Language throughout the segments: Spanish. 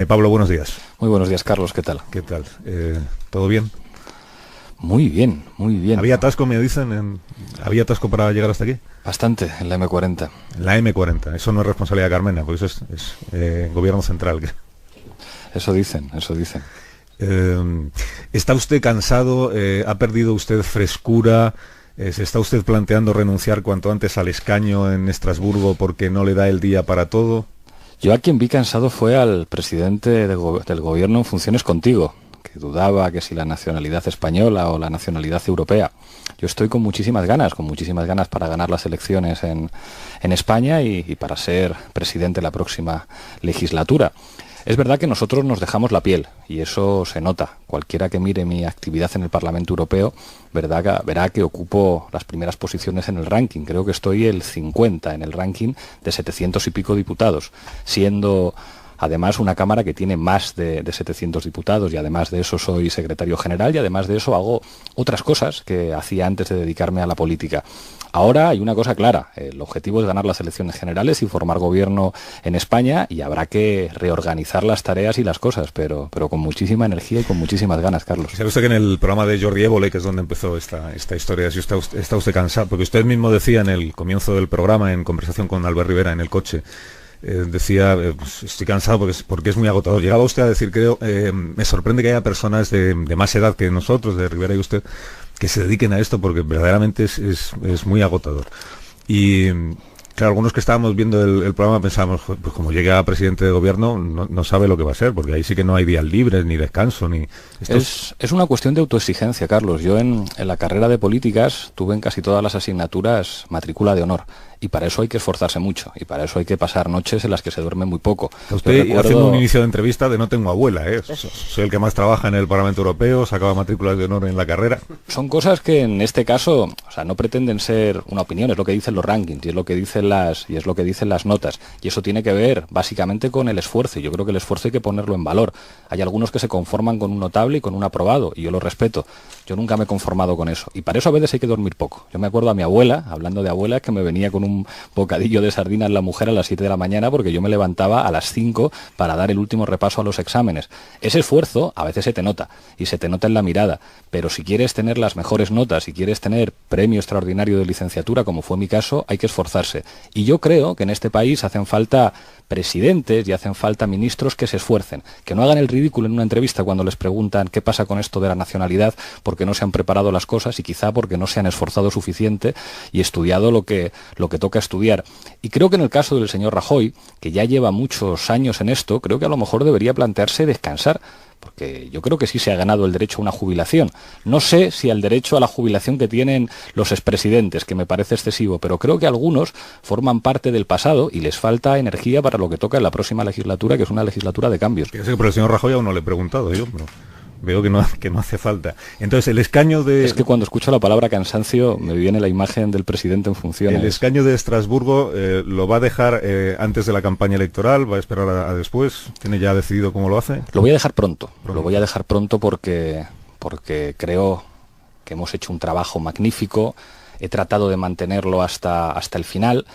Pablo, buenos días. Muy buenos días, Carlos, ¿qué tal? ¿Qué tal? ¿Todo bien? Muy bien, muy bien. ¿Había atasco, me dicen? ¿Había atasco para llegar hasta aquí? Bastante, en la M40. La M40, eso no es responsabilidad de Carmena, porque eso es gobierno central. Eso dicen, eso dicen. ¿Está usted cansado? ¿Ha perdido usted frescura? ¿Se está usted planteando renunciar cuanto antes al escaño en Estrasburgo porque no le da el día para todo? Yo a quien vi cansado fue al presidente del gobierno en funciones contigo, que dudaba que si la nacionalidad española o la nacionalidad europea. Yo estoy con muchísimas ganas para ganar las elecciones en España y para ser presidente la próxima legislatura. Es verdad que nosotros nos dejamos la piel y eso se nota. Cualquiera que mire mi actividad en el Parlamento Europeo verá que ocupo las primeras posiciones en el ranking. Creo que estoy el 50 en el ranking de 700 y pico diputados, siendo además una Cámara que tiene más de 700 diputados y además de eso soy secretario general y además de eso hago otras cosas que hacía antes de dedicarme a la política. Ahora hay una cosa clara, el objetivo es ganar las elecciones generales y formar gobierno en España y habrá que reorganizar las tareas y las cosas, pero con muchísima energía y con muchísimas ganas, Carlos. ¿Sabe usted que en el programa de Jordi Évole, que es donde empezó esta historia, si está usted cansado? Porque usted mismo decía en el comienzo del programa, en conversación con Albert Rivera en el coche, decía, pues, estoy cansado porque es muy agotador. Llegaba usted a decir, creo, me sorprende que haya personas de más edad que nosotros, de Rivera y usted, que se dediquen a esto porque verdaderamente es muy agotador. Y claro, algunos que estábamos viendo el programa pensábamos, pues como llega presidente de gobierno no sabe lo que va a ser, porque ahí sí que no hay días libres, ni descanso, ni... Es una cuestión de autoexigencia, Carlos. Yo en la carrera de políticas tuve en casi todas las asignaturas matrícula de honor. Y para eso hay que esforzarse mucho, y para eso hay que pasar noches en las que se duerme muy poco. Usted haciendo un inicio de entrevista de no tengo abuela, soy el que más trabaja en el Parlamento Europeo, sacaba matrículas de honor en la carrera. Son cosas que en este caso, no pretenden ser una opinión, es lo que dicen los rankings, y es lo que dicen las notas, y eso tiene que ver básicamente con el esfuerzo, y yo creo que el esfuerzo hay que ponerlo en valor. Hay algunos que se conforman con un notable y con un aprobado, y yo lo respeto. Yo nunca me he conformado con eso, y para eso a veces hay que dormir poco. Yo me acuerdo a mi abuela, hablando de abuelas, que me venía con un bocadillo de sardinas la mujer a las 7 de la mañana porque yo me levantaba a las 5 para dar el último repaso a los exámenes. Ese esfuerzo a veces se te nota, y se te nota en la mirada, pero si quieres tener las mejores notas, si quieres tener premio extraordinario de licenciatura, como fue mi caso, hay que esforzarse. Y yo creo que en este país hacen falta presidentes y hacen falta ministros que se esfuercen, que no hagan el ridículo en una entrevista cuando les preguntan qué pasa con esto de la nacionalidad, porque no se han preparado las cosas y quizá porque no se han esforzado suficiente y estudiado lo que toca estudiar. Y creo que en el caso del señor Rajoy, que ya lleva muchos años en esto, creo que a lo mejor debería plantearse descansar, porque yo creo que sí se ha ganado el derecho a una jubilación. No sé si al derecho a la jubilación que tienen los expresidentes, que me parece excesivo, pero creo que algunos forman parte del pasado y les falta energía para lo que toca en la próxima legislatura, que es una legislatura de cambios. Fíjese que por el señor Rajoy aún no le he preguntado yo, pero veo que no hace falta. Entonces, el escaño de... Es que cuando escucho la palabra cansancio me viene la imagen del presidente en funciones. El escaño de Estrasburgo lo va a dejar antes de la campaña electoral, va a esperar a después, ¿tiene ya decidido cómo lo hace? Lo voy a dejar pronto. Lo voy a dejar pronto porque creo que hemos hecho un trabajo magnífico, he tratado de mantenerlo hasta el final,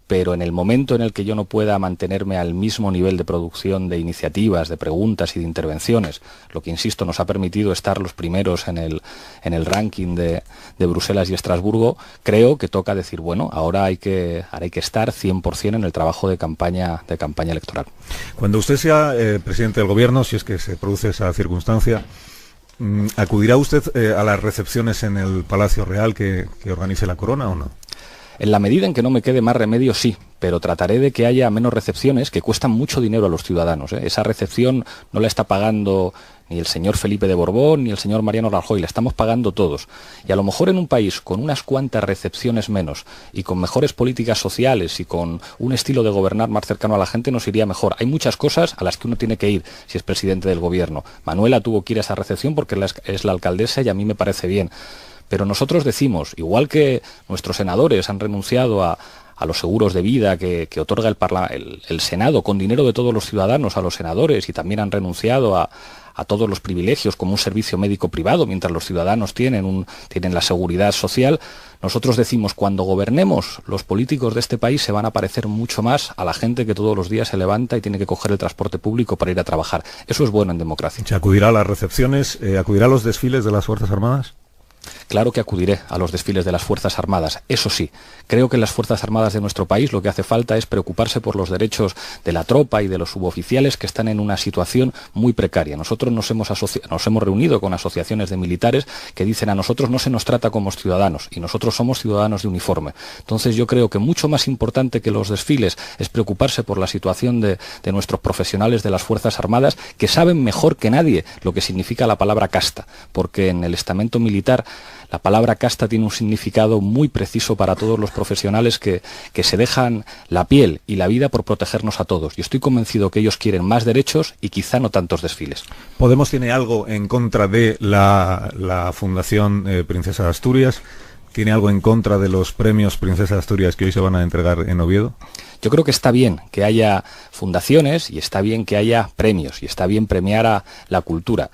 pero en el momento en el que yo no pueda mantenerme al mismo nivel de producción de iniciativas, de preguntas y de intervenciones, lo que, insisto, nos ha permitido estar los primeros en el ranking de Bruselas y Estrasburgo, creo que toca decir, bueno, ahora hay que estar 100% en el trabajo de campaña electoral. Cuando usted sea presidente del gobierno, si es que se produce esa circunstancia, ¿acudirá usted a las recepciones en el Palacio Real que organice la Corona o no? En la medida en que no me quede más remedio, sí, pero trataré de que haya menos recepciones que cuestan mucho dinero a los ciudadanos. Esa recepción no la está pagando ni el señor Felipe de Borbón ni el señor Mariano Rajoy, la estamos pagando todos. Y a lo mejor en un país con unas cuantas recepciones menos y con mejores políticas sociales y con un estilo de gobernar más cercano a la gente nos iría mejor. Hay muchas cosas a las que uno tiene que ir si es presidente del gobierno. Manuela tuvo que ir a esa recepción porque es la alcaldesa y a mí me parece bien. Pero nosotros decimos, igual que nuestros senadores han renunciado a los seguros de vida que otorga el Senado con dinero de todos los ciudadanos a los senadores y también han renunciado a a todos los privilegios como un servicio médico privado, mientras los ciudadanos tienen la seguridad social. Nosotros decimos, cuando gobernemos, los políticos de este país se van a parecer mucho más a la gente que todos los días se levanta y tiene que coger el transporte público para ir a trabajar. Eso es bueno en democracia. ¿Se acudirá a las recepciones, acudirá a los desfiles de las Fuerzas Armadas? Claro que acudiré a los desfiles de las Fuerzas Armadas. Eso sí, creo que en las Fuerzas Armadas de nuestro país lo que hace falta es preocuparse por los derechos de la tropa y de los suboficiales que están en una situación muy precaria. Nosotros nos hemos reunido con asociaciones de militares que dicen, a nosotros no se nos trata como ciudadanos y nosotros somos ciudadanos de uniforme. Entonces yo creo que mucho más importante que los desfiles es preocuparse por la situación de nuestros profesionales de las Fuerzas Armadas, que saben mejor que nadie lo que significa la palabra casta, porque en el estamento militar la palabra casta tiene un significado muy preciso para todos los profesionales que se dejan la piel y la vida por protegernos a todos. Y estoy convencido que ellos quieren más derechos y quizá no tantos desfiles. ¿Podemos tiene algo en contra de la Fundación Princesa de Asturias? ¿Tiene algo en contra de los premios Princesa de Asturias que hoy se van a entregar en Oviedo? Yo creo que está bien que haya fundaciones y está bien que haya premios y está bien premiar a la cultura.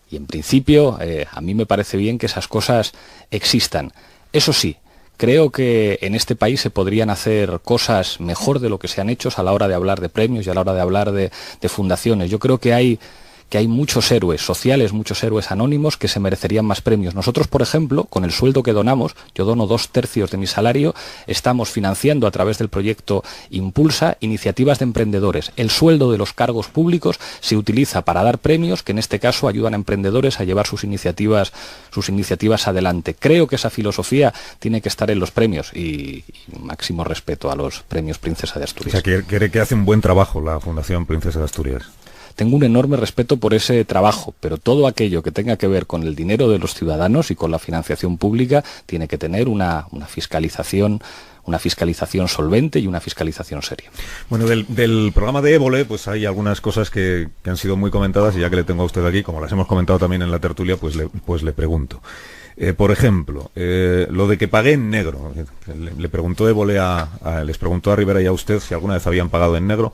Y en principio, a mí me parece bien que esas cosas existan. Eso sí, creo que en este país se podrían hacer cosas mejor de lo que se han hecho a la hora de hablar de premios y a la hora de hablar de fundaciones. Yo creo que hay muchos héroes sociales, muchos héroes anónimos que se merecerían más premios. Nosotros, por ejemplo, con el sueldo que donamos, yo dono 2/3 de mi salario, estamos financiando a través del proyecto Impulsa iniciativas de emprendedores. El sueldo de los cargos públicos se utiliza para dar premios que en este caso ayudan a emprendedores a llevar sus iniciativas adelante. Creo que esa filosofía tiene que estar en los premios y máximo respeto a los premios Princesa de Asturias. O sea, que cree que hace un buen trabajo la Fundación Princesa de Asturias. Tengo un enorme respeto por ese trabajo, pero todo aquello que tenga que ver con el dinero de los ciudadanos y con la financiación pública tiene que tener una fiscalización solvente y una fiscalización seria. Bueno, del programa de Évole, pues hay algunas cosas que han sido muy comentadas y ya que le tengo a usted aquí, como las hemos comentado también en la tertulia, pues le pregunto. Por ejemplo, lo de que pagué en negro. Le preguntó Évole les preguntó a Rivera y a usted si alguna vez habían pagado en negro.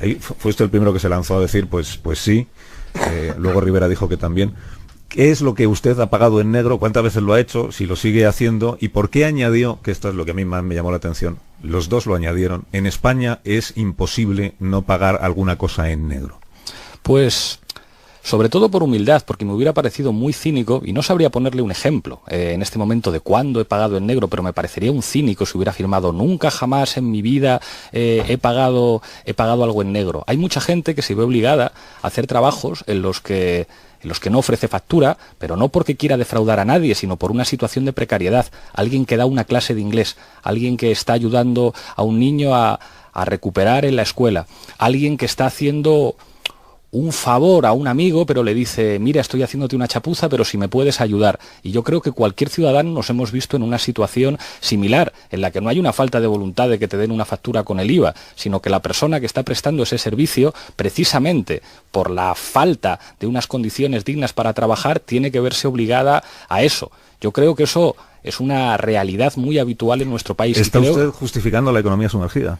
Ahí fue usted el primero que se lanzó a decir, pues sí. Luego Rivera dijo que también. ¿Qué es lo que usted ha pagado en negro? ¿Cuántas veces lo ha hecho? Si lo sigue haciendo. ¿Y por qué añadió, que esto es lo que a mí más me llamó la atención, los dos lo añadieron, en España es imposible no pagar alguna cosa en negro? Pues sobre todo por humildad, porque me hubiera parecido muy cínico, y no sabría ponerle un ejemplo en este momento de cuándo he pagado en negro, pero me parecería un cínico si hubiera afirmado nunca jamás en mi vida he pagado algo en negro. Hay mucha gente que se ve obligada a hacer trabajos en los que no ofrece factura, pero no porque quiera defraudar a nadie, sino por una situación de precariedad. Alguien que da una clase de inglés, alguien que está ayudando a un niño a recuperar en la escuela, alguien que está haciendo un favor a un amigo, pero le dice, mira, estoy haciéndote una chapuza, pero si me puedes ayudar. Y yo creo que cualquier ciudadano nos hemos visto en una situación similar, en la que no hay una falta de voluntad de que te den una factura con el IVA, sino que la persona que está prestando ese servicio, precisamente por la falta de unas condiciones dignas para trabajar, tiene que verse obligada a eso. Yo creo que eso es una realidad muy habitual en nuestro país. ¿Está usted justificando la economía sumergida?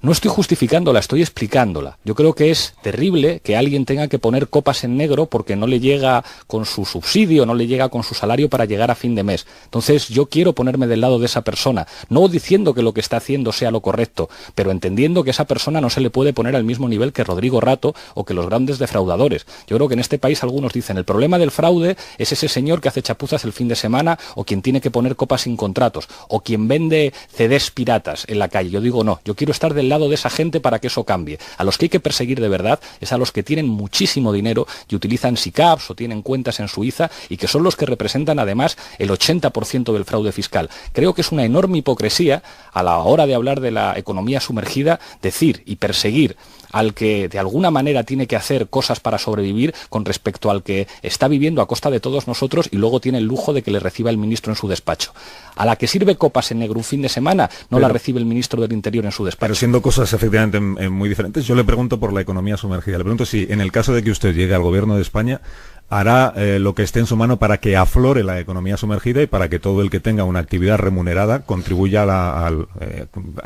No estoy justificándola, estoy explicándola. Yo creo que es terrible que alguien tenga que poner copas en negro porque no le llega con su subsidio, no le llega con su salario para llegar a fin de mes. Entonces yo quiero ponerme del lado de esa persona, no diciendo que lo que está haciendo sea lo correcto, pero entendiendo que esa persona no se le puede poner al mismo nivel que Rodrigo Rato o que los grandes defraudadores. Yo creo que en este país algunos dicen, el problema del fraude es ese señor que hace chapuzas el fin de semana o quien tiene que poner copas sin contratos o quien vende CDs piratas en la calle. Yo digo no, yo quiero estar del lado de esa gente para que eso cambie. A los que hay que perseguir de verdad es a los que tienen muchísimo dinero y utilizan SICAPs o tienen cuentas en Suiza y que son los que representan además el 80% del fraude fiscal. Creo que es una enorme hipocresía a la hora de hablar de la economía sumergida decir y perseguir al que de alguna manera tiene que hacer cosas para sobrevivir con respecto al que está viviendo a costa de todos nosotros y luego tiene el lujo de que le reciba el ministro en su despacho. A la que sirve copas en negro un fin de semana, no la recibe el ministro del Interior en su despacho. Pero siendo cosas efectivamente muy diferentes, yo le pregunto por la economía sumergida. Le pregunto si en el caso de que usted llegue al gobierno de España, hará lo que esté en su mano para que aflore la economía sumergida y para que todo el que tenga una actividad remunerada contribuya a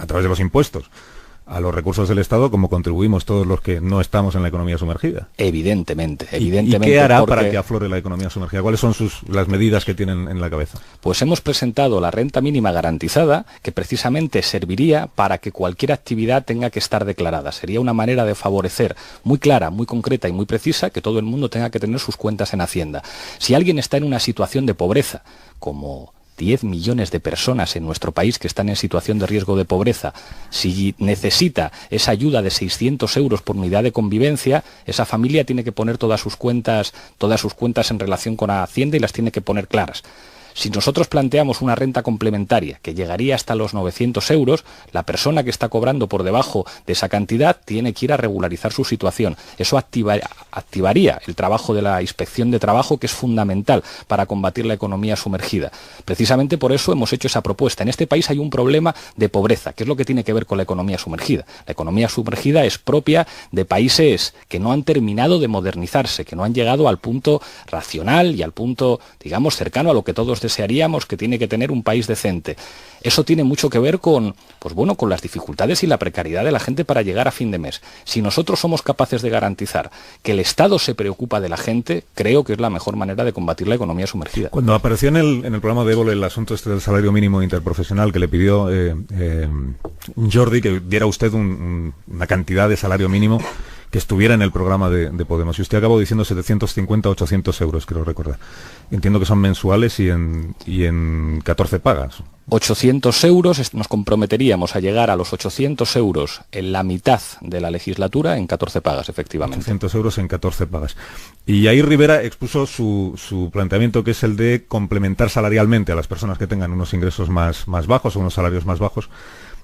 través de los impuestos. a los recursos del Estado como contribuimos todos los que no estamos en la economía sumergida. Evidentemente. ¿Y qué hará para que aflore la economía sumergida? ¿Cuáles son las medidas que tienen en la cabeza? Pues hemos presentado la renta mínima garantizada, que precisamente serviría para que cualquier actividad tenga que estar declarada. Sería una manera de favorecer muy clara, muy concreta y muy precisa que todo el mundo tenga que tener sus cuentas en Hacienda. Si alguien está en una situación de pobreza, como 10 millones de personas en nuestro país que están en situación de riesgo de pobreza, si necesita esa ayuda de 600 euros por unidad de convivencia, esa familia tiene que poner todas sus cuentas en relación con Hacienda y las tiene que poner claras. Si nosotros planteamos una renta complementaria que llegaría hasta los 900 euros, la persona que está cobrando por debajo de esa cantidad tiene que ir a regularizar su situación. Eso activaría el trabajo de la Inspección de Trabajo, que es fundamental para combatir la economía sumergida. Precisamente por eso hemos hecho esa propuesta. En este país hay un problema de pobreza, que es lo que tiene que ver con la economía sumergida. La economía sumergida es propia de países que no han terminado de modernizarse, que no han llegado al punto racional y al punto, digamos, cercano a lo que todos desearíamos que tiene que tener un país decente. Eso tiene mucho que ver con las dificultades y la precariedad de la gente para llegar a fin de mes. Si nosotros somos capaces de garantizar que el Estado se preocupa de la gente, creo que es la mejor manera de combatir la economía sumergida. Cuando apareció en el programa de Évole el asunto este del salario mínimo interprofesional, que le pidió Jordi que diera usted una cantidad de salario mínimo que estuviera en el programa de Podemos, y usted acabó diciendo 750 800 euros, creo recordar. Entiendo que son mensuales y en 14 pagas. 800 euros, nos comprometeríamos a llegar a los 800 euros en la mitad de la legislatura en 14 pagas, efectivamente. 800 euros en 14 pagas. Y ahí Rivera expuso su planteamiento, que es el de complementar salarialmente a las personas que tengan unos ingresos más bajos o unos salarios más bajos,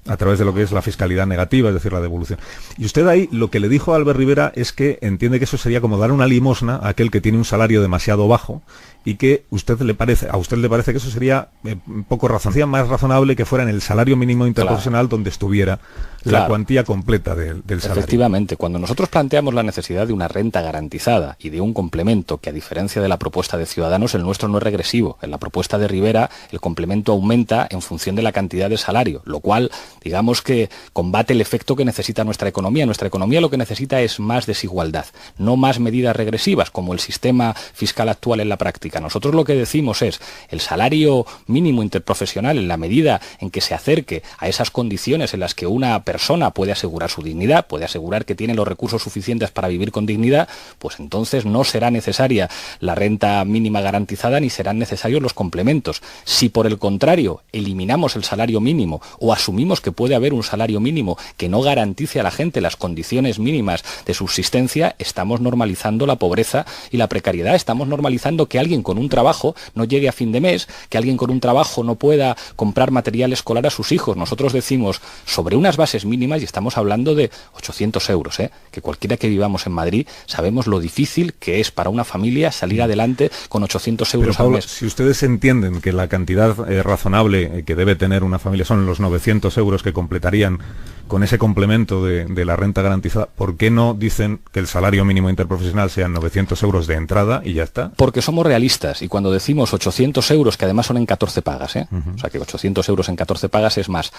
a través de lo que es la fiscalidad negativa, es decir, la devolución. Y usted ahí lo que le dijo a Albert Rivera es que entiende que eso sería como dar una limosna a aquel que tiene un salario demasiado bajo, y que a usted le parece que eso sería más razonable que fuera en el salario mínimo interprofesional, donde estuviera la cuantía completa del salario. Efectivamente, cuando nosotros planteamos la necesidad de una renta garantizada y de un complemento, que a diferencia de la propuesta de Ciudadanos, el nuestro no es regresivo. En la propuesta de Rivera, el complemento aumenta en función de la cantidad de salario, lo cual, digamos que combate el efecto que necesita nuestra economía. Nuestra economía lo que necesita es más desigualdad, no más medidas regresivas, como el sistema fiscal actual en la práctica. Nosotros lo que decimos es el salario mínimo interprofesional, en la medida en que se acerque a esas condiciones en las que una persona puede asegurar su dignidad, puede asegurar que tiene los recursos suficientes para vivir con dignidad, pues entonces no será necesaria la renta mínima garantizada ni serán necesarios los complementos. Si por el contrario eliminamos el salario mínimo o asumimos que puede haber un salario mínimo que no garantice a la gente las condiciones mínimas de subsistencia, estamos normalizando la pobreza y la precariedad, estamos normalizando que alguien con un trabajo no llegue a fin de mes, que alguien con un trabajo no pueda comprar material escolar a sus hijos. Nosotros decimos sobre unas bases mínimas, y estamos hablando de 800 euros, que cualquiera que vivamos en Madrid sabemos lo difícil que es para una familia salir adelante con 800 euros al mes. Si ustedes entienden que la cantidad razonable que debe tener una familia son los 900 euros que completarían con ese complemento de la renta garantizada, ¿por qué no dicen que el salario mínimo interprofesional sean 900 euros de entrada y ya está? Porque somos realistas, y cuando decimos 800 euros, que además son en 14 pagas, o sea que 800 euros en 14 pagas es más.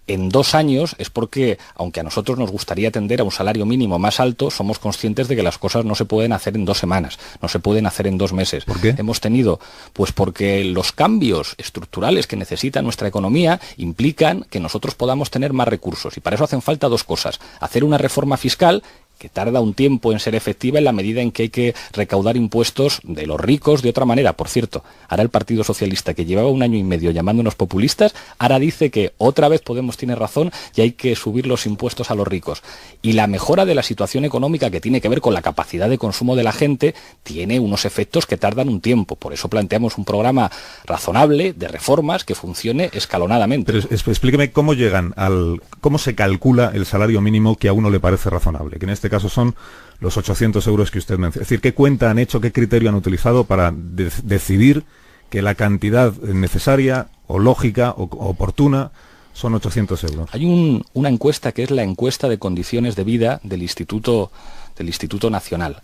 En 2 años es porque, aunque a nosotros nos gustaría tender a un salario mínimo más alto, somos conscientes de que las cosas no se pueden hacer en 2 semanas, no se pueden hacer en 2 meses. ¿Por qué? Hemos tenido, pues porque los cambios estructurales que necesita nuestra economía implican que nosotros podamos tener más recursos, y para eso hacen falta 2 cosas: hacer una reforma fiscal, que tarda un tiempo en ser efectiva en la medida en que hay que recaudar impuestos de los ricos de otra manera. Por cierto, ahora el Partido Socialista, que llevaba 1 año y medio llamándonos populistas, ahora dice que otra vez Podemos tiene razón y hay que subir los impuestos a los ricos. Y la mejora de la situación económica, que tiene que ver con la capacidad de consumo de la gente, tiene unos efectos que tardan un tiempo. Por eso planteamos un programa razonable de reformas que funcione escalonadamente. Pero explíqueme cómo cómo se calcula el salario mínimo que a uno le parece razonable, que en este caso son los 800 euros que usted menciona. Es decir, ¿qué cuenta han hecho, qué criterio han utilizado para decidir que la cantidad necesaria o lógica o oportuna son 800 euros? Hay una encuesta que es la encuesta de condiciones de vida del Instituto Nacional.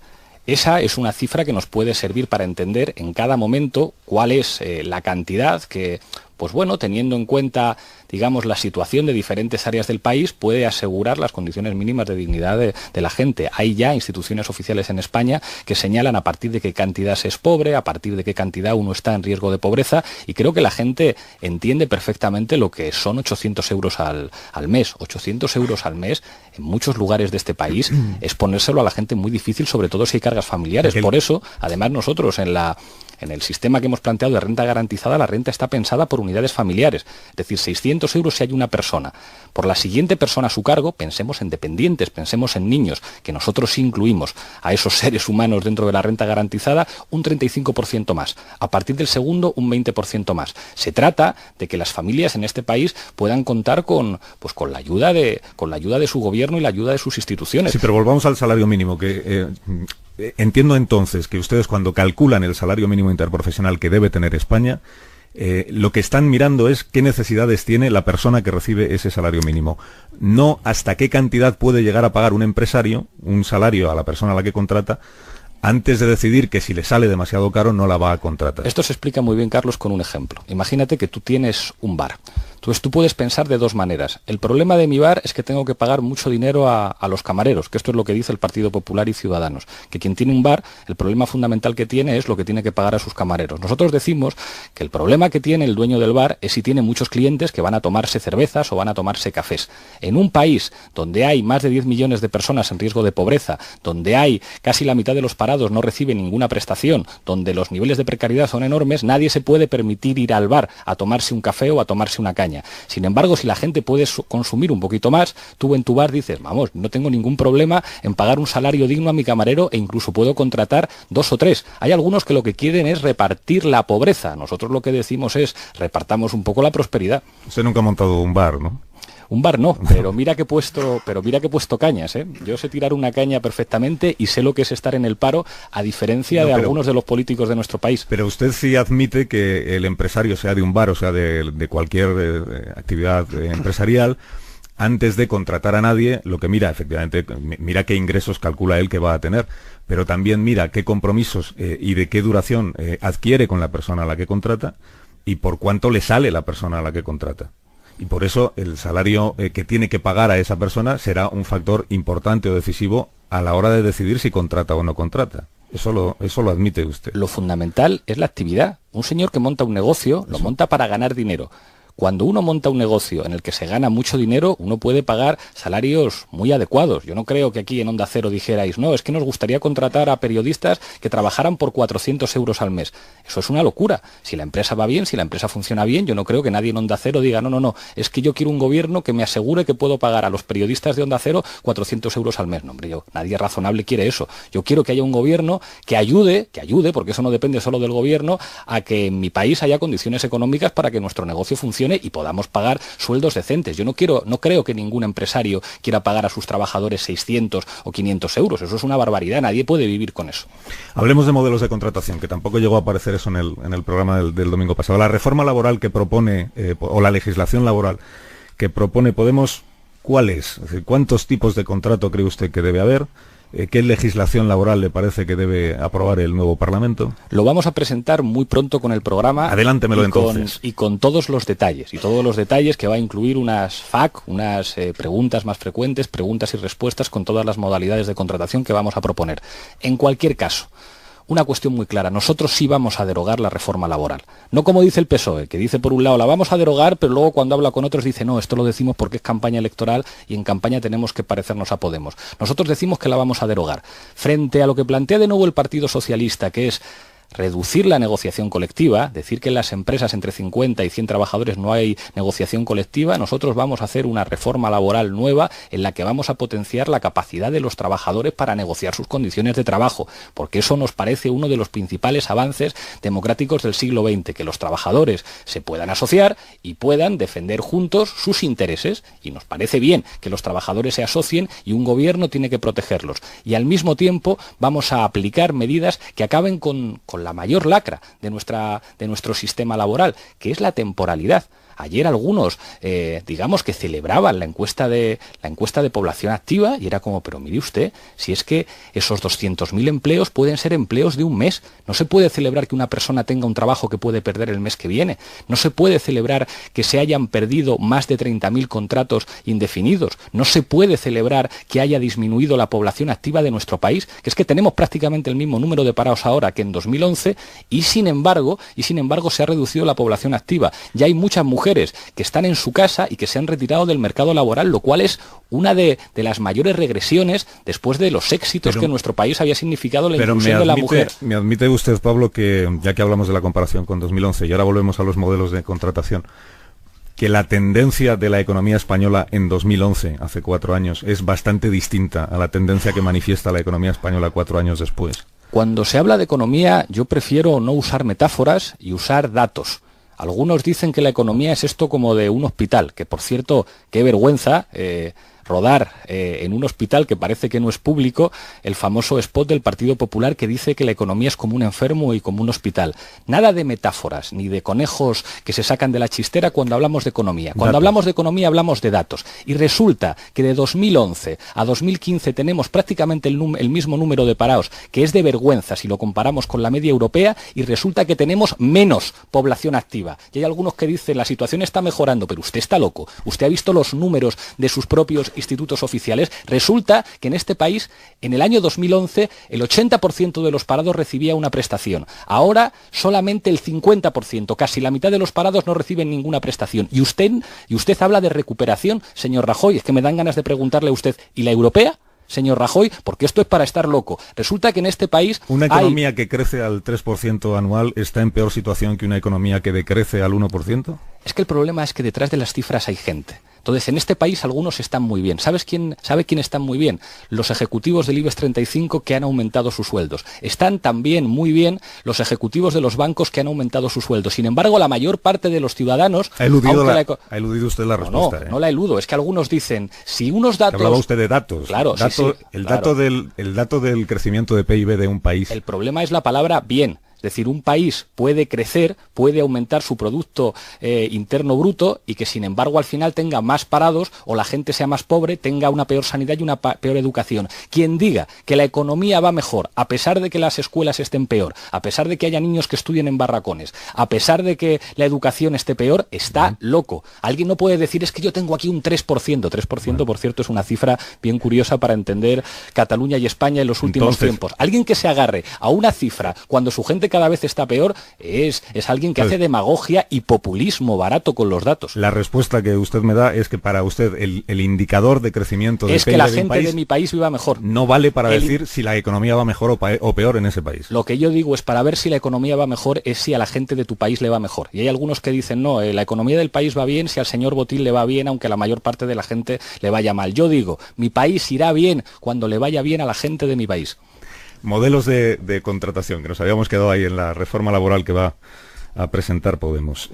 Esa es una cifra que nos puede servir para entender en cada momento cuál es la cantidad que pues bueno, teniendo en cuenta, digamos, la situación de diferentes áreas del país, puede asegurar las condiciones mínimas de dignidad de la gente. Hay ya instituciones oficiales en España que señalan a partir de qué cantidad se es pobre, a partir de qué cantidad uno está en riesgo de pobreza, y creo que la gente entiende perfectamente lo que son 800 euros al mes. 800 euros al mes en muchos lugares de este país es ponérselo a la gente muy difícil, sobre todo si hay cargas familiares. Por eso, además, nosotros en el sistema que hemos planteado de renta garantizada, la renta está pensada por unidades familiares. Es decir, 600 euros si hay una persona. Por la siguiente persona a su cargo, pensemos en dependientes, pensemos en niños, que nosotros sí incluimos a esos seres humanos dentro de la renta garantizada, un 35% más. A partir del segundo, un 20% más. Se trata de que las familias en este país puedan contar con la ayuda de su gobierno y la ayuda de sus instituciones. Sí, pero volvamos al salario mínimo, que entiendo entonces que ustedes, cuando calculan el salario mínimo interprofesional que debe tener España, lo que están mirando es qué necesidades tiene la persona que recibe ese salario mínimo. No hasta qué cantidad puede llegar a pagar un empresario un salario a la persona a la que contrata, antes de decidir que si le sale demasiado caro no la va a contratar. Esto se explica muy bien, Carlos, con un ejemplo. Imagínate que tú tienes un bar. Entonces tú puedes pensar de dos maneras. El problema de mi bar es que tengo que pagar mucho dinero a los camareros, que esto es lo que dice el Partido Popular y Ciudadanos, que quien tiene un bar, el problema fundamental que tiene es lo que tiene que pagar a sus camareros. Nosotros decimos que el problema que tiene el dueño del bar es si tiene muchos clientes que van a tomarse cervezas o van a tomarse cafés. En un país donde hay más de 10 millones de personas en riesgo de pobreza, donde hay casi la mitad de los parados no reciben ninguna prestación, donde los niveles de precariedad son enormes, nadie se puede permitir ir al bar a tomarse un café o a tomarse una caña. Sin embargo, si la gente puede consumir un poquito más, tú en tu bar dices, vamos, no tengo ningún problema en pagar un salario digno a mi camarero e incluso puedo contratar 2 o 3. Hay algunos que lo que quieren es repartir la pobreza. Nosotros lo que decimos es, repartamos un poco la prosperidad. Usted nunca ha montado un bar, ¿no? Un bar no, pero mira que he puesto cañas, ¿eh? Yo sé tirar una caña perfectamente y sé lo que es estar en el paro, a diferencia de algunos de los políticos de nuestro país. Pero usted sí admite que el empresario, sea de un bar o sea de cualquier actividad empresarial, antes de contratar a nadie, lo que mira, efectivamente, mira qué ingresos calcula él que va a tener, pero también mira qué compromisos y de qué duración adquiere con la persona a la que contrata y por cuánto le sale la persona a la que contrata. Y por eso el salario que tiene que pagar a esa persona será un factor importante o decisivo a la hora de decidir si contrata o no contrata. Eso lo admite usted. Lo fundamental es la actividad. Un señor que monta un negocio, lo monta para ganar dinero. Cuando uno monta un negocio en el que se gana mucho dinero, uno puede pagar salarios muy adecuados. Yo no creo que aquí en Onda Cero dijerais, no, es que nos gustaría contratar a periodistas que trabajaran por 400 euros al mes. Eso es una locura. Si la empresa va bien, si la empresa funciona bien, yo no creo que nadie en Onda Cero diga, no, es que yo quiero un gobierno que me asegure que puedo pagar a los periodistas de Onda Cero 400 euros al mes. No, hombre, nadie razonable quiere eso. Yo quiero que haya un gobierno que ayude, porque eso no depende solo del gobierno, a que en mi país haya condiciones económicas para que nuestro negocio funcione y podamos pagar sueldos decentes. Yo no creo que ningún empresario quiera pagar a sus trabajadores 600 o 500 euros. Eso es una barbaridad. Nadie puede vivir con eso. Hablemos de modelos de contratación, que tampoco llegó a aparecer eso en el programa del domingo pasado. La reforma laboral que propone, o la legislación laboral que propone Podemos, ¿cuál es? Es decir, ¿cuántos tipos de contrato cree usted que debe haber? ¿Qué legislación laboral le parece que debe aprobar el nuevo Parlamento? Lo vamos a presentar muy pronto con el programa. Adelántemelo entonces. Y con todos los detalles. Y todos los detalles que va a incluir unas FAQ, unas preguntas más frecuentes, preguntas y respuestas con todas las modalidades de contratación que vamos a proponer. En cualquier caso, una cuestión muy clara. Nosotros sí vamos a derogar la reforma laboral. No como dice el PSOE, que dice por un lado la vamos a derogar, pero luego cuando habla con otros dice no, esto lo decimos porque es campaña electoral y en campaña tenemos que parecernos a Podemos. Nosotros decimos que la vamos a derogar. Frente a lo que plantea de nuevo el Partido Socialista, que es reducir la negociación colectiva, decir que en las empresas entre 50 y 100 trabajadores no hay negociación colectiva, nosotros vamos a hacer una reforma laboral nueva en la que vamos a potenciar la capacidad de los trabajadores para negociar sus condiciones de trabajo, porque eso nos parece uno de los principales avances democráticos del siglo XX, que los trabajadores se puedan asociar y puedan defender juntos sus intereses, y nos parece bien que los trabajadores se asocien y un gobierno tiene que protegerlos. Y al mismo tiempo vamos a aplicar medidas que acaben con la mayor lacra de nuestro sistema laboral, que es la temporalidad. ayer algunos, digamos que celebraban la encuesta de población activa y era como, pero mire usted, si es que esos 200.000 empleos pueden ser empleos de un mes. No se puede celebrar que una persona tenga un trabajo que puede perder el mes que viene. No se puede celebrar que se hayan perdido más de 30.000 contratos indefinidos. No se puede celebrar que haya disminuido la población activa de nuestro país, que es que tenemos prácticamente el mismo número de parados ahora que en 2011 y sin embargo se ha reducido la población activa. Ya hay muchas mujeres que están en su casa y que se han retirado del mercado laboral, lo cual es una de las mayores regresiones después de los éxitos que en nuestro país había significado la inclusión de la mujer. Me admite usted, Pablo, que ya que hablamos de la comparación con 2011 y ahora volvemos a los modelos de contratación, que la tendencia de la economía española en 2011, hace 4 años, es bastante distinta a la tendencia que manifiesta la economía española 4 años después. Cuando se habla de economía, yo prefiero no usar metáforas y usar datos. Algunos dicen que la economía es esto como de un hospital, que por cierto, qué vergüenza rodar en un hospital que parece que no es público el famoso spot del Partido Popular que dice que la economía es como un enfermo y como un hospital. Nada de metáforas, ni de conejos que se sacan de la chistera cuando hablamos de economía. Cuando hablamos de economía hablamos de datos. Y resulta que de 2011 a 2015 tenemos prácticamente el mismo número de parados, que es de vergüenza si lo comparamos con la media europea, y resulta que tenemos menos población activa. Y hay algunos que dicen, la situación está mejorando, pero usted está loco. Usted ha visto los números de sus propios institutos oficiales. Resulta que en este país, en el año 2011, el 80% de los parados recibía una prestación. Ahora, solamente el 50%, casi la mitad de los parados no reciben ninguna prestación. Y usted habla de recuperación, señor Rajoy. Es que me dan ganas de preguntarle a usted, ¿y la europea? Señor Rajoy, porque esto es para estar loco. Resulta que en este país una economía que crece al 3% anual está en peor situación que una economía que decrece al 1%. Es que el problema es que detrás de las cifras hay gente. Entonces, en este país algunos están muy bien. ¿Sabe quién están muy bien? Los ejecutivos del IBEX 35 que han aumentado sus sueldos. Están también muy bien los ejecutivos de los bancos que han aumentado sus sueldos. Sin embargo, la mayor parte de los ciudadanos... Ha eludido usted la respuesta. No la eludo. Es que algunos dicen, si unos datos... Hablaba usted de datos. Claro, el dato del crecimiento de PIB de un país. El problema es la palabra bien. Es decir, un país puede crecer, puede aumentar su Producto Interno Bruto y que sin embargo al final tenga más parados o la gente sea más pobre, tenga una peor sanidad y una peor educación. Quien diga que la economía va mejor, a pesar de que las escuelas estén peor, a pesar de que haya niños que estudien en barracones, a pesar de que la educación esté peor, está loco. Alguien no puede decir, es que yo tengo aquí un 3%. 3%, por cierto, es una cifra bien curiosa para entender Cataluña y España en los últimos tiempos. Alguien que se agarre a una cifra cuando su gente cada vez está peor es alguien que hace demagogia y populismo barato con los datos. La respuesta que usted me da es que para usted el indicador de crecimiento del es que la gente de mi país viva mejor. No vale para decir si la economía va mejor o peor en ese país. Lo que yo digo es, para ver si la economía va mejor es si a la gente de tu país le va mejor. Y hay algunos que dicen, no, la economía del país va bien si al señor Botín le va bien, aunque a la mayor parte de la gente le vaya mal. Yo digo, mi país irá bien cuando le vaya bien a la gente de mi país. Modelos de contratación, que nos habíamos quedado ahí en la reforma laboral que va a presentar Podemos.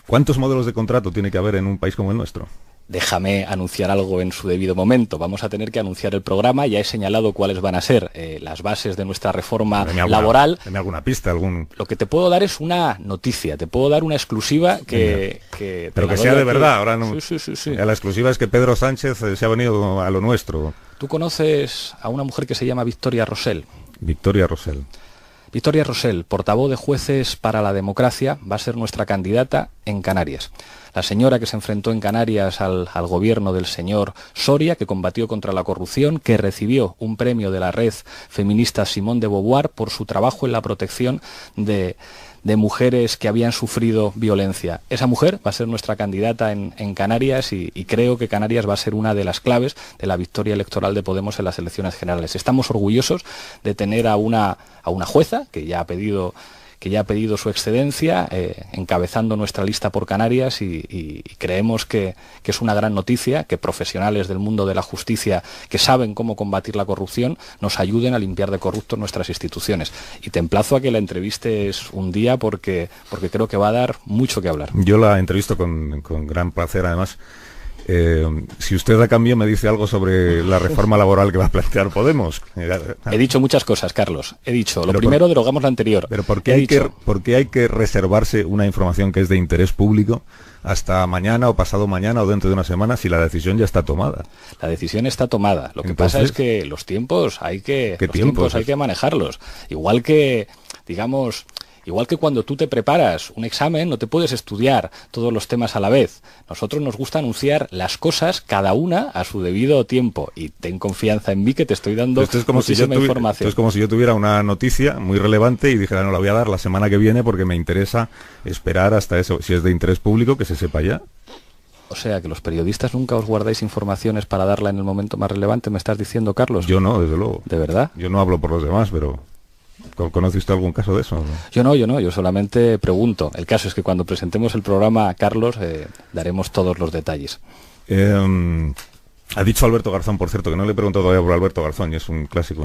¿Cuántos modelos de contrato tiene que haber en un país como el nuestro? Déjame anunciar algo en su debido momento. Vamos a tener que anunciar el programa. Ya he señalado cuáles van a ser las bases de nuestra reforma laboral. Deme alguna pista, Lo que te puedo dar es una noticia. Te puedo dar una exclusiva pero que sea de verdad. Ahora no. Sí. La exclusiva es que Pedro Sánchez se ha venido a lo nuestro. ¿Tú conoces a una mujer que se llama Victoria Rosell? Victoria Rosell. Victoria Rosell, portavoz de Jueces para la Democracia, va a ser nuestra candidata en Canarias. La señora que se enfrentó en Canarias al gobierno del señor Soria, que combatió contra la corrupción, que recibió un premio de la red feminista Simone de Beauvoir por su trabajo en la protección de mujeres que habían sufrido violencia. Esa mujer va a ser nuestra candidata en Canarias y creo que Canarias va a ser una de las claves de la victoria electoral de Podemos en las elecciones generales. Estamos orgullosos de tener a una jueza que ya ha pedido su excedencia, encabezando nuestra lista por Canarias y creemos que es una gran noticia que profesionales del mundo de la justicia que saben cómo combatir la corrupción nos ayuden a limpiar de corruptos nuestras instituciones. Y te emplazo a que la entrevistes un día porque creo que va a dar mucho que hablar. Yo la entrevisto con gran placer, además. Si usted a cambio me dice algo sobre la reforma laboral que va a plantear Podemos. He dicho muchas cosas, Carlos. He dicho, lo primero, derogamos la anterior. Pero ¿por qué hay que reservarse una información que es de interés público hasta mañana o pasado mañana o dentro de una semana si la decisión ya está tomada? La decisión está tomada. Lo que pasa es que los tiempos hay que manejarlos. Igual que, digamos... Igual que cuando tú te preparas un examen, no te puedes estudiar todos los temas a la vez. Nosotros nos gusta anunciar las cosas, cada una a su debido tiempo. Y ten confianza en mí que te estoy dando muchísima información. Esto es como si yo tuviera una noticia muy relevante y dijera, no, la voy a dar la semana que viene porque me interesa esperar hasta eso. Si es de interés público, que se sepa ya. O sea, que los periodistas nunca os guardáis informaciones para darla en el momento más relevante, ¿me estás diciendo, Carlos? Yo no, desde luego. ¿De verdad? Yo no hablo por los demás, pero... ¿Conoce usted algún caso de eso? ¿No? Yo solamente pregunto. El caso es que cuando presentemos el programa, Carlos, daremos todos los detalles. Ha dicho Alberto Garzón, por cierto, que no le he preguntado todavía por Alberto Garzón, y es un clásico.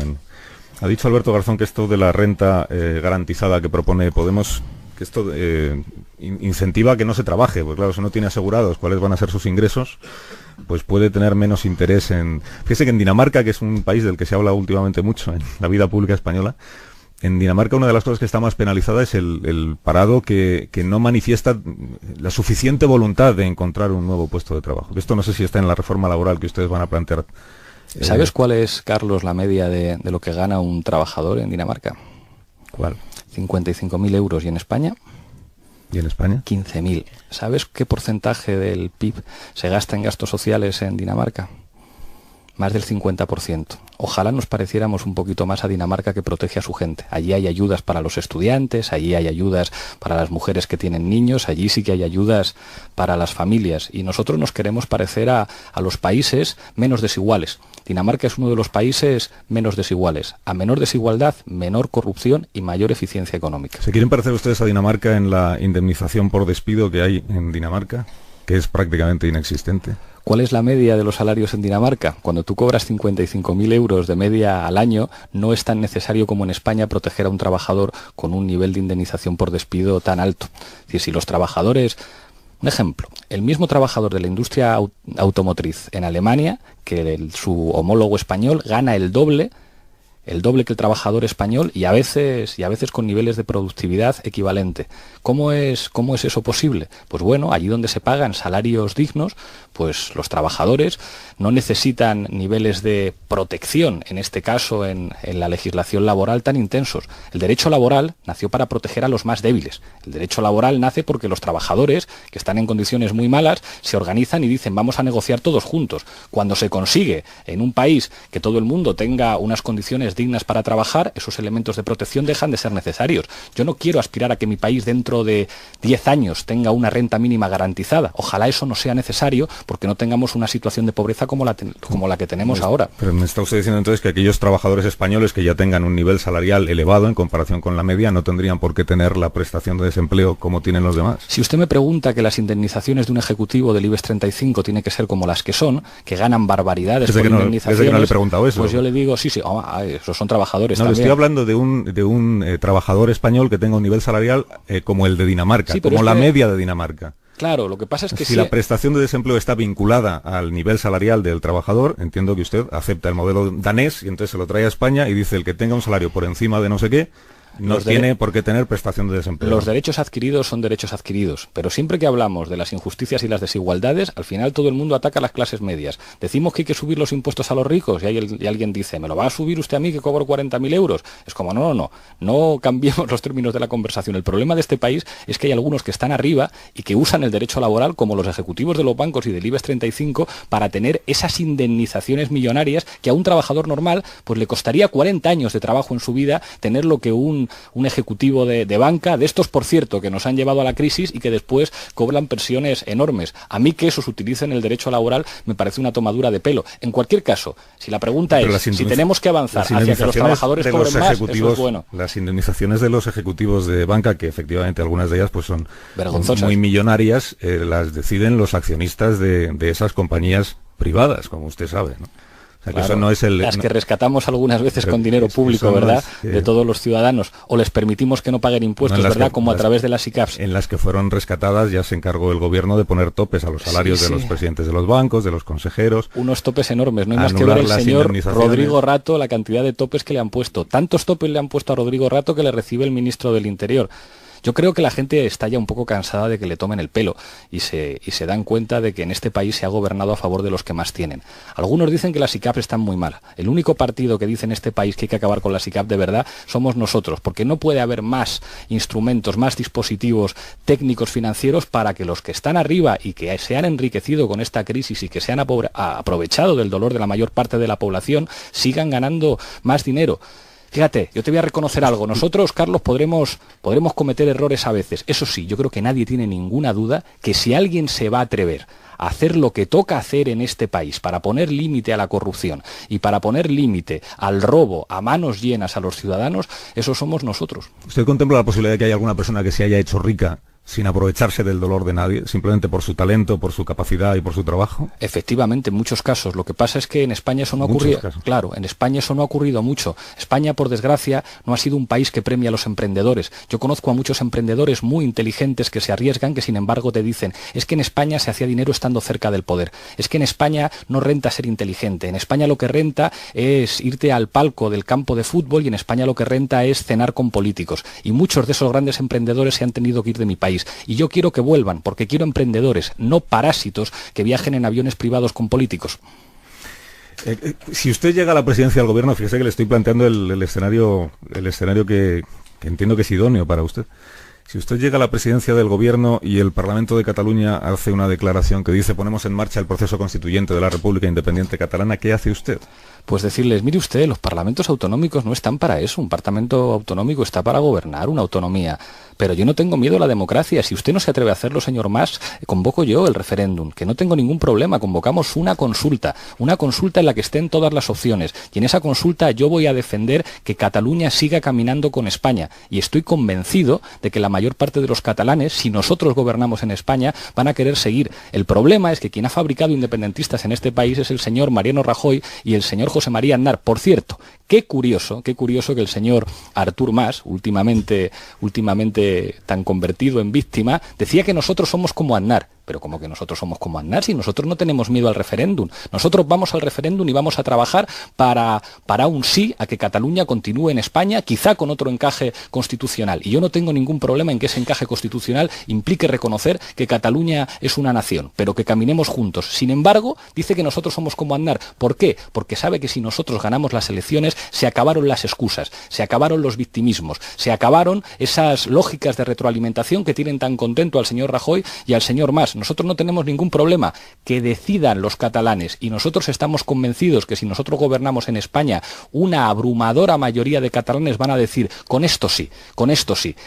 Ha dicho Alberto Garzón que esto de la renta garantizada que propone Podemos, que esto incentiva a que no se trabaje, pues claro, si no tiene asegurados cuáles van a ser sus ingresos, pues puede tener menos interés en... Fíjese que en Dinamarca, que es un país del que se habla últimamente mucho en la vida pública española, en Dinamarca una de las cosas que está más penalizada es el parado que no manifiesta la suficiente voluntad de encontrar un nuevo puesto de trabajo. Esto no sé si está en la reforma laboral que ustedes van a plantear. ¿Sabes cuál es, Carlos, la media de lo que gana un trabajador en Dinamarca? ¿Cuál? 55.000 euros. ¿Y en España? ¿Y en España? 15.000. ¿Sabes qué porcentaje del PIB se gasta en gastos sociales en Dinamarca? Más del 50%. Ojalá nos pareciéramos un poquito más a Dinamarca, que protege a su gente. Allí hay ayudas para los estudiantes, allí hay ayudas para las mujeres que tienen niños, allí sí que hay ayudas para las familias. Y nosotros nos queremos parecer a los países menos desiguales. Dinamarca es uno de los países menos desiguales. A menor desigualdad, menor corrupción y mayor eficiencia económica. ¿Se quieren parecer ustedes a Dinamarca en la indemnización por despido que hay en Dinamarca, que es prácticamente inexistente? ¿Cuál es la media de los salarios en Dinamarca? Cuando tú cobras 55.000 euros de media al año, no es tan necesario como en España proteger a un trabajador con un nivel de indemnización por despido tan alto. Es decir, si los trabajadores... Un ejemplo, el mismo trabajador de la industria automotriz en Alemania, que su homólogo español, gana el doble que el trabajador español y a veces con niveles de productividad equivalente. ¿Cómo es eso posible? Pues bueno, allí donde se pagan salarios dignos, pues los trabajadores no necesitan niveles de protección, en este caso en la legislación laboral, tan intensos. El derecho laboral nació para proteger a los más débiles. El derecho laboral nace porque los trabajadores, que están en condiciones muy malas, se organizan y dicen vamos a negociar todos juntos. Cuando se consigue en un país que todo el mundo tenga unas condiciones dignas para trabajar, esos elementos de protección dejan de ser necesarios. Yo no quiero aspirar a que mi país dentro de 10 años tenga una renta mínima garantizada. Ojalá eso no sea necesario porque no tengamos una situación de pobreza como la que tenemos ahora. Pero me está usted diciendo entonces que aquellos trabajadores españoles que ya tengan un nivel salarial elevado en comparación con la media no tendrían por qué tener la prestación de desempleo como tienen los demás. Si usted me pregunta que las indemnizaciones de un ejecutivo del IBEX 35 tienen que ser como las que son, que ganan barbaridades por indemnizaciones, desde que no le he preguntado eso. Pues yo le digo, sí, esos son trabajadores. No, también. le estoy hablando de un trabajador español que tenga un nivel salarial como el de Dinamarca, sí, como la media de Dinamarca. Claro, lo que pasa es que si la prestación de desempleo está vinculada al nivel salarial del trabajador, entiendo que usted acepta el modelo danés y entonces se lo trae a España y dice el que tenga un salario por encima de no sé qué, no tiene por qué tener prestación de desempleo. Los derechos adquiridos son derechos adquiridos, pero siempre que hablamos de las injusticias y las desigualdades, al final todo el mundo ataca a las clases medias. Decimos que hay que subir los impuestos a los ricos y alguien dice, ¿me lo va a subir usted a mí que cobro 40.000 euros? Es como, no cambiemos los términos de la conversación. El problema de este país es que hay algunos que están arriba y que usan el derecho laboral, como los ejecutivos de los bancos y del IBEX 35, para tener esas indemnizaciones millonarias que a un trabajador normal pues le costaría 40 años de trabajo en su vida tener lo que un ejecutivo de banca, de estos por cierto que nos han llevado a la crisis y que después cobran pensiones enormes. A mí que eso se utilice en el derecho laboral me parece una tomadura de pelo. En cualquier caso, si la pregunta es si tenemos que avanzar hacia que los trabajadores cobren más, eso es bueno. Las indemnizaciones de los ejecutivos de banca, que efectivamente algunas de ellas pues son vergonzosas, muy millonarias, las deciden los accionistas de esas compañías privadas, como usted sabe, ¿no? O sea, que eso no es las que rescatamos algunas veces con dinero público, ¿verdad? No de todos los ciudadanos, o les permitimos que no paguen impuestos, ¿verdad? Como a través de las SICAPs. En las que fueron rescatadas ya se encargó el gobierno de poner topes a los salarios de los presidentes de los bancos, de los consejeros. Unos topes enormes, no hay más que ver el señor Rodrigo Rato, la cantidad de topes que le han puesto. Tantos topes le han puesto a Rodrigo Rato que le recibe el ministro del Interior. Yo creo que la gente está ya un poco cansada de que le tomen el pelo y se dan cuenta de que en este país se ha gobernado a favor de los que más tienen. Algunos dicen que las SICAP están muy mal. El único partido que dice en este país que hay que acabar con las SICAP de verdad somos nosotros, porque no puede haber más instrumentos, más dispositivos técnicos financieros para que los que están arriba y que se han enriquecido con esta crisis y que se han aprovechado del dolor de la mayor parte de la población sigan ganando más dinero. Fíjate, yo te voy a reconocer algo. Nosotros, Carlos, podremos cometer errores a veces. Eso sí, yo creo que nadie tiene ninguna duda que si alguien se va a atrever a hacer lo que toca hacer en este país para poner límite a la corrupción y para poner límite al robo a manos llenas a los ciudadanos, eso somos nosotros. ¿Usted contempla la posibilidad de que haya alguna persona que se haya hecho rica sin aprovecharse del dolor de nadie, simplemente por su talento, por su capacidad y por su trabajo? Efectivamente, en muchos casos. Lo que pasa es que en España eso no ha ocurrido. Claro, en España eso no ha ocurrido mucho. España, por desgracia, no ha sido un país que premia a los emprendedores. Yo conozco a muchos emprendedores muy inteligentes que se arriesgan, que sin embargo te dicen, es que en España se hacía dinero estando cerca del poder. Es que en España no renta ser inteligente. En España lo que renta es irte al palco del campo de fútbol y en España lo que renta es cenar con políticos. Y muchos de esos grandes emprendedores se han tenido que ir de mi país. Y yo quiero que vuelvan, porque quiero emprendedores, no parásitos que viajen en aviones privados con políticos. Si usted llega a la presidencia del gobierno, fíjese que le estoy planteando el escenario que entiendo que es idóneo para usted. Si usted llega a la presidencia del gobierno y el Parlamento de Cataluña hace una declaración que dice ponemos en marcha el proceso constituyente de la República Independiente Catalana, ¿qué hace usted? Pues decirles, mire usted, los parlamentos autonómicos no están para eso, un parlamento autonómico está para gobernar una autonomía. Pero yo no tengo miedo a la democracia. Si usted no se atreve a hacerlo, señor Mas, convoco yo el referéndum, que no tengo ningún problema. Convocamos una consulta en la que estén todas las opciones. Y en esa consulta yo voy a defender que Cataluña siga caminando con España. Y estoy convencido de que la mayor parte de los catalanes, si nosotros gobernamos en España, van a querer seguir. El problema es que quien ha fabricado independentistas en este país es el señor Mariano Rajoy y el señor José María Aznar. Por cierto, qué curioso que el señor Artur Mas, últimamente tan convertido en víctima, decía que nosotros somos como Aznar. Pero como que nosotros somos como Aznar, si nosotros no tenemos miedo al referéndum. Nosotros vamos al referéndum y vamos a trabajar para un sí a que Cataluña continúe en España, quizá con otro encaje constitucional. Y yo no tengo ningún problema en que ese encaje constitucional implique reconocer que Cataluña es una nación, pero que caminemos juntos. Sin embargo, dice que nosotros somos como Aznar. ¿Por qué? Porque sabe que si nosotros ganamos las elecciones, se acabaron las excusas, se acabaron los victimismos, se acabaron esas lógicas de retroalimentación que tienen tan contento al señor Rajoy y al señor Mas. Nosotros no tenemos ningún problema, que decidan los catalanes y nosotros estamos convencidos que si nosotros gobernamos en España, una abrumadora mayoría de catalanes van a decir, con esto sí.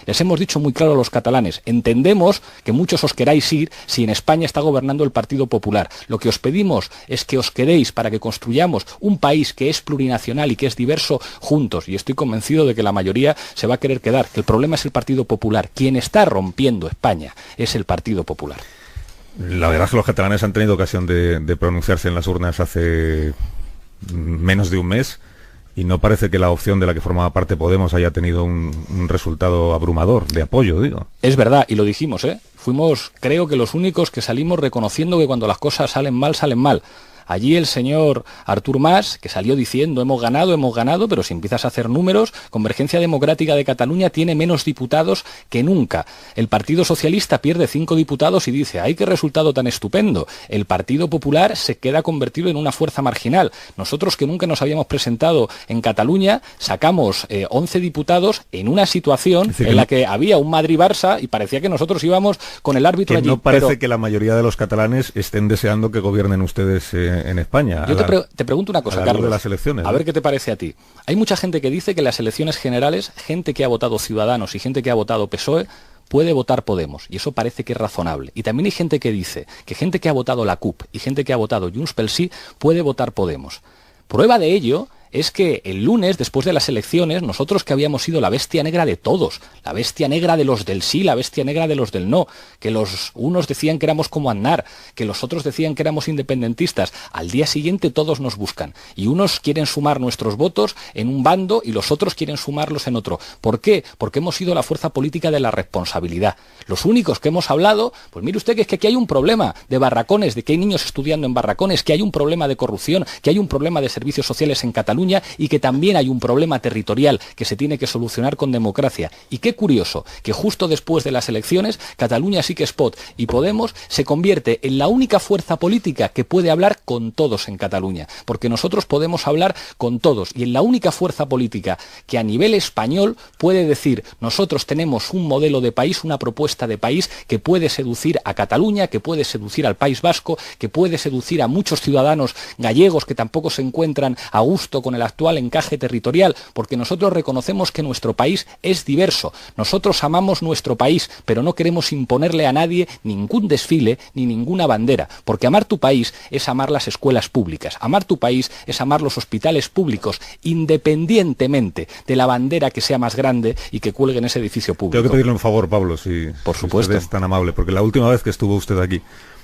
Les hemos dicho muy claro a los catalanes, entendemos que muchos os queráis ir si en España está gobernando el Partido Popular. Lo que os pedimos es que os quedéis para que construyamos un país que es plurinacional y que es diverso juntos. Y estoy convencido de que la mayoría se va a querer quedar, que el problema es el Partido Popular. Quien está rompiendo España es el Partido Popular. La verdad es que los catalanes han tenido ocasión de pronunciarse en las urnas hace menos de un mes y no parece que la opción de la que formaba parte Podemos haya tenido un resultado abrumador de apoyo, digo. Es verdad, y lo dijimos, fuimos, creo que los únicos que salimos reconociendo que cuando las cosas salen mal, salen mal. Allí el señor Artur Mas, que salió diciendo hemos ganado, pero si empiezas a hacer números, Convergencia Democrática de Cataluña tiene menos diputados que nunca. El Partido Socialista pierde 5 diputados y dice, ¡ay, qué resultado tan estupendo! El Partido Popular se queda convertido en una fuerza marginal. Nosotros, que nunca nos habíamos presentado en Cataluña, sacamos 11 diputados en una situación en la que había un Madrid-Barça y parecía que nosotros íbamos con el árbitro allí. No parece que la mayoría de los catalanes estén deseando que gobiernen ustedes en España. Yo te pregunto una cosa, Carlos, de las elecciones, a ver qué te parece a ti. Hay mucha gente que dice que en las elecciones generales, gente que ha votado Ciudadanos y gente que ha votado PSOE, puede votar Podemos, y eso parece que es razonable. Y también hay gente que dice que gente que ha votado la CUP y gente que ha votado Junts pel Sí puede votar Podemos. Prueba de ello es que el lunes, después de las elecciones, nosotros que habíamos sido la bestia negra de todos, la bestia negra de los del sí, la bestia negra de los del no, que los unos decían que éramos como Aznar, que los otros decían que éramos independentistas, al día siguiente todos nos buscan. Y unos quieren sumar nuestros votos en un bando y los otros quieren sumarlos en otro. ¿Por qué? Porque hemos sido la fuerza política de la responsabilidad. Los únicos que hemos hablado, pues mire usted que es que aquí hay un problema de barracones, de que hay niños estudiando en barracones, que hay un problema de corrupción, que hay un problema de servicios sociales en Cataluña, y que también hay un problema territorial que se tiene que solucionar con democracia. Y qué curioso que justo después de las elecciones, Cataluña Sí que es Pot y Podemos se convierte en la única fuerza política que puede hablar con todos en Cataluña, porque nosotros podemos hablar con todos y en la única fuerza política que a nivel español puede decir: nosotros tenemos un modelo de país, una propuesta de país que puede seducir a Cataluña, que puede seducir al País Vasco, que puede seducir a muchos ciudadanos gallegos que tampoco se encuentran a gusto con el actual encaje territorial, porque nosotros reconocemos que nuestro país es diverso. Nosotros amamos nuestro país, pero no queremos imponerle a nadie ningún desfile ni ninguna bandera, porque amar tu país es amar las escuelas públicas, amar tu país es amar los hospitales públicos, independientemente de la bandera que sea más grande y que cuelgue en ese edificio público. Tengo que pedirle un favor, Pablo, si por supuesto usted es tan amable, porque la última vez que estuvo usted aquí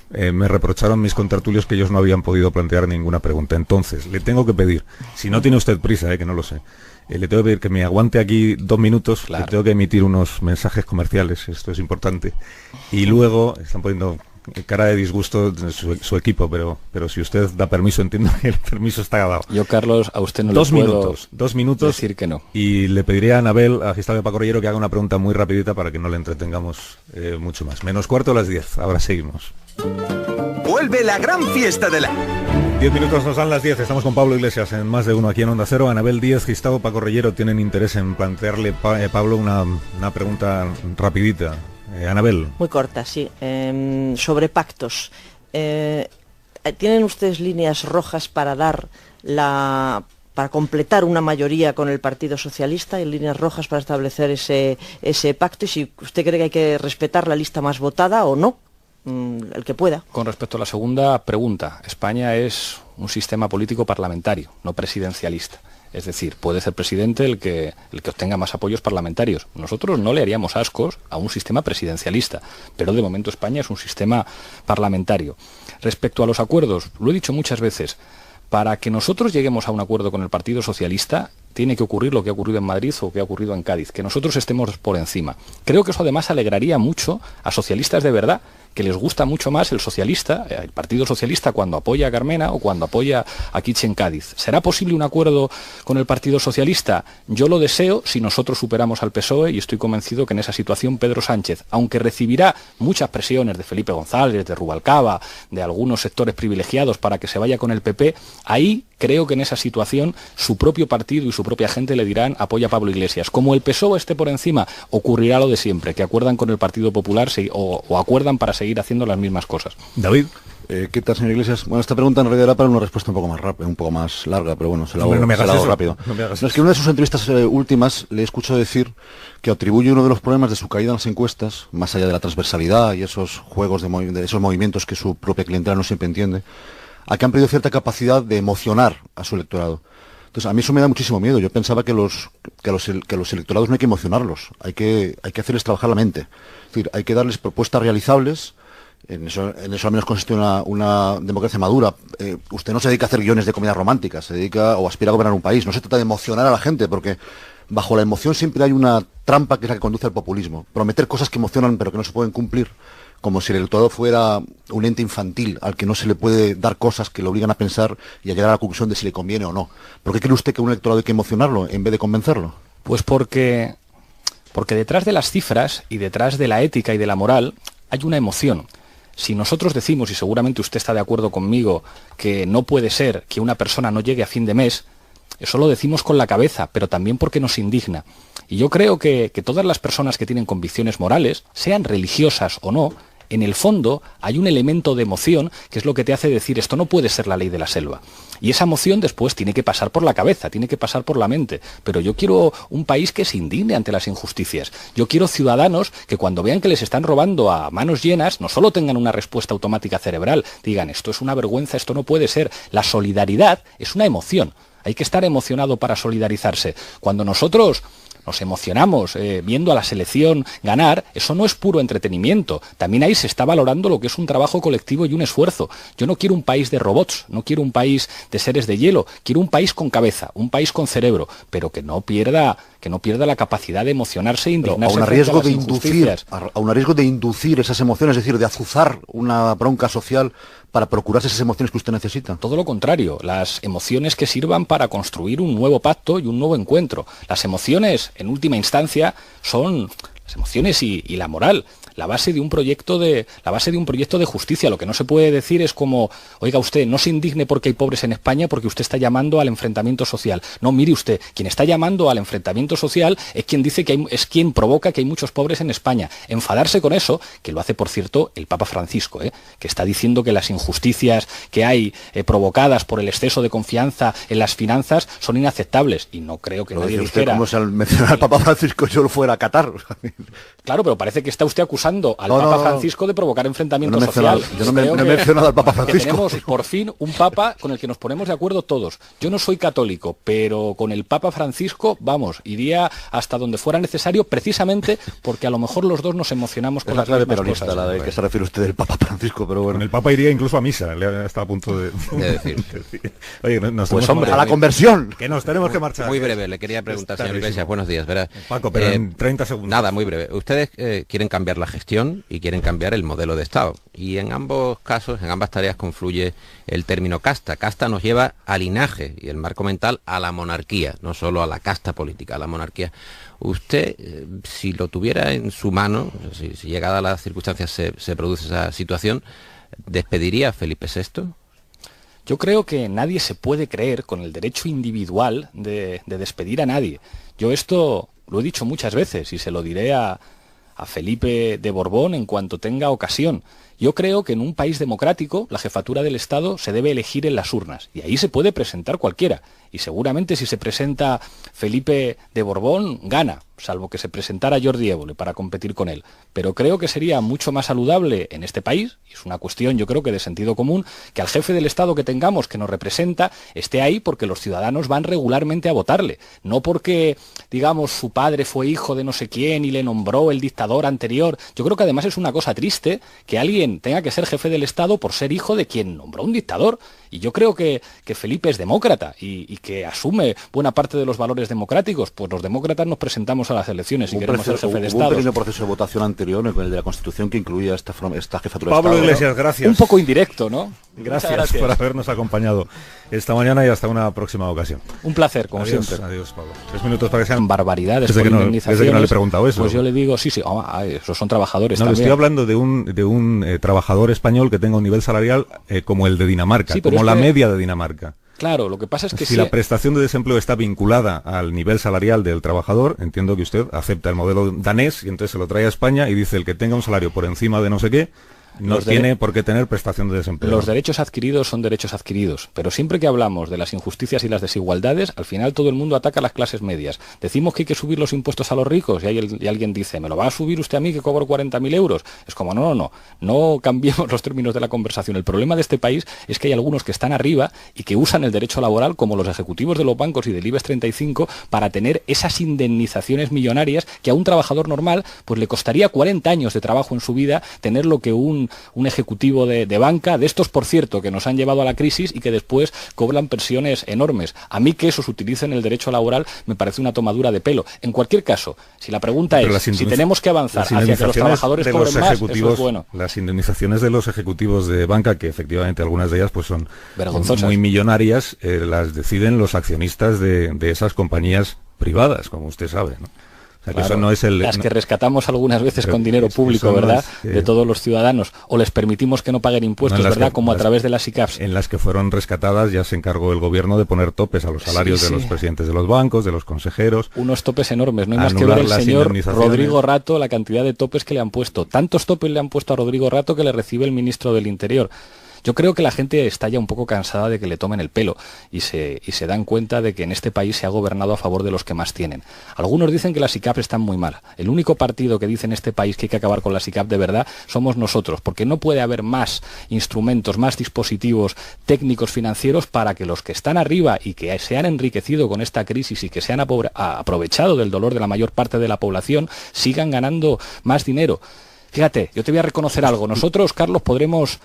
me reprocharon mis contertulios que ellos no habían podido plantear ninguna pregunta. Entonces, le tengo que pedir, si no tiene usted prisa, que no lo sé, le tengo que pedir que me aguante aquí 2 minutos, claro. Le tengo que emitir unos mensajes comerciales, esto es importante, y luego están poniendo cara de disgusto su equipo, pero si usted da permiso, entiendo que el permiso está dado. Yo, Carlos, a usted no le puedo 2 minutos decir que no. Y le pediría a Anabel, a Gistavo Paco Reyero, que haga una pregunta muy rapidita para que no le entretengamos mucho más. Menos cuarto a las 10, ahora seguimos. Vuelve la gran fiesta de la... 10 minutos nos dan las 10, estamos con Pablo Iglesias en Más de Uno aquí en Onda Cero. Anabel Díez, Gistavo Paco Reyero tienen interés en plantearle, Pablo, una pregunta rapidita. Anabel. Muy corta, sí. Sobre pactos. ¿Tienen ustedes líneas rojas para para completar una mayoría con el Partido Socialista, y líneas rojas para establecer ese pacto? Y si usted cree que hay que respetar la lista más votada o no, el que pueda. Con respecto a la segunda pregunta, España es un sistema político parlamentario, no presidencialista. Es decir, puede ser presidente el que obtenga más apoyos parlamentarios. Nosotros no le haríamos ascos a un sistema presidencialista, pero de momento España es un sistema parlamentario. Respecto a los acuerdos, lo he dicho muchas veces, para que nosotros lleguemos a un acuerdo con el Partido Socialista, tiene que ocurrir lo que ha ocurrido en Madrid o que ha ocurrido en Cádiz, que nosotros estemos por encima. Creo que eso además alegraría mucho a socialistas de verdad, que les gusta mucho más el socialista, el Partido Socialista, cuando apoya a Carmena o cuando apoya a Kitchen Cádiz. ¿Será posible un acuerdo con el Partido Socialista? Yo lo deseo si nosotros superamos al PSOE, y estoy convencido que en esa situación Pedro Sánchez, aunque recibirá muchas presiones de Felipe González, de Rubalcaba, de algunos sectores privilegiados para que se vaya con el PP, ahí creo que en esa situación su propio partido y su propia gente le dirán: apoya a Pablo Iglesias. Como el PSOE esté por encima, ocurrirá lo de siempre, que acuerdan con el Partido Popular o acuerdan para seguir haciendo las mismas cosas. David. ¿Qué tal, señor Iglesias? Bueno, esta pregunta en realidad era para una respuesta un poco más rápida, un poco más larga, pero bueno, se la hago rápido. Es que en una de sus entrevistas últimas le escucho decir que atribuye uno de los problemas de su caída en las encuestas, más allá de la transversalidad y esos juegos de esos movimientos que su propia clientela no siempre entiende, a que han perdido cierta capacidad de emocionar a su electorado. Entonces, a mí eso me da muchísimo miedo. Yo pensaba que los electorados no hay que emocionarlos, hay que hacerles trabajar la mente. Es decir, hay que darles propuestas realizables. En eso al menos consiste una democracia madura. Usted no se dedica a hacer guiones de comedia romántica, se dedica o aspira a gobernar un país. No se trata de emocionar a la gente, porque bajo la emoción siempre hay una trampa que es la que conduce al populismo. Prometer cosas que emocionan pero que no se pueden cumplir, como si el electorado fuera un ente infantil al que no se le puede dar cosas que le obligan a pensar y a llegar a la conclusión de si le conviene o no. ¿Por qué cree usted que un electorado hay que emocionarlo en vez de convencerlo? Pues porque detrás de las cifras y detrás de la ética y de la moral hay una emoción. Si nosotros decimos, y seguramente usted está de acuerdo conmigo, que no puede ser que una persona no llegue a fin de mes, eso lo decimos con la cabeza, pero también porque nos indigna. Y yo creo que todas las personas que tienen convicciones morales, sean religiosas o no, en el fondo hay un elemento de emoción que es lo que te hace decir: esto no puede ser la ley de la selva. Y esa emoción después tiene que pasar por la cabeza, tiene que pasar por la mente. Pero yo quiero un país que se indigne ante las injusticias. Yo quiero ciudadanos que cuando vean que les están robando a manos llenas, no solo tengan una respuesta automática cerebral, digan: esto es una vergüenza, esto no puede ser. La solidaridad es una emoción. hay que estar emocionado para solidarizarse. Cuando nosotros nos emocionamos viendo a la selección ganar, eso no es puro entretenimiento. También ahí se está valorando lo que es un trabajo colectivo y un esfuerzo. Yo no quiero un país de robots, no quiero un país de seres de hielo, quiero un país con cabeza, un país con cerebro, pero que no pierda la capacidad de emocionarse e indignarse. A un riesgo de inducir esas emociones, es decir, de azuzar una bronca social para procurarse esas emociones que usted necesita. Todo lo contrario, las emociones que sirvan para construir un nuevo pacto y un nuevo encuentro. Las emociones, en última instancia, son las emociones y la moral. La base de un proyecto de justicia. Lo que no se puede decir es como, oiga usted, no se indigne porque hay pobres en España porque usted está llamando al enfrentamiento social. No, mire usted, quien está llamando al enfrentamiento social es quien dice es quien provoca que hay muchos pobres en España. Enfadarse con eso, que lo hace por cierto el Papa Francisco, que está diciendo que las injusticias que hay provocadas por el exceso de confianza en las finanzas son inaceptables. Y no creo que nadie dijera... Como si al mencionar al Papa Francisco yo lo fuera a Qatar. Claro, pero parece que está usted acusando al Papa Francisco de provocar enfrentamiento social. Yo no he mencionado al Papa Francisco. Tenemos por fin un Papa con el que nos ponemos de acuerdo todos. Yo no soy católico, pero con el Papa Francisco, vamos, iría hasta donde fuera necesario, precisamente porque a lo mejor los dos nos emocionamos con las mismas cosas. La de que se refiere usted del Papa Francisco, pero bueno. Con el Papa iría incluso a misa, está a punto de decir. Oye, pues hombre, a la conversión. Que nos tenemos que marchar. Muy breve, le quería preguntar, señor Iglesias, buenos días. Verá, Paco, pero en 30 segundos. Nada, muy breve. Ustedes quieren cambiar la gestión y quieren cambiar el modelo de Estado. Y en ambos casos, en ambas tareas confluye el término casta. Casta nos lleva al linaje y el marco mental a la monarquía, no solo a la casta política, a la monarquía. Usted, si lo tuviera en su mano, si llegada a las circunstancias se produce esa situación, ¿despediría a Felipe VI? Yo creo que nadie se puede creer con el derecho individual de despedir a nadie. Yo esto lo he dicho muchas veces y se lo diré a Felipe de Borbón en cuanto tenga ocasión. Yo creo que en un país democrático la jefatura del Estado se debe elegir en las urnas y ahí se puede presentar cualquiera. Y seguramente si se presenta Felipe de Borbón, gana, salvo que se presentara Jordi Évole para competir con él. Pero creo que sería mucho más saludable en este país, y es una cuestión yo creo que de sentido común, que al jefe del Estado que tengamos, que nos representa, esté ahí porque los ciudadanos van regularmente a votarle. No porque, digamos, su padre fue hijo de no sé quién y le nombró el dictador anterior. Yo creo que además es una cosa triste que alguien tenga que ser jefe del Estado por ser hijo de quien nombró un dictador. Y yo creo que Felipe es demócrata y que asume buena parte de los valores democráticos. Pues los demócratas nos presentamos a las elecciones y queremos ser jefe de Estado. Un pequeño proceso de votación anterior, el de la Constitución, que incluía esta jefatura Pablo de Estado. Iglesias, gracias. Un poco indirecto, ¿no? Gracias por habernos acompañado esta mañana y hasta una próxima ocasión. Un placer, como adiós, siempre. Adiós, Pablo. 3 minutos para que sean barbaridades desde por indemnizaciones. Desde que no le he preguntado eso. Pues yo le digo, sí, esos son trabajadores también. Estoy hablando de un trabajador español que tenga un nivel salarial como el de Dinamarca, sí, como la media de Dinamarca. Claro, lo que pasa es que si la prestación de desempleo está vinculada al nivel salarial del trabajador, entiendo que usted acepta el modelo danés y entonces se lo trae a España y dice el que tenga un salario por encima de no sé qué, no tiene por qué tener prestación de desempleo. Los derechos adquiridos son derechos adquiridos, pero siempre que hablamos de las injusticias y las desigualdades, al final todo el mundo ataca a las clases medias. Decimos que hay que subir los impuestos a los ricos y alguien dice, ¿me lo va a subir usted a mí que cobro 40.000 euros? Es como, no cambiemos los términos de la conversación. El problema de este país es que hay algunos que están arriba y que usan el derecho laboral, como los ejecutivos de los bancos y del IBEX 35, para tener esas indemnizaciones millonarias que a un trabajador normal pues le costaría 40 años de trabajo en su vida tener lo que un ejecutivo de banca, de estos por cierto que nos han llevado a la crisis y que después cobran pensiones enormes. A mí que eso se utilice en el derecho laboral me parece una tomadura de pelo. En cualquier caso, si la pregunta es si tenemos que avanzar hacia que los trabajadores cobren más, eso es bueno. Las indemnizaciones de los ejecutivos de banca, que efectivamente algunas de ellas pues son vergonzosas, muy millonarias, las deciden los accionistas de esas compañías privadas, como usted sabe, ¿no? Claro, que eso no es las que rescatamos algunas veces con dinero público, ¿verdad? De todos los ciudadanos, o les permitimos que no paguen impuestos, ¿verdad? Como a través de las ICAPs. En las que fueron rescatadas ya se encargó el gobierno de poner topes a los salarios de los presidentes de los bancos, de los consejeros. Unos topes enormes, no hay más que ver el señor Rodrigo Rato, la cantidad de topes que le han puesto. Tantos topes le han puesto a Rodrigo Rato que le recibe el ministro del Interior. Yo creo que la gente está ya un poco cansada de que le tomen el pelo y se dan cuenta de que en este país se ha gobernado a favor de los que más tienen. Algunos dicen que las ICAP están muy mal. El único partido que dice en este país que hay que acabar con las ICAP de verdad somos nosotros, porque no puede haber más instrumentos, más dispositivos técnicos financieros para que los que están arriba y que se han enriquecido con esta crisis y que se han aprovechado del dolor de la mayor parte de la población sigan ganando más dinero. Fíjate, yo te voy a reconocer algo. Nosotros, Carlos, podremos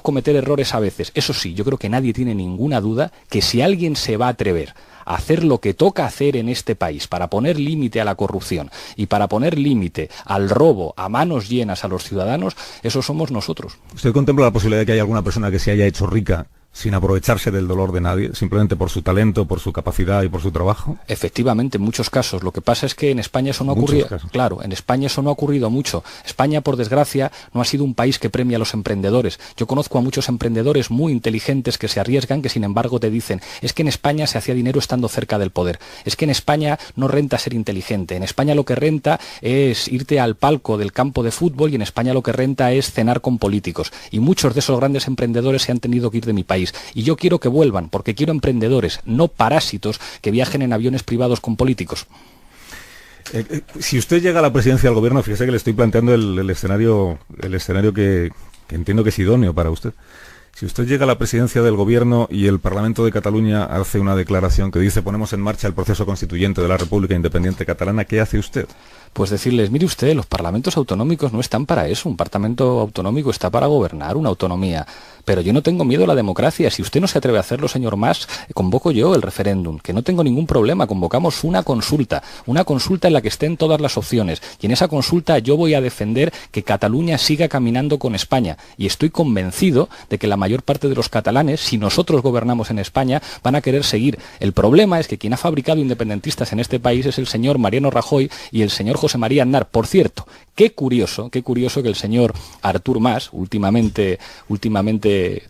cometer errores a veces. Eso sí, yo creo que nadie tiene ninguna duda que si alguien se va a atrever a hacer lo que toca hacer en este país para poner límite a la corrupción y para poner límite al robo a manos llenas a los ciudadanos, eso somos nosotros. ¿Usted contempla la posibilidad de que haya alguna persona que se haya hecho rica sin aprovecharse del dolor de nadie, simplemente por su talento, por su capacidad y por su trabajo? Efectivamente, en muchos casos. Lo que pasa es que en España eso no ha ocurrido. Claro, en España eso no ha ocurrido mucho. España, por desgracia, no ha sido un país que premia a los emprendedores. Yo conozco a muchos emprendedores muy inteligentes que se arriesgan, que sin embargo te dicen, es que en España se hacía dinero estando cerca del poder. Es que en España no renta ser inteligente. En España lo que renta es irte al palco del campo de fútbol y en España lo que renta es cenar con políticos. Y muchos de esos grandes emprendedores se han tenido que ir de mi país. Y yo quiero que vuelvan, porque quiero emprendedores, no parásitos que viajen en aviones privados con políticos. Si usted llega a la presidencia del gobierno, fíjese que le estoy planteando el escenario que entiendo que es idóneo para usted. Si usted llega a la presidencia del gobierno y el Parlamento de Cataluña hace una declaración que dice ponemos en marcha el proceso constituyente de la República Independiente Catalana, ¿qué hace usted? Pues decirles, mire usted, los parlamentos autonómicos no están para eso. Un parlamento autonómico está para gobernar una autonomía. Pero yo no tengo miedo a la democracia. Si usted no se atreve a hacerlo, señor Mas, convoco yo el referéndum, que no tengo ningún problema. Convocamos una consulta en la que estén todas las opciones. Y en esa consulta yo voy a defender que Cataluña siga caminando con España. Y estoy convencido de que la mayor parte de los catalanes, si nosotros gobernamos en España, van a querer seguir. El problema es que quien ha fabricado independentistas en este país es el señor Mariano Rajoy y el señor José María Aznar. Por cierto, qué curioso que el señor Artur Mas, últimamente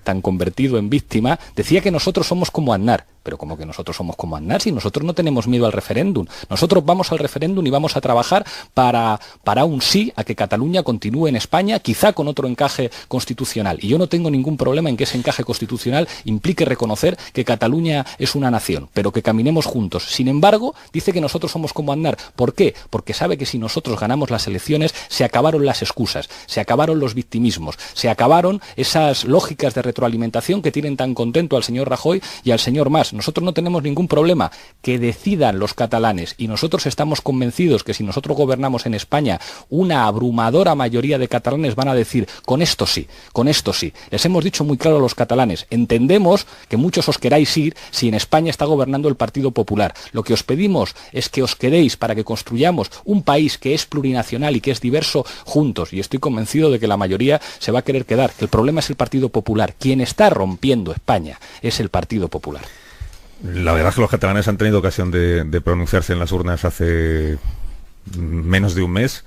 tan convertido en víctima, decía que nosotros somos como Aznar. Pero como que nosotros somos como Aznar, si nosotros no tenemos miedo al referéndum. Nosotros vamos al referéndum y vamos a trabajar para un sí a que Cataluña continúe en España, quizá con otro encaje constitucional. Y yo no tengo ningún problema en que ese encaje constitucional implique reconocer que Cataluña es una nación, pero que caminemos juntos. Sin embargo, dice que nosotros somos como Aznar. ¿Por qué? Porque sabe que si nosotros ganamos las elecciones, se acabaron las excusas, se acabaron los victimismos, se acabaron esas lógicas de retroalimentación que tienen tan contento al señor Rajoy y al señor Mas. Nosotros no tenemos ningún problema, que decidan los catalanes, y nosotros estamos convencidos que si nosotros gobernamos en España, una abrumadora mayoría de catalanes van a decir, con esto sí. Les hemos dicho muy claro a los catalanes, entendemos que muchos os queráis ir si en España está gobernando el Partido Popular. Lo que os pedimos es que os quedéis para que construyamos un país que es plurinacional y que es diverso juntos, y estoy convencido de que la mayoría se va a querer quedar, que el problema es el Partido Popular. Quien está rompiendo España es el Partido Popular. La verdad es que los catalanes han tenido ocasión de pronunciarse en las urnas hace menos de un mes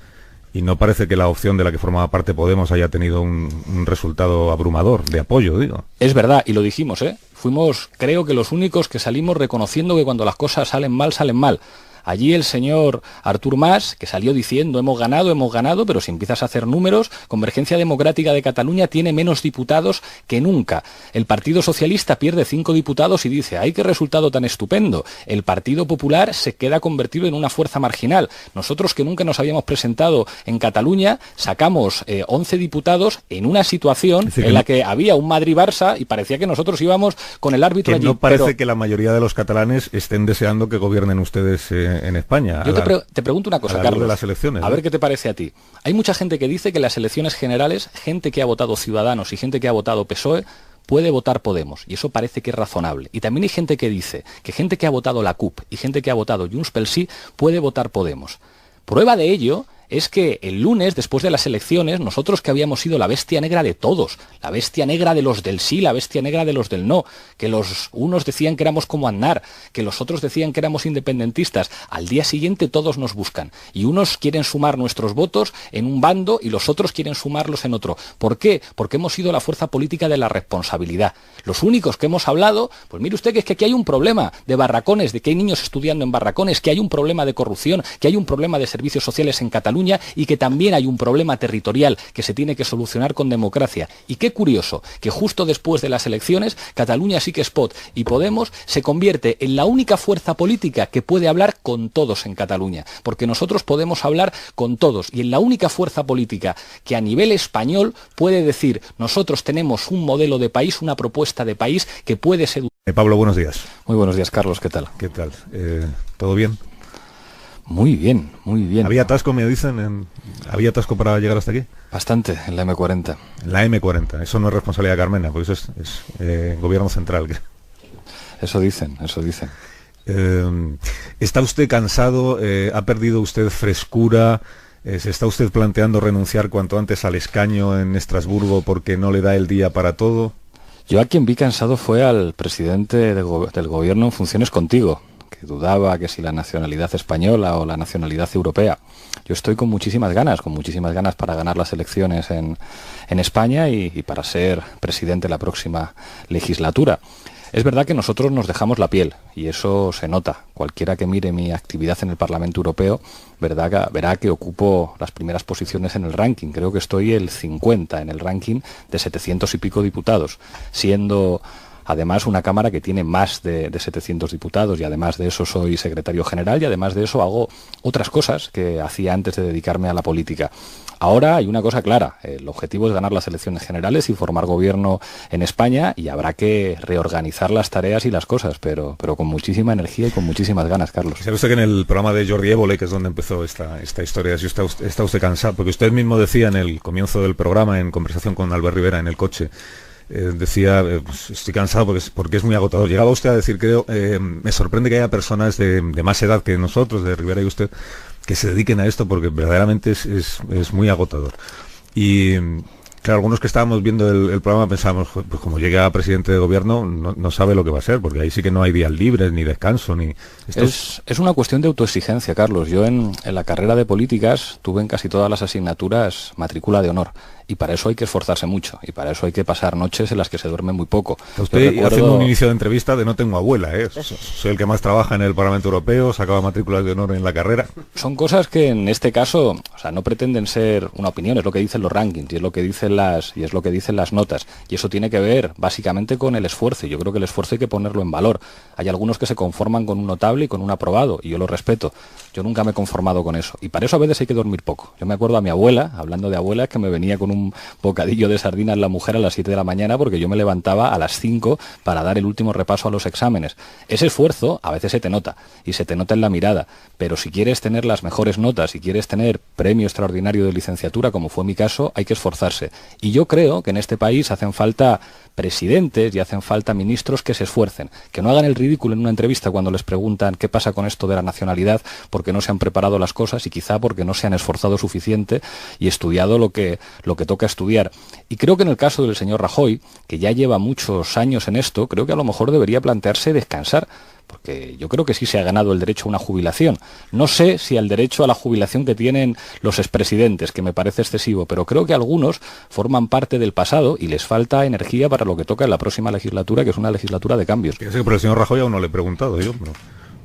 y no parece que la opción de la que formaba parte Podemos haya tenido un resultado abrumador de apoyo, digo. Es verdad, y lo dijimos, fuimos, creo que los únicos que salimos reconociendo que cuando las cosas salen mal, salen mal. Allí el señor Artur Mas, que salió diciendo hemos ganado, pero si empiezas a hacer números, Convergencia Democrática de Cataluña tiene menos diputados que nunca. El Partido Socialista pierde 5 diputados y dice, ¡ay, qué resultado tan estupendo! El Partido Popular se queda convertido en una fuerza marginal. Nosotros, que nunca nos habíamos presentado en Cataluña, sacamos 11 diputados en una situación en la que había un Madrid-Barça y parecía que nosotros íbamos con el árbitro allí. No parece que la mayoría de los catalanes estén deseando que gobiernen ustedes en España. Yo te pregunto una cosa, Carlos, de las elecciones, a ver qué te parece a ti. Hay mucha gente que dice que en las elecciones generales, gente que ha votado Ciudadanos y gente que ha votado PSOE, puede votar Podemos, y eso parece que es razonable. Y también hay gente que dice que gente que ha votado la CUP y gente que ha votado Junts pel Sí puede votar Podemos. Prueba de ello es que el lunes, después de las elecciones, nosotros que habíamos sido la bestia negra de todos, la bestia negra de los del sí, la bestia negra de los del no, que los unos decían que éramos como Aznar, que los otros decían que éramos independentistas, al día siguiente todos nos buscan, y unos quieren sumar nuestros votos en un bando y los otros quieren sumarlos en otro. ¿Por qué? Porque hemos sido la fuerza política de la responsabilidad. Los únicos que hemos hablado, pues mire usted que es que aquí hay un problema de barracones, de que hay niños estudiando en barracones, que hay un problema de corrupción, que hay un problema de servicios sociales en Cataluña, Cataluña y que también hay un problema territorial que se tiene que solucionar con democracia. Y qué curioso que justo después de las elecciones, Cataluña sí que es pot y Podemos se convierte en la única fuerza política que puede hablar con todos en Cataluña, porque nosotros podemos hablar con todos y en la única fuerza política que a nivel español puede decir nosotros tenemos un modelo de país, una propuesta de país que puede seducir. Pablo, buenos días. Muy buenos días, Carlos, ¿qué tal? ¿Qué tal? ¿Todo bien? Muy bien, muy bien. ¿Había atasco, me dicen? ¿Había atasco para llegar hasta aquí? Bastante, en la M40. En la M40, eso no es responsabilidad de Carmena, porque eso es gobierno central. Eso dicen, eso dicen. ¿Está usted cansado? ¿Ha perdido usted frescura? ¿Se está usted planteando renunciar cuanto antes al escaño en Estrasburgo porque no le da el día para todo? Yo a quien vi cansado fue al presidente del gobierno en funciones contigo, que dudaba que si la nacionalidad española o la nacionalidad europea. Yo estoy con muchísimas ganas para ganar las elecciones en España y para ser presidente la próxima legislatura. Es verdad que nosotros nos dejamos la piel y eso se nota. Cualquiera que mire mi actividad en el Parlamento Europeo verá que ocupo las primeras posiciones en el ranking. Creo que estoy el 50 en el ranking de 700 y pico diputados, siendo además una Cámara que tiene más de 700 diputados y además de eso soy secretario general y además de eso hago otras cosas que hacía antes de dedicarme a la política. Ahora hay una cosa clara, el objetivo es ganar las elecciones generales y formar gobierno en España y habrá que reorganizar las tareas y las cosas, pero con muchísima energía y con muchísimas ganas, Carlos. ¿Sabe usted que en el programa de Jordi Évole, que es donde empezó esta historia, si está usted cansado? Porque usted mismo decía en el comienzo del programa, en conversación con Albert Rivera en el coche, decía, estoy cansado porque es muy agotador. Llegaba usted a decir, creo, me sorprende que haya personas de más edad que nosotros, de Rivera y usted, que se dediquen a esto porque verdaderamente es muy agotador. Y claro, algunos que estábamos viendo el programa pensábamos, pues como llega a presidente de gobierno no sabe lo que va a ser, porque ahí sí que no hay días libres, ni descanso, ni... Es una cuestión de autoexigencia, Carlos. Yo en la carrera de políticas tuve en casi todas las asignaturas matrícula de honor. Y para eso hay que esforzarse mucho, y para eso hay que pasar noches en las que se duerme muy poco. Usted haciendo un inicio de entrevista de no tengo abuela, soy el que más trabaja en el Parlamento Europeo, sacaba matrículas de honor en la carrera. Son cosas que en este caso, no pretenden ser una opinión, es lo que dicen los rankings, y es lo que dicen las notas, y eso tiene que ver básicamente con el esfuerzo, y yo creo que el esfuerzo hay que ponerlo en valor. Hay algunos que se conforman con un notable y con un aprobado, y yo lo respeto. Yo nunca me he conformado con eso, y para eso a veces hay que dormir poco. Yo me acuerdo a mi abuela, hablando de abuelas, que me venía con un bocadillo de sardinas la mujer a las 7 de la mañana porque yo me levantaba a las 5 para dar el último repaso a los exámenes. Ese esfuerzo a veces se te nota, y se te nota en la mirada, pero si quieres tener las mejores notas, si quieres tener premio extraordinario de licenciatura, como fue mi caso, hay que esforzarse. Y yo creo que en este país hacen falta presidentes y hacen falta ministros que se esfuercen, que no hagan el ridículo en una entrevista cuando les preguntan qué pasa con esto de la nacionalidad, porque no se han preparado las cosas y quizá porque no se han esforzado suficiente y estudiado lo que toca estudiar. Y creo que en el caso del señor Rajoy, que ya lleva muchos años en esto, creo que a lo mejor debería plantearse descansar, porque yo creo que sí se ha ganado el derecho a una jubilación. No sé si al derecho a la jubilación que tienen los expresidentes, que me parece excesivo, pero creo que algunos forman parte del pasado y les falta energía para lo que toca en la próxima legislatura, que es una legislatura de cambios. Fíjese que por el señor Rajoy aún no le he preguntado yo, pero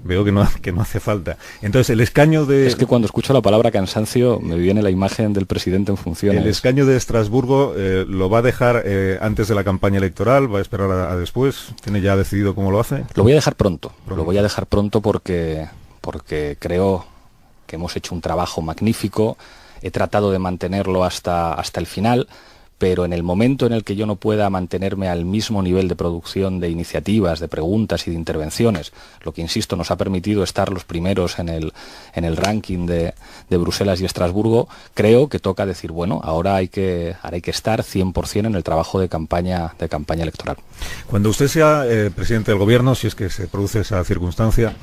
veo que no hace falta. Entonces, el escaño de... Es que cuando escucho la palabra cansancio me viene la imagen del presidente en funciones. El escaño de Estrasburgo lo va a dejar antes de la campaña electoral, va a esperar a después, ¿tiene ya decidido cómo lo hace? Lo voy a dejar pronto. Lo voy a dejar pronto porque creo que hemos hecho un trabajo magnífico, he tratado de mantenerlo hasta el final, pero en el momento en el que yo no pueda mantenerme al mismo nivel de producción de iniciativas, de preguntas y de intervenciones, lo que, insisto, nos ha permitido estar los primeros en el ranking de Bruselas y Estrasburgo, creo que toca decir, bueno, ahora hay que estar 100% en el trabajo de campaña electoral. Cuando usted sea presidente del gobierno, si es que se produce esa circunstancia,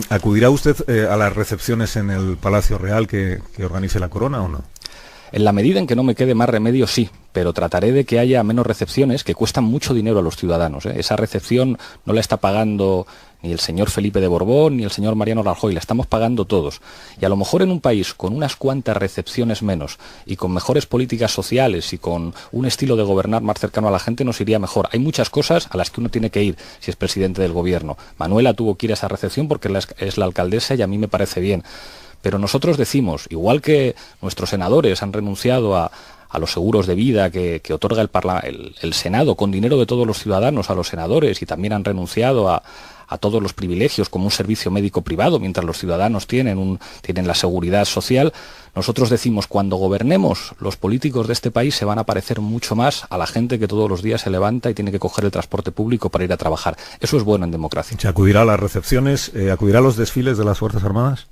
¿acudirá usted a las recepciones en el Palacio Real que organice la Corona o no? En la medida en que no me quede más remedio, sí, pero trataré de que haya menos recepciones que cuestan mucho dinero a los ciudadanos. Esa recepción no la está pagando ni el señor Felipe de Borbón ni el señor Mariano Rajoy, la estamos pagando todos. Y a lo mejor en un país con unas cuantas recepciones menos y con mejores políticas sociales y con un estilo de gobernar más cercano a la gente nos iría mejor. Hay muchas cosas a las que uno tiene que ir si es presidente del gobierno. Manuela tuvo que ir a esa recepción porque es la alcaldesa y a mí me parece bien. Pero nosotros decimos, igual que nuestros senadores han renunciado a los seguros de vida que otorga el Senado con dinero de todos los ciudadanos a los senadores, y también han renunciado a todos los privilegios como un servicio médico privado, mientras los ciudadanos tienen la seguridad social, nosotros decimos, cuando gobernemos, los políticos de este país se van a parecer mucho más a la gente que todos los días se levanta y tiene que coger el transporte público para ir a trabajar. Eso es bueno en democracia. ¿Se acudirá a las recepciones, acudirá a los desfiles de las Fuerzas Armadas?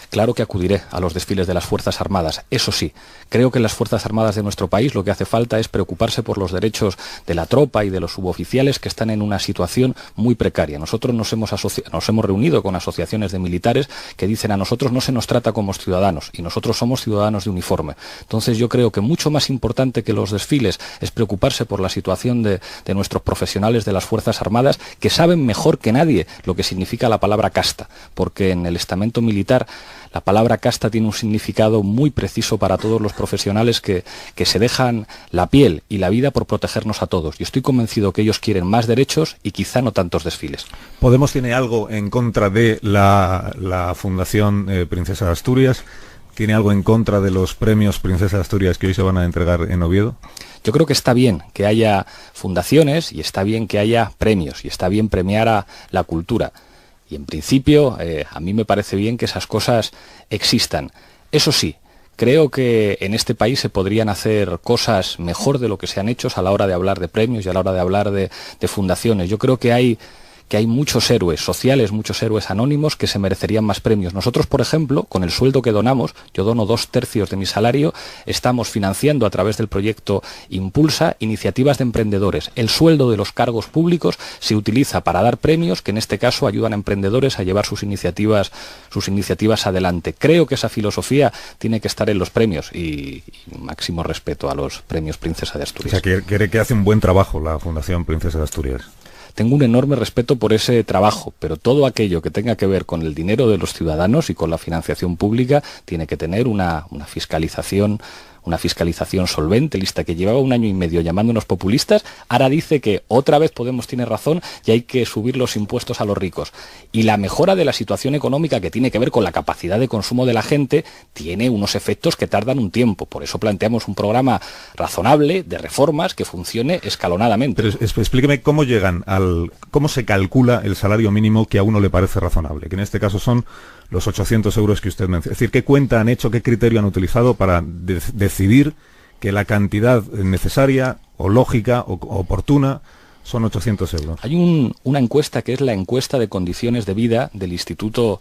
Claro que acudiré a los desfiles de las Fuerzas Armadas. Eso sí, creo que en las Fuerzas Armadas de nuestro país lo que hace falta es preocuparse por los derechos de la tropa y de los suboficiales que están en una situación muy precaria. Nosotros nos hemos reunido con asociaciones de militares que dicen, a nosotros no se nos trata como ciudadanos, y nosotros somos ciudadanos de uniforme. Entonces yo creo que mucho más importante que los desfiles es preocuparse por la situación de nuestros profesionales de las Fuerzas Armadas, que saben mejor que nadie lo que significa la palabra casta, porque en el estamento militar la palabra casta tiene un significado muy preciso para todos los profesionales que se dejan la piel y la vida por protegernos a todos. Y estoy convencido que ellos quieren más derechos y quizá no tantos desfiles. ¿Podemos tiene algo en contra de la Fundación Princesa de Asturias? ¿Tiene algo en contra de los premios Princesa de Asturias que hoy se van a entregar en Oviedo? Yo creo que está bien que haya fundaciones y está bien que haya premios y está bien premiar a la cultura. Y en principio, a mí me parece bien que esas cosas existan. Eso sí, creo que en este país se podrían hacer cosas mejor de lo que se han hecho a la hora de hablar de premios y a la hora de hablar de fundaciones. Yo creo que hay muchos héroes sociales, muchos héroes anónimos que se merecerían más premios. Nosotros, por ejemplo, con el sueldo que donamos, yo dono 2/3 de mi salario, estamos financiando a través del proyecto Impulsa iniciativas de emprendedores. El sueldo de los cargos públicos se utiliza para dar premios que en este caso ayudan a emprendedores a llevar sus iniciativas adelante. Creo que esa filosofía tiene que estar en los premios y máximo respeto a los premios Princesa de Asturias. O sea, que cree que hace un buen trabajo la Fundación Princesa de Asturias. Tengo un enorme respeto por ese trabajo, pero todo aquello que tenga que ver con el dinero de los ciudadanos y con la financiación pública tiene que tener una fiscalización solvente. Lista, que llevaba 1 año y medio llamándonos populistas, ahora dice que otra vez Podemos tiene razón y hay que subir los impuestos a los ricos. Y la mejora de la situación económica, que tiene que ver con la capacidad de consumo de la gente, tiene unos efectos que tardan un tiempo. Por eso planteamos un programa razonable de reformas que funcione escalonadamente. Pero explíqueme cómo cómo se calcula el salario mínimo que a uno le parece razonable, que en este caso son los 800 euros que usted menciona. Es decir, ¿qué cuenta han hecho, qué criterio han utilizado para decidir que la cantidad necesaria o lógica o oportuna son 800 euros? Hay una encuesta que es la encuesta de condiciones de vida del Instituto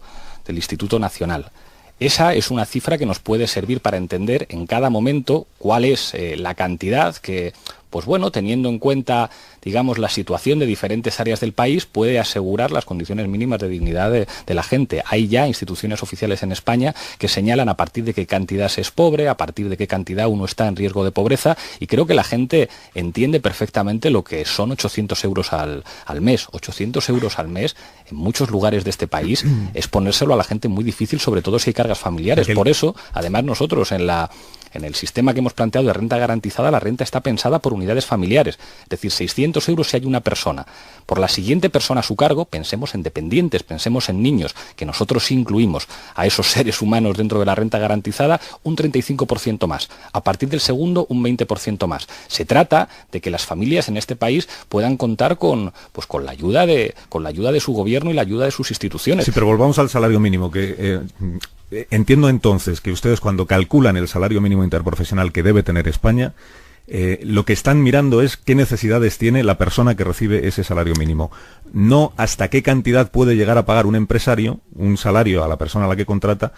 Nacional. Esa es una cifra que nos puede servir para entender en cada momento cuál es la cantidad que, pues bueno, teniendo en cuenta, digamos, la situación de diferentes áreas del país, puede asegurar las condiciones mínimas de dignidad de la gente. Hay ya instituciones oficiales en España que señalan a partir de qué cantidad se es pobre, a partir de qué cantidad uno está en riesgo de pobreza, y creo que la gente entiende perfectamente lo que son 800 euros al mes. 800 euros al mes en muchos lugares de este país es ponérselo a la gente muy difícil, sobre todo si hay cargas familiares. Por eso, además, nosotros en el sistema que hemos planteado de renta garantizada, la renta está pensada por unidades familiares. Es decir, 600 euros si hay una persona. Por la siguiente persona a su cargo, pensemos en dependientes, pensemos en niños, que nosotros sí incluimos a esos seres humanos dentro de la renta garantizada, un 35% más. A partir del segundo, un 20% más. Se trata de que las familias en este país puedan contar con la ayuda de su gobierno y la ayuda de sus instituciones. Sí, pero volvamos al salario mínimo, que entiendo entonces que ustedes, cuando calculan el salario mínimo interprofesional que debe tener España, lo que están mirando es qué necesidades tiene la persona que recibe ese salario mínimo. No hasta qué cantidad puede llegar a pagar un empresario un salario a la persona a la que contrata,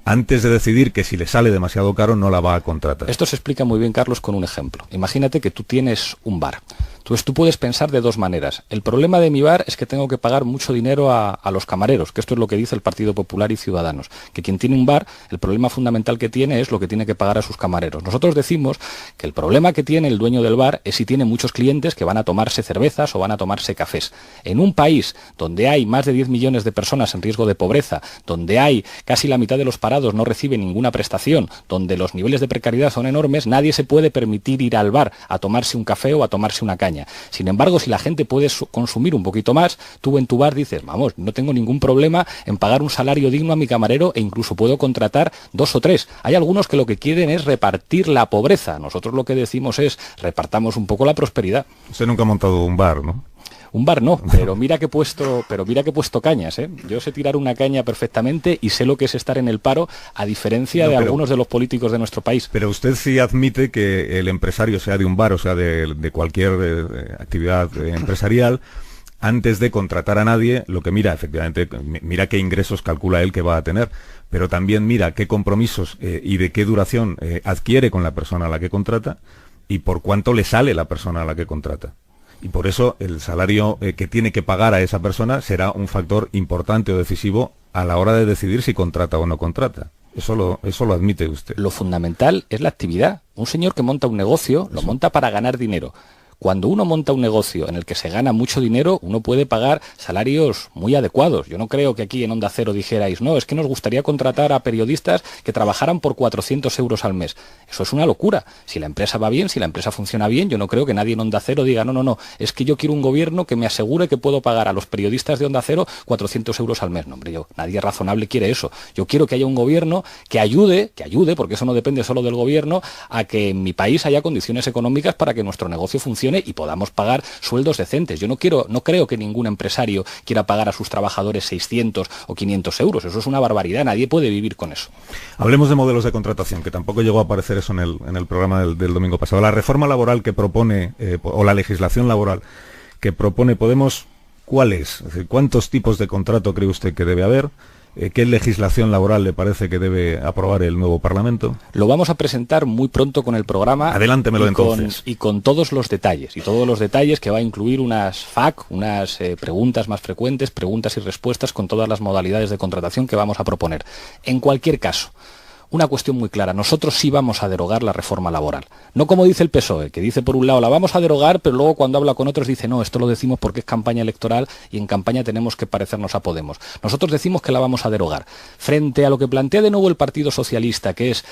antes de decidir que si le sale demasiado caro no la va a contratar. Esto se explica muy bien, Carlos, con un ejemplo. Imagínate que tú tienes un bar. Entonces tú puedes pensar de dos maneras. El problema de mi bar es que tengo que pagar mucho dinero a los camareros, que esto es lo que dice el Partido Popular y Ciudadanos, que quien tiene un bar, el problema fundamental que tiene es lo que tiene que pagar a sus camareros. Nosotros decimos que el problema que tiene el dueño del bar es si tiene muchos clientes que van a tomarse cervezas o van a tomarse cafés. En un país donde hay más de 10 millones de personas en riesgo de pobreza, donde hay casi la mitad de los parados no reciben ninguna prestación, donde los niveles de precariedad son enormes, nadie se puede permitir ir al bar a tomarse un café o a tomarse una caña. caña. Sin embargo, si la gente puede consumir un poquito más, tú en tu bar dices, vamos, no tengo ningún problema en pagar un salario digno a mi camarero e incluso puedo contratar 2 o 3. Hay algunos que lo que quieren es repartir la pobreza. Nosotros lo que decimos es, repartamos un poco la prosperidad. Usted nunca ha montado un bar, ¿no? Un bar no, pero mira que he puesto cañas, ¿eh? Yo sé tirar una caña perfectamente y sé lo que es estar en el paro, a diferencia de algunos de los políticos de nuestro país. Pero usted sí admite que el empresario, sea de un bar o sea de cualquier actividad empresarial, antes de contratar a nadie, lo que mira, efectivamente, mira qué ingresos calcula él que va a tener, pero también mira qué compromisos y de qué duración adquiere con la persona a la que contrata y por cuánto le sale la persona a la que contrata. Y por eso el salario que tiene que pagar a esa persona será un factor importante o decisivo a la hora de decidir si contrata o no contrata. Eso lo admite usted. Lo fundamental es la actividad. Un señor que monta un negocio, lo monta para ganar dinero. Cuando uno monta un negocio en el que se gana mucho dinero, uno puede pagar salarios muy adecuados. Yo no creo que aquí en Onda Cero dijerais, no, es que nos gustaría contratar a periodistas que trabajaran por 400 euros al mes. Eso es una locura. Si la empresa va bien, si la empresa funciona bien, yo no creo que nadie en Onda Cero diga, no, es que yo quiero un gobierno que me asegure que puedo pagar a los periodistas de Onda Cero 400 euros al mes. No, hombre, nadie razonable quiere eso. Yo quiero que haya un gobierno que ayude, porque eso no depende solo del gobierno, a que en mi país haya condiciones económicas para que nuestro negocio funcione y podamos pagar sueldos decentes. Yo no creo que ningún empresario quiera pagar a sus trabajadores 600 o 500 euros. Eso es una barbaridad. Nadie puede vivir con eso. Hablemos de modelos de contratación, que tampoco llegó a aparecer eso en el programa del domingo pasado. La reforma laboral que propone, o la legislación laboral que propone Podemos, ¿cuál es? Es decir, ¿cuántos tipos de contrato cree usted que debe haber? ¿Qué legislación laboral le parece que debe aprobar el nuevo Parlamento? Lo vamos a presentar muy pronto con el programa. Adelántemelo entonces. Y con todos los detalles. Y todos los detalles que va a incluir unas FAQ, unas preguntas más frecuentes, preguntas y respuestas con todas las modalidades de contratación que vamos a proponer. En cualquier caso, una cuestión muy clara, nosotros sí vamos a derogar la reforma laboral. No como dice el PSOE, que dice por un lado la vamos a derogar, pero luego cuando habla con otros dice no, esto lo decimos porque es campaña electoral y en campaña tenemos que parecernos a Podemos. Nosotros decimos que la vamos a derogar. Frente a lo que plantea de nuevo el Partido Socialista, que es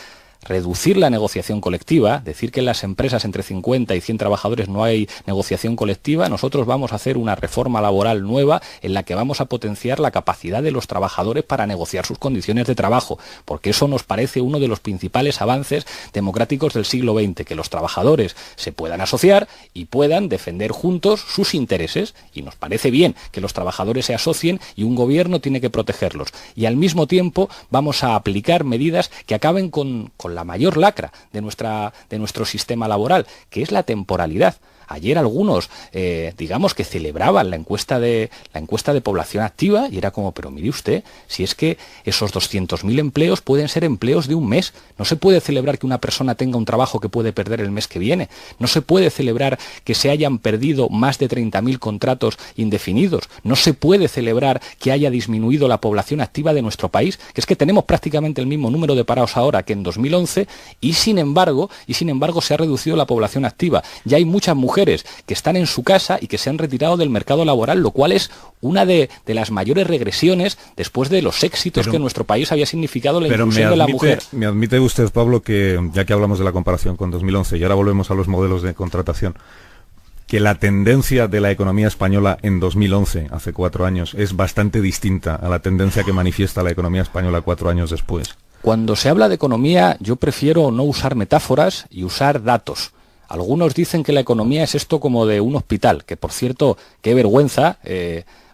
reducir la negociación colectiva, decir que en las empresas entre 50 y 100 trabajadores no hay negociación colectiva, nosotros vamos a hacer una reforma laboral nueva en la que vamos a potenciar la capacidad de los trabajadores para negociar sus condiciones de trabajo, porque eso nos parece uno de los principales avances democráticos del siglo XX, que los trabajadores se puedan asociar y puedan defender juntos sus intereses, y nos parece bien que los trabajadores se asocien y un gobierno tiene que protegerlos. Y al mismo tiempo vamos a aplicar medidas que acaben con la mayor lacra de nuestro sistema laboral, que es la temporalidad. Ayer algunos, digamos que celebraban la encuesta de población activa y era como, pero mire usted, si es que esos 200.000 empleos pueden ser empleos de un mes. No se puede celebrar que una persona tenga un trabajo que puede perder el mes que viene. No se puede celebrar que se hayan perdido más de 30.000 contratos indefinidos. No se puede celebrar que haya disminuido la población activa de nuestro país, que es que tenemos prácticamente el mismo número de parados ahora que en 2011 y sin embargo se ha reducido la población activa. Ya hay muchas mujeres que están en su casa y que se han retirado del mercado laboral, lo cual es una de las mayores regresiones después de los éxitos que en nuestro país había significado la inclusión de la mujer. Me admite usted, Pablo, que ya que hablamos de la comparación con 2011 y ahora volvemos a los modelos de contratación, que la tendencia de la economía española en 2011, hace 4 años, es bastante distinta a la tendencia que manifiesta la economía española 4 años después. Cuando se habla de economía, yo prefiero no usar metáforas y usar datos. Algunos dicen que la economía es esto como de un hospital, que por cierto, qué vergüenza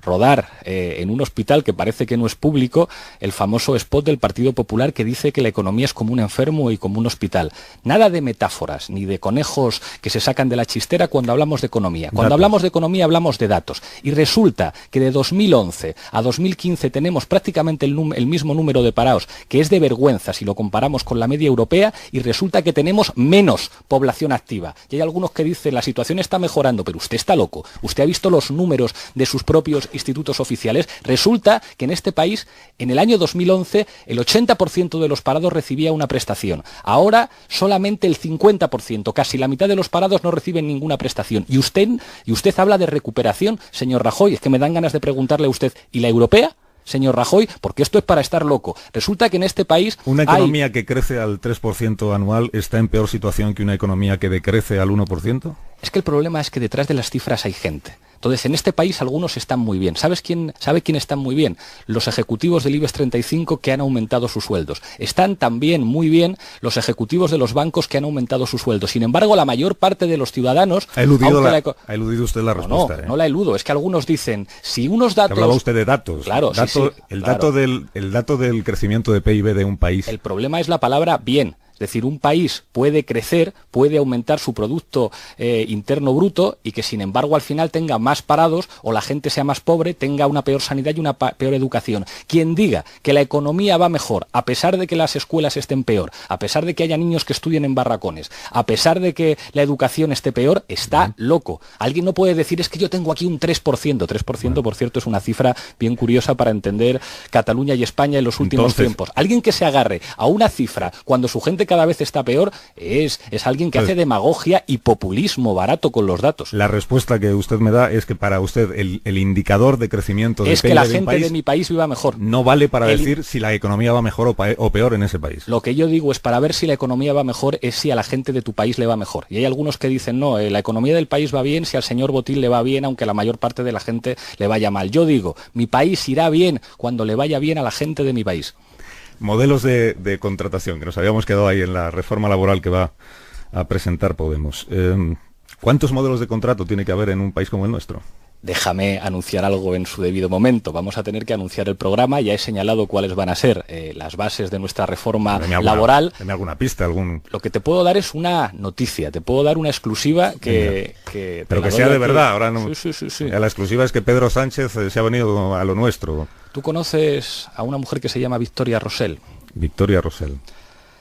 rodar en un hospital que parece que no es público el famoso spot del Partido Popular que dice que la economía es como un enfermo y como un hospital. Nada de metáforas, ni de conejos que se sacan de la chistera cuando hablamos de economía. Cuando hablamos de economía hablamos de datos. Y resulta que de 2011 a 2015 tenemos prácticamente el mismo número de parados, que es de vergüenza si lo comparamos con la media europea, y resulta que tenemos menos población activa. Y hay algunos que dicen la situación está mejorando, pero usted está loco. Usted ha visto los números de sus propios institutos oficiales. Resulta que en este país, en el año 2011, el 80% de los parados recibía una prestación. Ahora, solamente el 50%, casi la mitad de los parados no reciben ninguna prestación. Y usted habla de recuperación, señor Rajoy, es que me dan ganas de preguntarle a usted, ¿y la europea? señor Rajoy, porque esto es para estar loco. Resulta que en este país una economía que crece al 3% anual está en peor situación que una economía que decrece al 1%. Es que el problema es que detrás de las cifras hay gente. Entonces, en este país algunos están muy bien. ¿Sabe quién están muy bien? Los ejecutivos del IBEX 35 que han aumentado sus sueldos. Están también muy bien los ejecutivos de los bancos que han aumentado sus sueldos. Sin embargo, la mayor parte de los ciudadanos... Ha eludido usted la respuesta. No la eludo. Es que algunos dicen, si unos datos... Hablaba usted de datos. Claro, el dato del crecimiento de PIB de un país. El problema es la palabra bien. Es decir, un país puede crecer, puede aumentar su Producto Interno Bruto y que sin embargo al final tenga más parados o la gente sea más pobre, tenga una peor sanidad y una peor educación. Quien diga que la economía va mejor, a pesar de que las escuelas estén peor, a pesar de que haya niños que estudien en barracones, a pesar de que la educación esté peor, está loco. Alguien no puede decir, es que yo tengo aquí un 3%. 3%, por cierto, es una cifra bien curiosa para entender Cataluña y España en los últimos tiempos. Alguien que se agarre a una cifra cuando su gente cada vez está peor es alguien que hace demagogia y populismo barato con los datos. La respuesta que usted me da es que para usted el indicador de crecimiento es que la gente de mi país viva mejor. No vale para decir si la economía va mejor o peor en ese país. Lo que yo digo es para ver si la economía va mejor es si a la gente de tu país le va mejor. Y hay algunos que dicen, no, la economía del país va bien si al señor Botín le va bien, aunque a la mayor parte de la gente le vaya mal. Yo digo, mi país irá bien cuando le vaya bien a la gente de mi país. Modelos de contratación, que nos habíamos quedado ahí en la reforma laboral que va a presentar Podemos. ¿Cuántos modelos de contrato tiene que haber en un país como el nuestro? Déjame anunciar algo en su debido momento. Vamos a tener que anunciar el programa. Ya he señalado cuáles van a ser las bases de nuestra reforma laboral. Deme alguna pista, Lo que te puedo dar es una noticia. Te puedo dar una exclusiva pero que sea de verdad. Ahora no. Sí. La exclusiva es que Pedro Sánchez se ha venido a lo nuestro. ¿Tú conoces a una mujer que se llama Victoria Rosell? Victoria Rosell.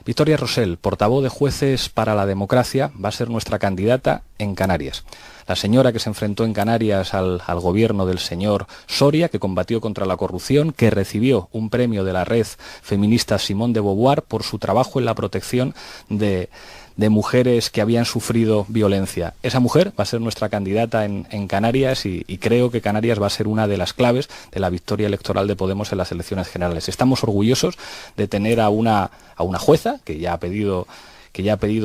Victoria Rosell, portavoz de Jueces para la Democracia, va a ser nuestra candidata en Canarias. La señora que se enfrentó en Canarias al gobierno del señor Soria, que combatió contra la corrupción, que recibió un premio de la red feminista Simone de Beauvoir por su trabajo en la protección de mujeres que habían sufrido violencia. Esa mujer va a ser nuestra candidata en Canarias y creo que Canarias va a ser una de las claves de la victoria electoral de Podemos en las elecciones generales. Estamos orgullosos de tener a una jueza que ya ha pedido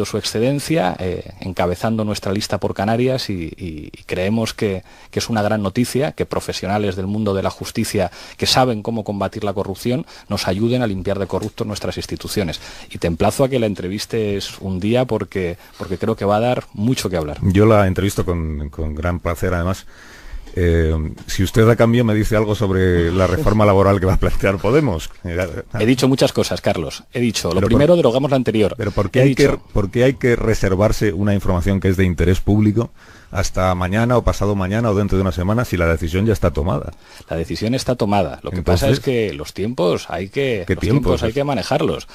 su excedencia, encabezando nuestra lista por Canarias y creemos que es una gran noticia que profesionales del mundo de la justicia que saben cómo combatir la corrupción nos ayuden a limpiar de corruptos nuestras instituciones. Y te emplazo a que la entrevistes un día porque creo que va a dar mucho que hablar. Yo la entrevisto con gran placer, además. Si usted a cambio me dice algo sobre la reforma laboral que va a plantear Podemos. He dicho muchas cosas, Carlos. He dicho, lo primero, derogamos la anterior. Pero ¿por qué hay que reservarse una información que es de interés público hasta mañana o pasado mañana o dentro de una semana si la decisión ya está tomada? La decisión está tomada. Lo que pasa es que los tiempos hay que manejarlos.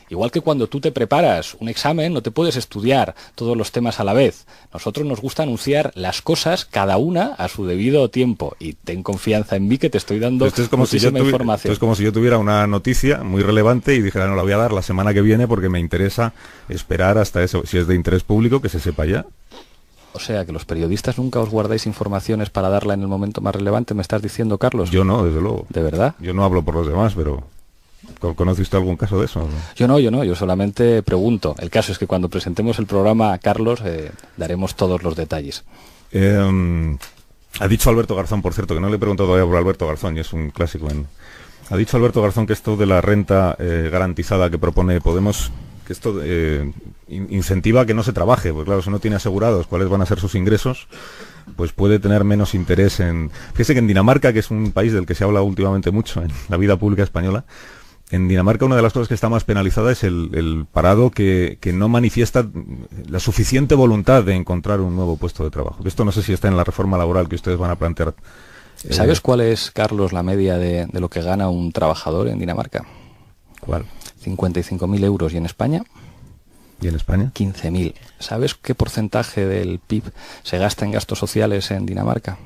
Igual que cuando tú te preparas un examen, no te puedes estudiar todos los temas a la vez. Nosotros nos gusta anunciar las cosas, cada una a su debido tiempo. Y ten confianza en mí que te estoy dando muchísima información. Esto es como si yo tuviera una noticia muy relevante y dijera, no, la voy a dar la semana que viene porque me interesa esperar hasta eso. Si es de interés público, que se sepa ya. O sea, que los periodistas nunca os guardáis informaciones para darla en el momento más relevante, ¿me estás diciendo, Carlos? Yo no, desde luego. ¿De verdad? Yo no hablo por los demás, pero... ¿Conoce usted algún caso de eso? ¿no? Yo solamente pregunto. El caso es que cuando presentemos el programa, Carlos, daremos todos los detalles. Ha dicho Alberto Garzón, por cierto, que no le he preguntado todavía por Alberto Garzón, y es un clásico. Ha dicho Alberto Garzón que esto de la renta garantizada que propone Podemos, que esto incentiva a que no se trabaje, pues claro, si no tiene asegurados cuáles van a ser sus ingresos, pues puede tener menos interés en... Fíjese que en Dinamarca, que es un país del que se habla últimamente mucho en la vida pública española, en Dinamarca una de las cosas que está más penalizada es el parado que no manifiesta la suficiente voluntad de encontrar un nuevo puesto de trabajo. Esto no sé si está en la reforma laboral que ustedes van a plantear. ¿Sabes cuál es, Carlos, la media de lo que gana un trabajador en Dinamarca? ¿Cuál? 55.000 euros. ¿Y en España? ¿Y en España? 15.000. ¿Sabes qué porcentaje del PIB se gasta en gastos sociales en Dinamarca?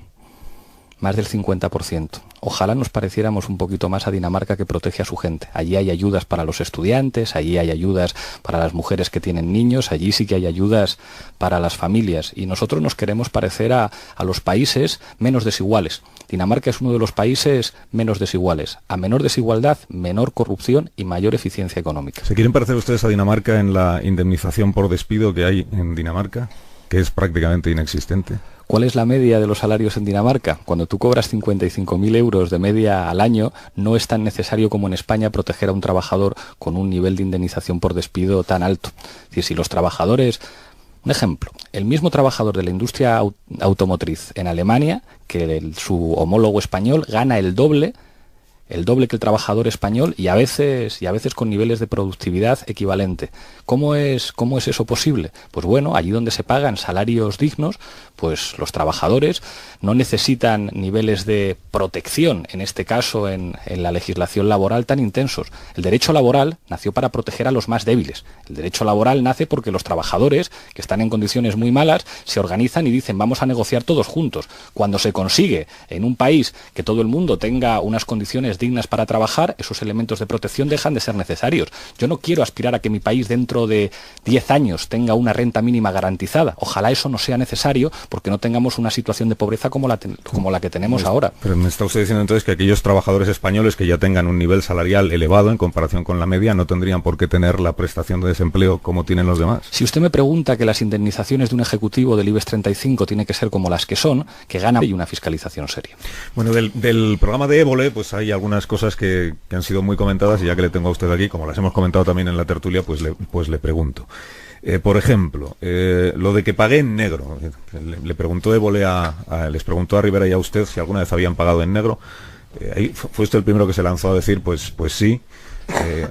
más del 50%. Ojalá nos pareciéramos un poquito más a Dinamarca, que protege a su gente. Allí hay ayudas para los estudiantes, allí hay ayudas para las mujeres que tienen niños, allí sí que hay ayudas para las familias. Y nosotros nos queremos parecer a los países menos desiguales. Dinamarca es uno de los países menos desiguales. A menor desigualdad, menor corrupción y mayor eficiencia económica. ¿Se quieren parecer ustedes a Dinamarca en la indemnización por despido que hay en Dinamarca, que es prácticamente inexistente? ¿Cuál es la media de los salarios en Dinamarca? Cuando tú cobras 55.000 euros de media al año, no es tan necesario como en España proteger a un trabajador con un nivel de indemnización por despido tan alto. Es decir, si los trabajadores... Un ejemplo, el mismo trabajador de la industria automotriz en Alemania, que su homólogo español, gana el doble que el trabajador español y a veces con niveles de productividad equivalente. ¿Cómo es eso posible? Pues bueno, allí donde se pagan salarios dignos, pues los trabajadores no necesitan niveles de protección, en este caso en la legislación laboral, tan intensos. El derecho laboral nació para proteger a los más débiles. El derecho laboral nace porque los trabajadores, que están en condiciones muy malas, se organizan y dicen vamos a negociar todos juntos. Cuando se consigue en un país que todo el mundo tenga unas condiciones dignas para trabajar, esos elementos de protección dejan de ser necesarios. Yo no quiero aspirar a que mi país dentro de 10 años tenga una renta mínima garantizada. Ojalá eso no sea necesario, porque no tengamos una situación de pobreza como la que tenemos ahora. Pero me está usted diciendo entonces que aquellos trabajadores españoles que ya tengan un nivel salarial elevado en comparación con la media no tendrían por qué tener la prestación de desempleo como tienen los demás. Si usted me pregunta que las indemnizaciones de un ejecutivo del IBEX 35 tienen que ser como las que son, que gana y una fiscalización seria. Bueno, del programa de Évole, pues hay algunas cosas que han sido muy comentadas, y ya que le tengo a usted aquí, como las hemos comentado también en la tertulia, pues le pregunto. Por ejemplo, lo de que pagué en negro. Le preguntó Évole les preguntó a Rivera y a usted si alguna vez habían pagado en negro. Ahí fue usted el primero que se lanzó a decir, pues sí.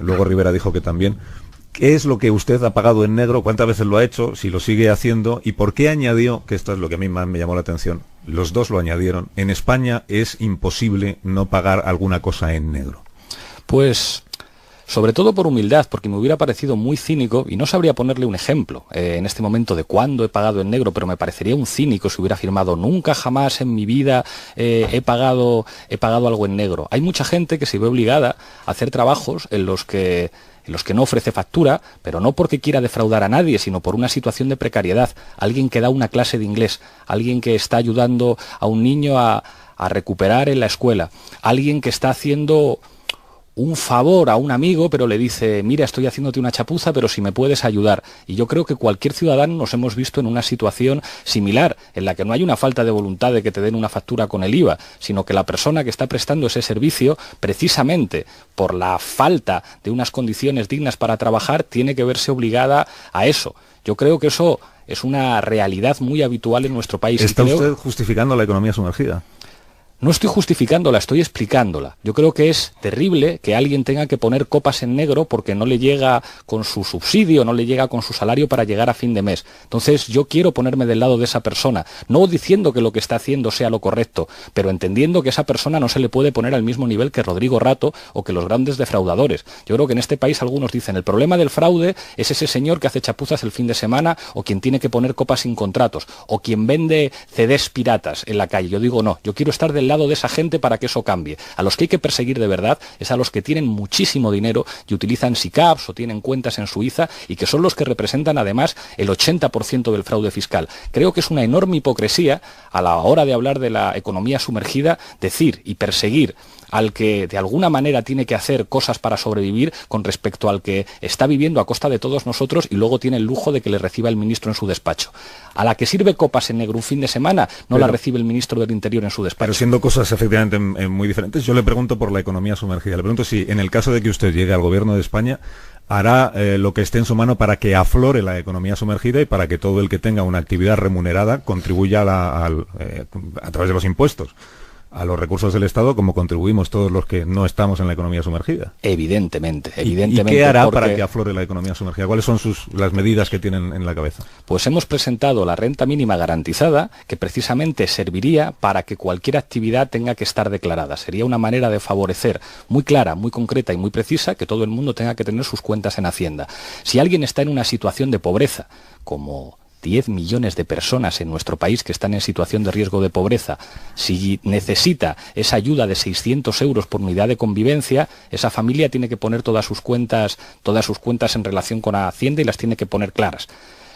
Luego Rivera dijo que también. ¿Qué es lo que usted ha pagado en negro? ¿Cuántas veces lo ha hecho? Si lo sigue haciendo. ¿Y por qué añadió, que esto es lo que a mí más me llamó la atención, los dos lo añadieron, en España es imposible no pagar alguna cosa en negro? Pues... sobre todo por humildad, porque me hubiera parecido muy cínico, y no sabría ponerle un ejemplo en este momento de cuándo he pagado en negro, pero me parecería un cínico si hubiera afirmado nunca jamás en mi vida he pagado algo en negro. Hay mucha gente que se ve obligada a hacer trabajos en los que no ofrece factura, pero no porque quiera defraudar a nadie, sino por una situación de precariedad. Alguien que da una clase de inglés, alguien que está ayudando a un niño a recuperar en la escuela, alguien que está haciendo un favor a un amigo, pero le dice, mira, estoy haciéndote una chapuza, pero si me puedes ayudar. Y yo creo que cualquier ciudadano nos hemos visto en una situación similar, en la que no hay una falta de voluntad de que te den una factura con el IVA, sino que la persona que está prestando ese servicio, precisamente por la falta de unas condiciones dignas para trabajar, tiene que verse obligada a eso. Yo creo que eso es una realidad muy habitual en nuestro país. ¿Está usted justificando la economía sumergida? No estoy justificándola, estoy explicándola. Yo creo que es terrible que alguien tenga que poner copas en negro porque no le llega con su subsidio, no le llega con su salario para llegar a fin de mes. Entonces yo quiero ponerme del lado de esa persona, no diciendo que lo que está haciendo sea lo correcto, pero entendiendo que esa persona no se le puede poner al mismo nivel que Rodrigo Rato o que los grandes defraudadores. Yo creo que en este país algunos dicen, el problema del fraude es ese señor que hace chapuzas el fin de semana, o quien tiene que poner copas sin contratos, o quien vende CDs piratas en la calle. Yo digo, no, yo quiero estar del lado de esa gente para que eso cambie. A los que hay que perseguir de verdad es a los que tienen muchísimo dinero y utilizan SICAPs o tienen cuentas en Suiza, y que son los que representan además el 80% del fraude fiscal. Creo que es una enorme hipocresía a la hora de hablar de la economía sumergida decir y perseguir al que de alguna manera tiene que hacer cosas para sobrevivir con respecto al que está viviendo a costa de todos nosotros y luego tiene el lujo de que le reciba el ministro en su despacho. A la que sirve copas en negro un fin de semana, la recibe el ministro del Interior en su despacho. Pero siendo cosas efectivamente muy diferentes, yo le pregunto por la economía sumergida. Le pregunto si en el caso de que usted llegue al gobierno de España, hará lo que esté en su mano para que aflore la economía sumergida y para que todo el que tenga una actividad remunerada contribuya a través de los impuestos a los recursos del Estado, como contribuimos todos los que no estamos en la economía sumergida. Evidentemente. ¿Y qué hará para que aflore la economía sumergida? ¿Cuáles son las medidas que tienen en la cabeza? Pues hemos presentado la renta mínima garantizada, que precisamente serviría para que cualquier actividad tenga que estar declarada. Sería una manera de favorecer muy clara, muy concreta y muy precisa que todo el mundo tenga que tener sus cuentas en Hacienda. Si alguien está en una situación de pobreza, como 10 millones de personas en nuestro país que están en situación de riesgo de pobreza, si necesita esa ayuda de 600 euros por unidad de convivencia, esa familia tiene que poner todas sus cuentas en relación con Hacienda y las tiene que poner claras.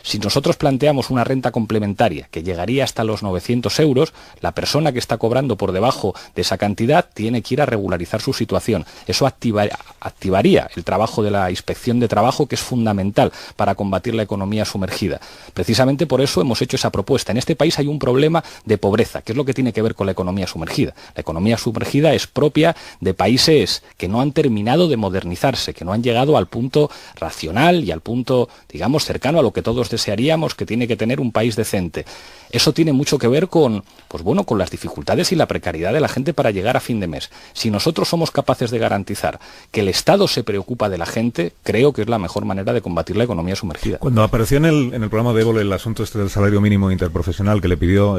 Si nosotros planteamos una renta complementaria que llegaría hasta los 900 euros, la persona que está cobrando por debajo de esa cantidad tiene que ir a regularizar su situación. Eso activaría el trabajo de la Inspección de Trabajo, que es fundamental para combatir la economía sumergida. Precisamente por eso hemos hecho esa propuesta. En este país hay un problema de pobreza, que es lo que tiene que ver con la economía sumergida. La economía sumergida es propia de países que no han terminado de modernizarse, que no han llegado al punto racional y al punto, digamos, cercano a lo que todos desearíamos que tiene que tener un país decente. Eso tiene mucho que ver con las dificultades y la precariedad de la gente para llegar a fin de mes. Si nosotros somos capaces de garantizar que el Estado se preocupa de la gente, creo que es la mejor manera de combatir la economía sumergida. Cuando apareció en el programa de Évole el asunto este del salario mínimo interprofesional, que le pidió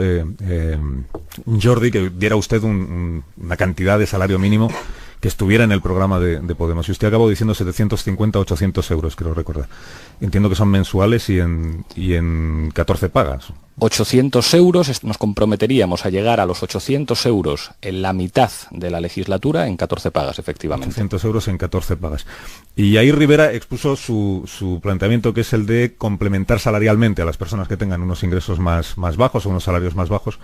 Jordi que diera usted una cantidad de salario mínimo que estuviera en el programa de Podemos. Y usted acabó diciendo 750, 800 euros, creo recordar. Entiendo que son mensuales y en 14 pagas. 800 euros, nos comprometeríamos a llegar a los 800 euros en la mitad de la legislatura en 14 pagas, efectivamente. 800 euros en 14 pagas. Y ahí Rivera expuso su planteamiento, que es el de complementar salarialmente a las personas que tengan unos ingresos más bajos o unos salarios más bajos,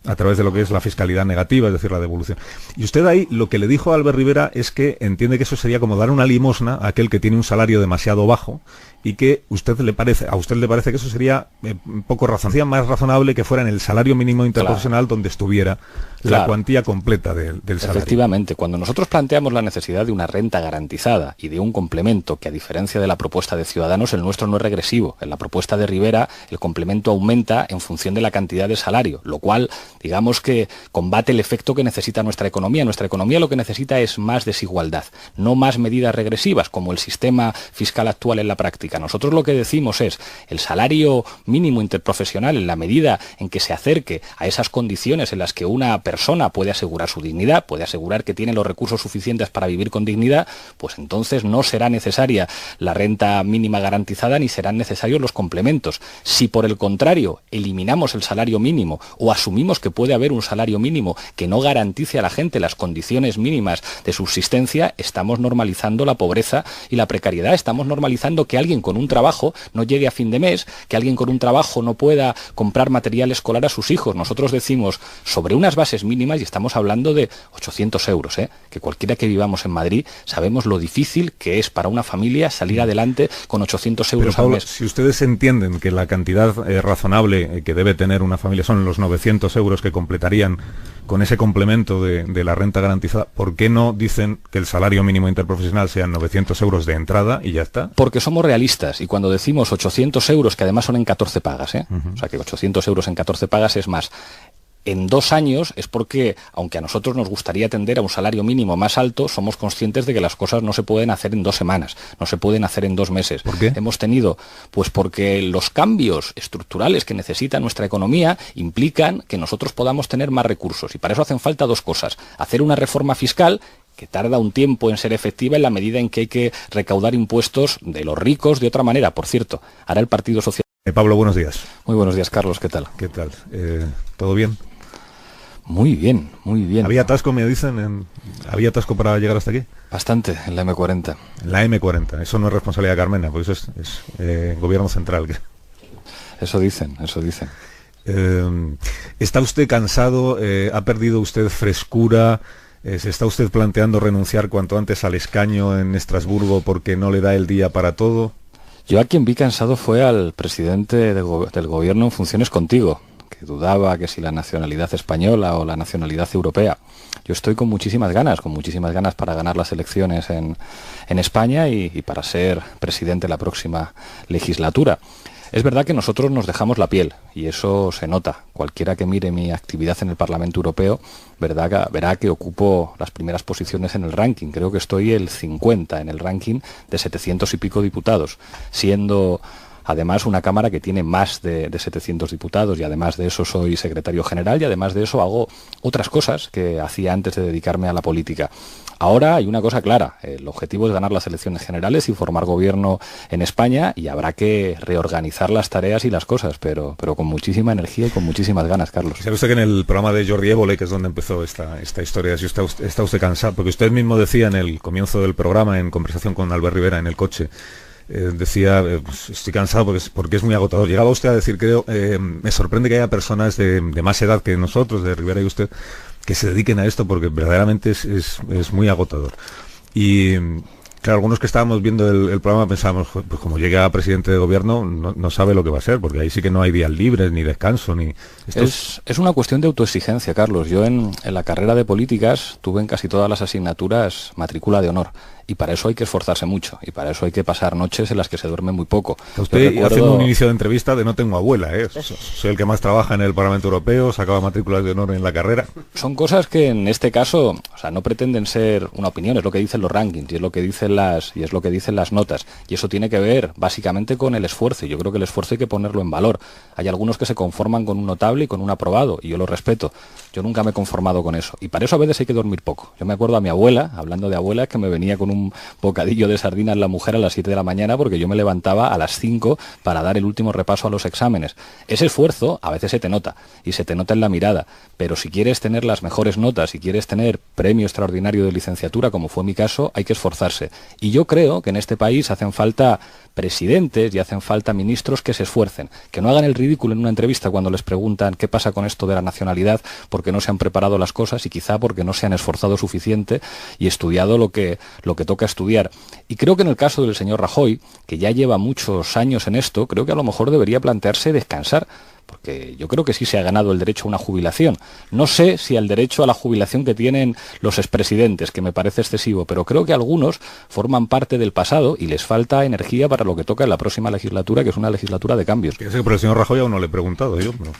a través de lo que es la fiscalidad negativa, es decir, la devolución. Y usted ahí lo que le dijo a Albert Rivera es que entiende que eso sería como dar una limosna a aquel que tiene un salario demasiado bajo, y que a usted le parece que eso sería poco razonable, más razonable que fuera en el salario mínimo interprofesional, claro, donde estuviera la cuantía completa del salario. Efectivamente, cuando nosotros planteamos la necesidad de una renta garantizada y de un complemento, que a diferencia de la propuesta de Ciudadanos, el nuestro no es regresivo. En la propuesta de Rivera el complemento aumenta en función de la cantidad de salario, lo cual, digamos que combate el efecto que necesita nuestra economía. Nuestra economía lo que necesita es más desigualdad, no más medidas regresivas, como el sistema fiscal actual en la práctica. Nosotros lo que decimos es el salario mínimo interprofesional, en la medida en que se acerque a esas condiciones en las que una persona puede asegurar su dignidad, puede asegurar que tiene los recursos suficientes para vivir con dignidad, pues entonces no será necesaria la renta mínima garantizada ni serán necesarios los complementos. Si por el contrario eliminamos el salario mínimo o asumimos que puede haber un salario mínimo que no garantice a la gente las condiciones mínimas de subsistencia, estamos normalizando la pobreza y la precariedad, estamos normalizando que alguien con un trabajo no llegue a fin de mes, que alguien con un trabajo no pueda comprar material escolar a sus hijos. Nosotros decimos sobre unas bases mínimas, y estamos hablando de 800 euros, que cualquiera que vivamos en Madrid sabemos lo difícil que es para una familia salir adelante con 800 euros al mes. Si ustedes entienden que la cantidad razonable que debe tener una familia son los 900 euros que completarían con ese complemento de la renta garantizada, ¿por qué no dicen que el salario mínimo interprofesional sean 900 euros de entrada y ya está? Porque somos realistas, y cuando decimos 800 euros, que además son en 14 pagas, o sea que 800 euros en 14 pagas es más. En 2 años es porque, aunque a nosotros nos gustaría tender a un salario mínimo más alto, somos conscientes de que las cosas no se pueden hacer en 2 semanas, no se pueden hacer en 2 meses. ¿Por qué? Hemos tenido, pues porque los cambios estructurales que necesita nuestra economía implican que nosotros podamos tener más recursos, y para eso hacen falta 2 cosas. Hacer una reforma fiscal que tarda un tiempo en ser efectiva en la medida en que hay que recaudar impuestos de los ricos de otra manera. Por cierto, ahora el Partido Socialista... Pablo, buenos días. Muy buenos días, Carlos, ¿qué tal? ¿Qué tal? ¿Todo bien? Muy bien, muy bien. ¿Había atasco, me dicen? ¿Había atasco para llegar hasta aquí? Bastante, en la M40. En la M40, eso no es responsabilidad de Carmena, porque eso es gobierno central. Eso dicen, eso dicen. ¿Está usted cansado? ¿Ha perdido usted frescura? ¿Se está usted planteando renunciar cuanto antes al escaño en Estrasburgo porque no le da el día para todo? Yo a quien vi cansado fue al presidente del gobierno en funciones contigo, que dudaba que si la nacionalidad española o la nacionalidad europea. Yo estoy con muchísimas ganas para ganar las elecciones en España y para ser presidente la próxima legislatura. Es verdad que nosotros nos dejamos la piel, y eso se nota. Cualquiera que mire mi actividad en el Parlamento Europeo verá que ocupo las primeras posiciones en el ranking. Creo que estoy el 50 en el ranking de 700 y pico diputados, siendo Además, una Cámara que tiene más de 700 diputados y además de eso soy secretario general y además de eso hago otras cosas que hacía antes de dedicarme a la política. Ahora hay una cosa clara, el objetivo es ganar las elecciones generales y formar gobierno en España y habrá que reorganizar las tareas y las cosas, pero con muchísima energía y con muchísimas ganas, Carlos. ¿Sabe usted que en el programa de Jordi Évole, que es donde empezó esta historia, si está usted cansado? Porque usted mismo decía en el comienzo del programa, en conversación con Albert Rivera en el coche, decía, pues, estoy cansado porque es muy agotador. Llegaba usted a decir, creo, me sorprende que haya personas de más edad que nosotros, de Rivera y usted, que se dediquen a esto porque verdaderamente es muy agotador. Y claro, algunos que estábamos viendo el programa pensábamos, pues como llega presidente de gobierno no sabe lo que va a ser, porque ahí sí que no hay días libres, ni descanso, ni... Es una cuestión de autoexigencia, Carlos. Yo en la carrera de políticas tuve en casi todas las asignaturas matrícula de honor. Y para eso hay que esforzarse mucho, y para eso hay que pasar noches en las que se duerme muy poco. Usted haciendo un inicio de entrevista de no tengo abuela, soy el que más trabaja en el Parlamento Europeo, sacaba matrículas de honor en la carrera. Son cosas que en este caso, no pretenden ser una opinión, es lo que dicen los rankings, y es lo que dicen las notas, y eso tiene que ver básicamente con el esfuerzo, y yo creo que el esfuerzo hay que ponerlo en valor. Hay algunos que se conforman con un notable y con un aprobado, y yo lo respeto. Yo nunca me he conformado con eso, y para eso a veces hay que dormir poco. Yo me acuerdo a mi abuela, hablando de abuela, que me venía con un bocadillo de sardinas la mujer a las 7 de la mañana porque yo me levantaba a las 5 para dar el último repaso a los exámenes. Ese esfuerzo a veces se te nota, y se te nota en la mirada, pero si quieres tener las mejores notas, si quieres tener premio extraordinario de licenciatura, como fue mi caso, hay que esforzarse. Y yo creo que en este país hacen falta presidentes y hacen falta ministros que se esfuercen, que no hagan el ridículo en una entrevista cuando les preguntan qué pasa con esto de la nacionalidad, porque no se han preparado las cosas y quizá porque no se han esforzado suficiente y estudiado lo que toca estudiar. Y creo que en el caso del señor Rajoy, que ya lleva muchos años en esto, creo que a lo mejor debería plantearse descansar, porque yo creo que sí se ha ganado el derecho a una jubilación. No sé si al derecho a la jubilación que tienen los expresidentes, que me parece excesivo, pero creo que algunos forman parte del pasado y les falta energía para lo que toca en la próxima legislatura, que es una legislatura de cambios. Fíjese que por el señor Rajoy aún no le he preguntado yo, pero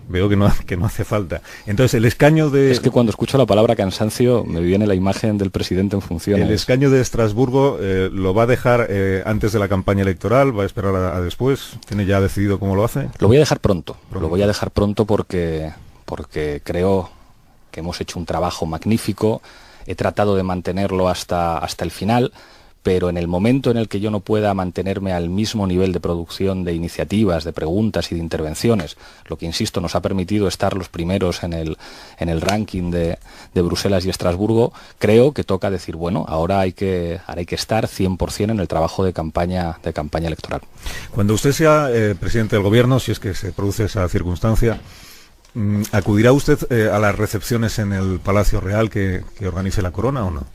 veo que no hace falta. Entonces, el escaño de... Es que cuando escucho la palabra cansancio me viene la imagen del presidente en funciones. El escaño de Estrasburgo lo va a dejar antes de la campaña electoral, va a esperar a después. ¿Tiene ya decidido cómo lo hace? Lo voy a dejar pronto. Lo voy a dejar pronto porque creo que hemos hecho un trabajo magnífico. He tratado de mantenerlo hasta el final, pero en el momento en el que yo no pueda mantenerme al mismo nivel de producción de iniciativas, de preguntas y de intervenciones, lo que, insisto, nos ha permitido estar los primeros en el ranking de Bruselas y Estrasburgo, creo que toca decir, bueno, ahora hay que estar 100% en el trabajo de campaña electoral. Cuando usted sea presidente del gobierno, si es que se produce esa circunstancia, ¿acudirá usted a las recepciones en el Palacio Real que organice la Corona o no?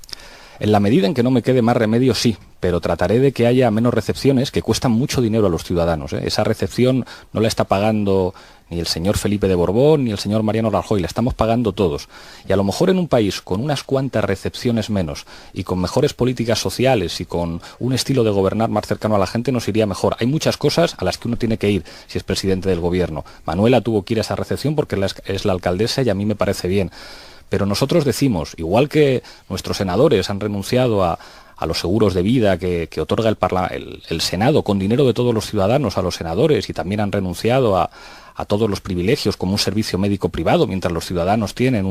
En la medida en que no me quede más remedio, sí, pero trataré de que haya menos recepciones que cuestan mucho dinero a los ciudadanos. Esa recepción no la está pagando ni el señor Felipe de Borbón ni el señor Mariano Rajoy, la estamos pagando todos. Y a lo mejor en un país con unas cuantas recepciones menos y con mejores políticas sociales y con un estilo de gobernar más cercano a la gente nos iría mejor. Hay muchas cosas a las que uno tiene que ir si es presidente del gobierno. Manuela tuvo que ir a esa recepción porque es la alcaldesa y a mí me parece bien. Pero nosotros decimos, igual que nuestros senadores han renunciado a los seguros de vida que otorga el Senado con dinero de todos los ciudadanos a los senadores y también han renunciado a todos los privilegios como un servicio médico privado mientras los ciudadanos tienen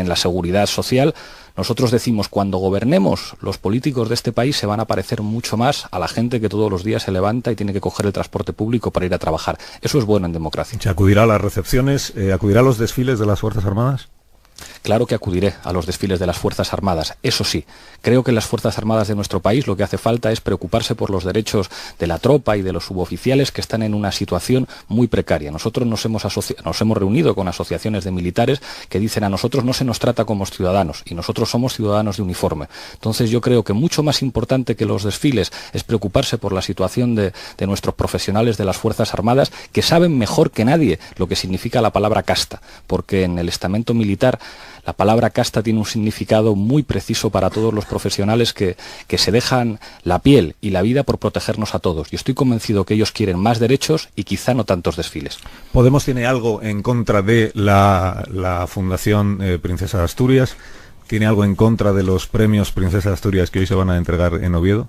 la seguridad social, nosotros decimos, cuando gobernemos, los políticos de este país se van a parecer mucho más a la gente que todos los días se levanta y tiene que coger el transporte público para ir a trabajar. Eso es bueno en democracia. ¿Se acudirá a las recepciones, acudirá a los desfiles de las Fuerzas Armadas? Claro que acudiré a los desfiles de las Fuerzas Armadas. Eso sí, creo que en las Fuerzas Armadas de nuestro país lo que hace falta es preocuparse por los derechos de la tropa y de los suboficiales que están en una situación muy precaria. Nosotros nos hemos reunido con asociaciones de militares que dicen a nosotros no se nos trata como ciudadanos y nosotros somos ciudadanos de uniforme. Entonces yo creo que mucho más importante que los desfiles es preocuparse por la situación de nuestros profesionales de las Fuerzas Armadas que saben mejor que nadie lo que significa la palabra casta, porque en el estamento militar la palabra casta tiene un significado muy preciso para todos los profesionales que se dejan la piel y la vida por protegernos a todos. Y estoy convencido que ellos quieren más derechos y quizá no tantos desfiles. ¿Podemos tiene algo en contra de la Fundación Princesa de Asturias? ¿Tiene algo en contra de los premios Princesa de Asturias que hoy se van a entregar en Oviedo?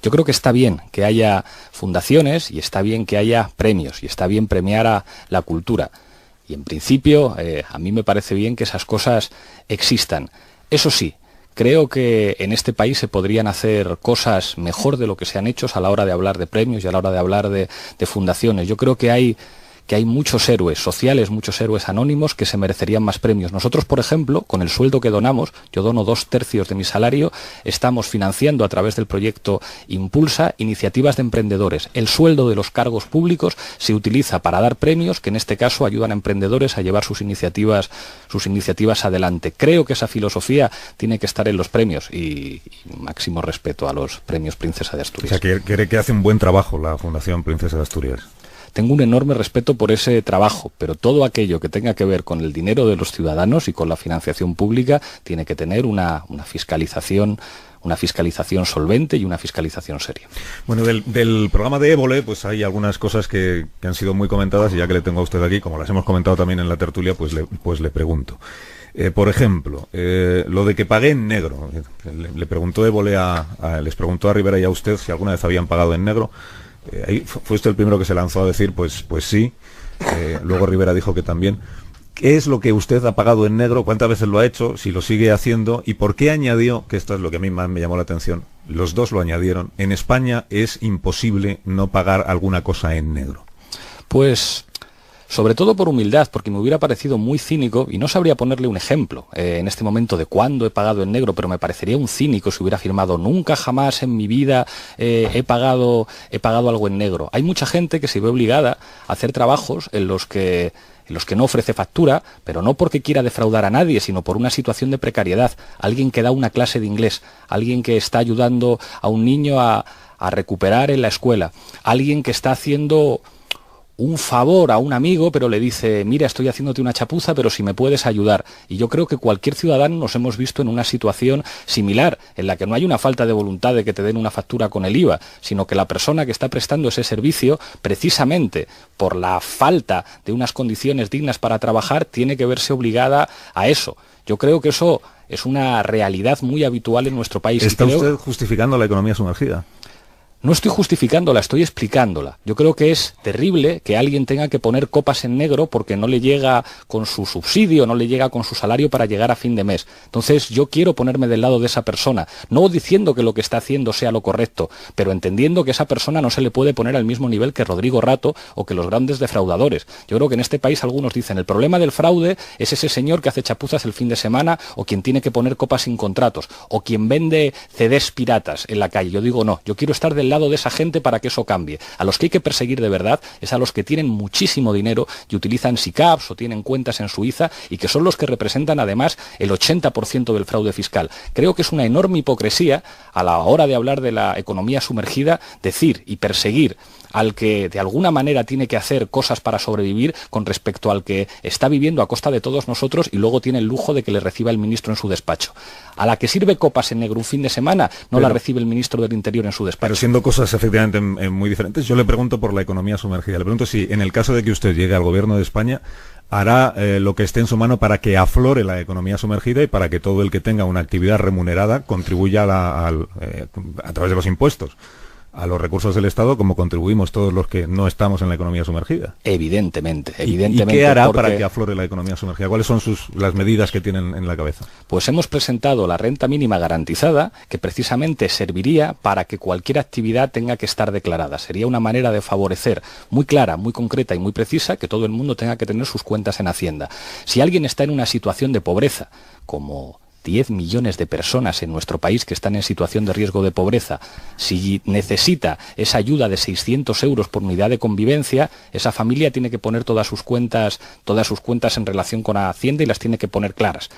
Yo creo que está bien que haya fundaciones y está bien que haya premios y está bien premiar a la cultura. Y en principio a mí me parece bien que esas cosas existan. Eso sí, creo que en este país se podrían hacer cosas mejor de lo que se han hecho a la hora de hablar de premios y a la hora de hablar de fundaciones. Yo creo que hay muchos héroes sociales, muchos héroes anónimos que se merecerían más premios. Nosotros, por ejemplo, con el sueldo que donamos, yo dono 2/3 de mi salario, estamos financiando a través del proyecto Impulsa iniciativas de emprendedores. El sueldo de los cargos públicos se utiliza para dar premios que en este caso ayudan a emprendedores a llevar sus iniciativas adelante. Creo que esa filosofía tiene que estar en los premios y máximo respeto a los premios Princesa de Asturias. O sea, que cree que hace un buen trabajo la Fundación Princesa de Asturias. Tengo un enorme respeto por ese trabajo, pero todo aquello que tenga que ver con el dinero de los ciudadanos y con la financiación pública tiene que tener una fiscalización solvente y una fiscalización seria. Bueno, del programa de Évole, pues hay algunas cosas que han sido muy comentadas y ya que le tengo a usted aquí, como las hemos comentado también en la tertulia, pues le pregunto. Por ejemplo, lo de que pagué en negro. Le preguntó Évole les preguntó a Rivera y a usted si alguna vez habían pagado en negro. Ahí fue usted el primero que se lanzó a decir, pues sí. Luego Rivera dijo que también. ¿Qué es lo que usted ha pagado en negro? ¿Cuántas veces lo ha hecho? Si lo sigue haciendo. ¿Y por qué añadió, que esto es lo que a mí más me llamó la atención, los dos lo añadieron, en España es imposible no pagar alguna cosa en negro? Pues sobre todo por humildad, porque me hubiera parecido muy cínico, y no sabría ponerle un ejemplo en este momento de cuándo he pagado en negro, pero me parecería un cínico si hubiera afirmado nunca jamás en mi vida he pagado algo en negro. Hay mucha gente que se ve obligada a hacer trabajos en los que no ofrece factura, pero no porque quiera defraudar a nadie, sino por una situación de precariedad. Alguien que da una clase de inglés, alguien que está ayudando a un niño a recuperar en la escuela, alguien que está haciendo un favor a un amigo, pero le dice, mira, estoy haciéndote una chapuza, pero si me puedes ayudar. Y yo creo que cualquier ciudadano nos hemos visto en una situación similar, en la que no hay una falta de voluntad de que te den una factura con el IVA, sino que la persona que está prestando ese servicio, precisamente por la falta de unas condiciones dignas para trabajar, tiene que verse obligada a eso. Yo creo que eso es una realidad muy habitual en nuestro país. ¿Está usted justificando la economía sumergida? No estoy justificándola, estoy explicándola. Yo creo que es terrible que alguien tenga que poner copas en negro porque no le llega con su subsidio, no le llega con su salario para llegar a fin de mes. Entonces yo quiero ponerme del lado de esa persona, no diciendo que lo que está haciendo sea lo correcto, pero entendiendo que esa persona no se le puede poner al mismo nivel que Rodrigo Rato o que los grandes defraudadores. Yo creo que en este país algunos dicen, el problema del fraude es ese señor que hace chapuzas el fin de semana o quien tiene que poner copas sin contratos o quien vende CDs piratas en la calle. Yo digo, no, yo quiero estar del lado de esa gente para que eso cambie. A los que hay que perseguir de verdad es a los que tienen muchísimo dinero y utilizan SICAPs o tienen cuentas en Suiza y que son los que representan además el 80% del fraude fiscal. Creo que es una enorme hipocresía a la hora de hablar de la economía sumergida decir y perseguir al que de alguna manera tiene que hacer cosas para sobrevivir con respecto al que está viviendo a costa de todos nosotros y luego tiene el lujo de que le reciba el ministro en su despacho. A la que sirve copas en negro un fin de semana, no la recibe el ministro del Interior en su despacho. Pero siendo cosas efectivamente muy diferentes, yo le pregunto por la economía sumergida. Le pregunto si en el caso de que usted llegue al gobierno de España, hará lo que esté en su mano para que aflore la economía sumergida y para que todo el que tenga una actividad remunerada contribuya a través de los impuestos a los recursos del Estado, como contribuimos todos los que no estamos en la economía sumergida. Evidentemente. ¿Y qué hará para que aflore la economía sumergida? ¿Cuáles son las medidas que tienen en la cabeza? Pues hemos presentado la renta mínima garantizada, que precisamente serviría para que cualquier actividad tenga que estar declarada. Sería una manera de favorecer muy clara, muy concreta y muy precisa que todo el mundo tenga que tener sus cuentas en Hacienda. Si alguien está en una situación de pobreza, como 10 millones de personas en nuestro país que están en situación de riesgo de pobreza, si necesita esa ayuda de 600 euros por unidad de convivencia, esa familia tiene que poner todas sus cuentas en relación con Hacienda y las tiene que poner claras.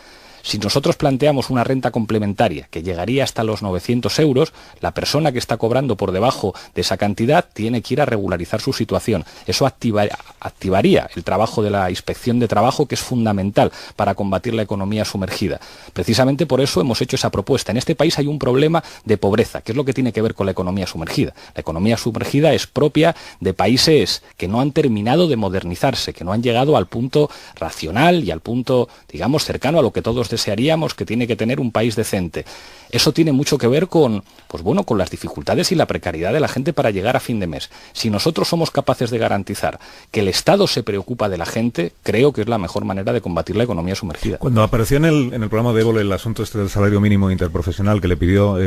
Si nosotros planteamos una renta complementaria que llegaría hasta los 900 euros, la persona que está cobrando por debajo de esa cantidad tiene que ir a regularizar su situación. Eso activaría el trabajo de la Inspección de Trabajo, que es fundamental para combatir la economía sumergida. Precisamente por eso hemos hecho esa propuesta. En este país hay un problema de pobreza, que es lo que tiene que ver con la economía sumergida. La economía sumergida es propia de países que no han terminado de modernizarse, que no han llegado al punto racional y al punto, digamos, cercano a lo que todos desearíamos que tiene que tener un país decente. Eso tiene mucho que ver con, pues bueno, con las dificultades y la precariedad de la gente para llegar a fin de mes. Si nosotros somos capaces de garantizar que el Estado se preocupa de la gente, creo que es la mejor manera de combatir la economía sumergida. Cuando apareció en el programa de Évole el asunto este del salario mínimo interprofesional, que le pidió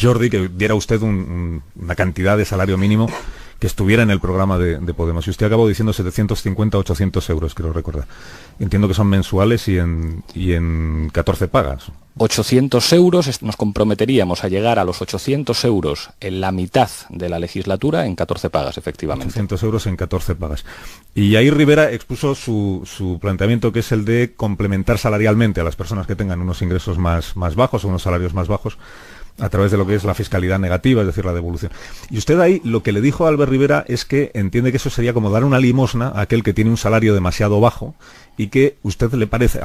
Jordi que diera usted una cantidad de salario mínimo que estuviera en el programa de Podemos, y usted acabó diciendo 750, 800 euros, creo recordar. Entiendo que son mensuales y en 14 pagas. 800 euros, nos comprometeríamos a llegar a los 800 euros en la mitad de la legislatura en 14 pagas, efectivamente. 800 euros en 14 pagas. Y ahí Rivera expuso su planteamiento, que es el de complementar salarialmente a las personas que tengan unos ingresos más bajos o unos salarios más bajos, a través de lo que es la fiscalidad negativa, es decir, la devolución. Y usted ahí lo que le dijo a Albert Rivera es que entiende que eso sería como dar una limosna a aquel que tiene un salario demasiado bajo, y que a usted le parece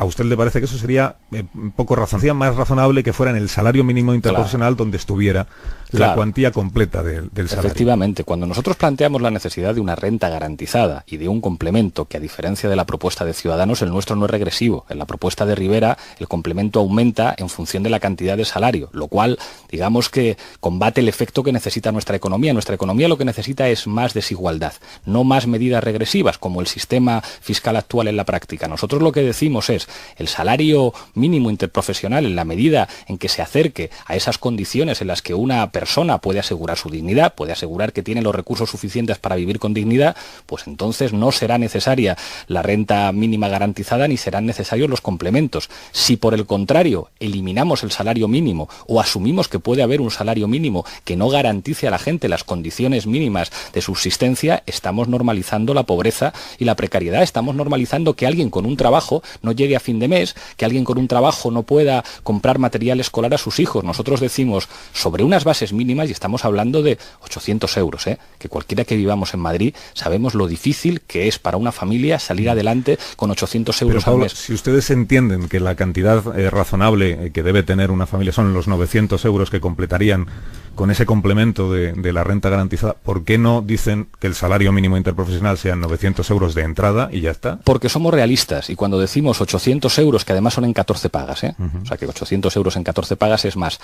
que eso sería más razonable que fuera en el salario mínimo interprofesional, donde estuviera la cuantía completa del salario. Efectivamente, cuando nosotros planteamos la necesidad de una renta garantizada y de un complemento, que a diferencia de la propuesta de Ciudadanos, el nuestro no es regresivo. En la propuesta de Rivera, el complemento aumenta en función de la cantidad de salario, lo cual, digamos que combate el efecto que necesita nuestra economía. Nuestra economía lo que necesita es más desigualdad, no más medidas regresivas, como el sistema fiscal actual en la práctica. Nosotros lo que decimos es el salario mínimo interprofesional, en la medida en que se acerque a esas condiciones en las que una persona puede asegurar su dignidad, puede asegurar que tiene los recursos suficientes para vivir con dignidad, pues entonces no será necesaria la renta mínima garantizada ni serán necesarios los complementos. Si por el contrario eliminamos el salario mínimo o asumimos que puede haber un salario mínimo que no garantice a la gente las condiciones mínimas de subsistencia, estamos normalizando la pobreza y la precariedad, estamos normalizando que alguien con un trabajo no llegue a fin de mes, que alguien con un trabajo no pueda comprar material escolar a sus hijos. Nosotros decimos, sobre unas bases mínimas, y estamos hablando de 800 euros, que cualquiera que vivamos en Madrid sabemos lo difícil que es para una familia salir adelante con 800 euros al mes. Si ustedes entienden que la cantidad razonable que debe tener una familia son los 900 euros que completarían con ese complemento de la renta garantizada, ¿por qué no dicen que el salario mínimo interprofesional sean 900 euros de entrada y ya está? Porque somos realistas, y cuando decimos 800 euros, que además son en 14 pagas, o sea que 800 euros en 14 pagas es más.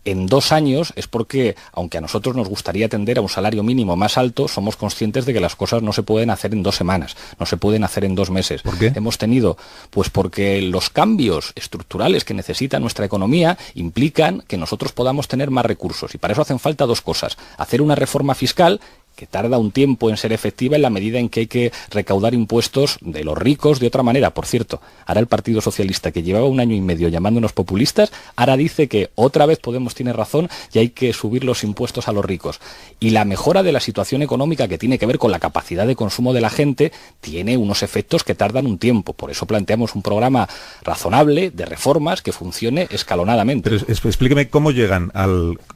En 2 años es porque, aunque a nosotros nos gustaría tender a un salario mínimo más alto, somos conscientes de que las cosas no se pueden hacer en 2 semanas, no se pueden hacer en 2 meses. ¿Por qué? Hemos tenido, pues porque los cambios estructurales que necesita nuestra economía implican que nosotros podamos tener más recursos, y para eso hacen falta 2 cosas. Hacer una reforma fiscal que tarda un tiempo en ser efectiva en la medida en que hay que recaudar impuestos de los ricos de otra manera. Por cierto, ahora el Partido Socialista, que llevaba 1 año y medio llamándonos populistas, ahora dice que otra vez Podemos tiene razón y hay que subir los impuestos a los ricos. Y la mejora de la situación económica, que tiene que ver con la capacidad de consumo de la gente, tiene unos efectos que tardan un tiempo. Por eso planteamos un programa razonable de reformas que funcione escalonadamente. Pero explíqueme cómo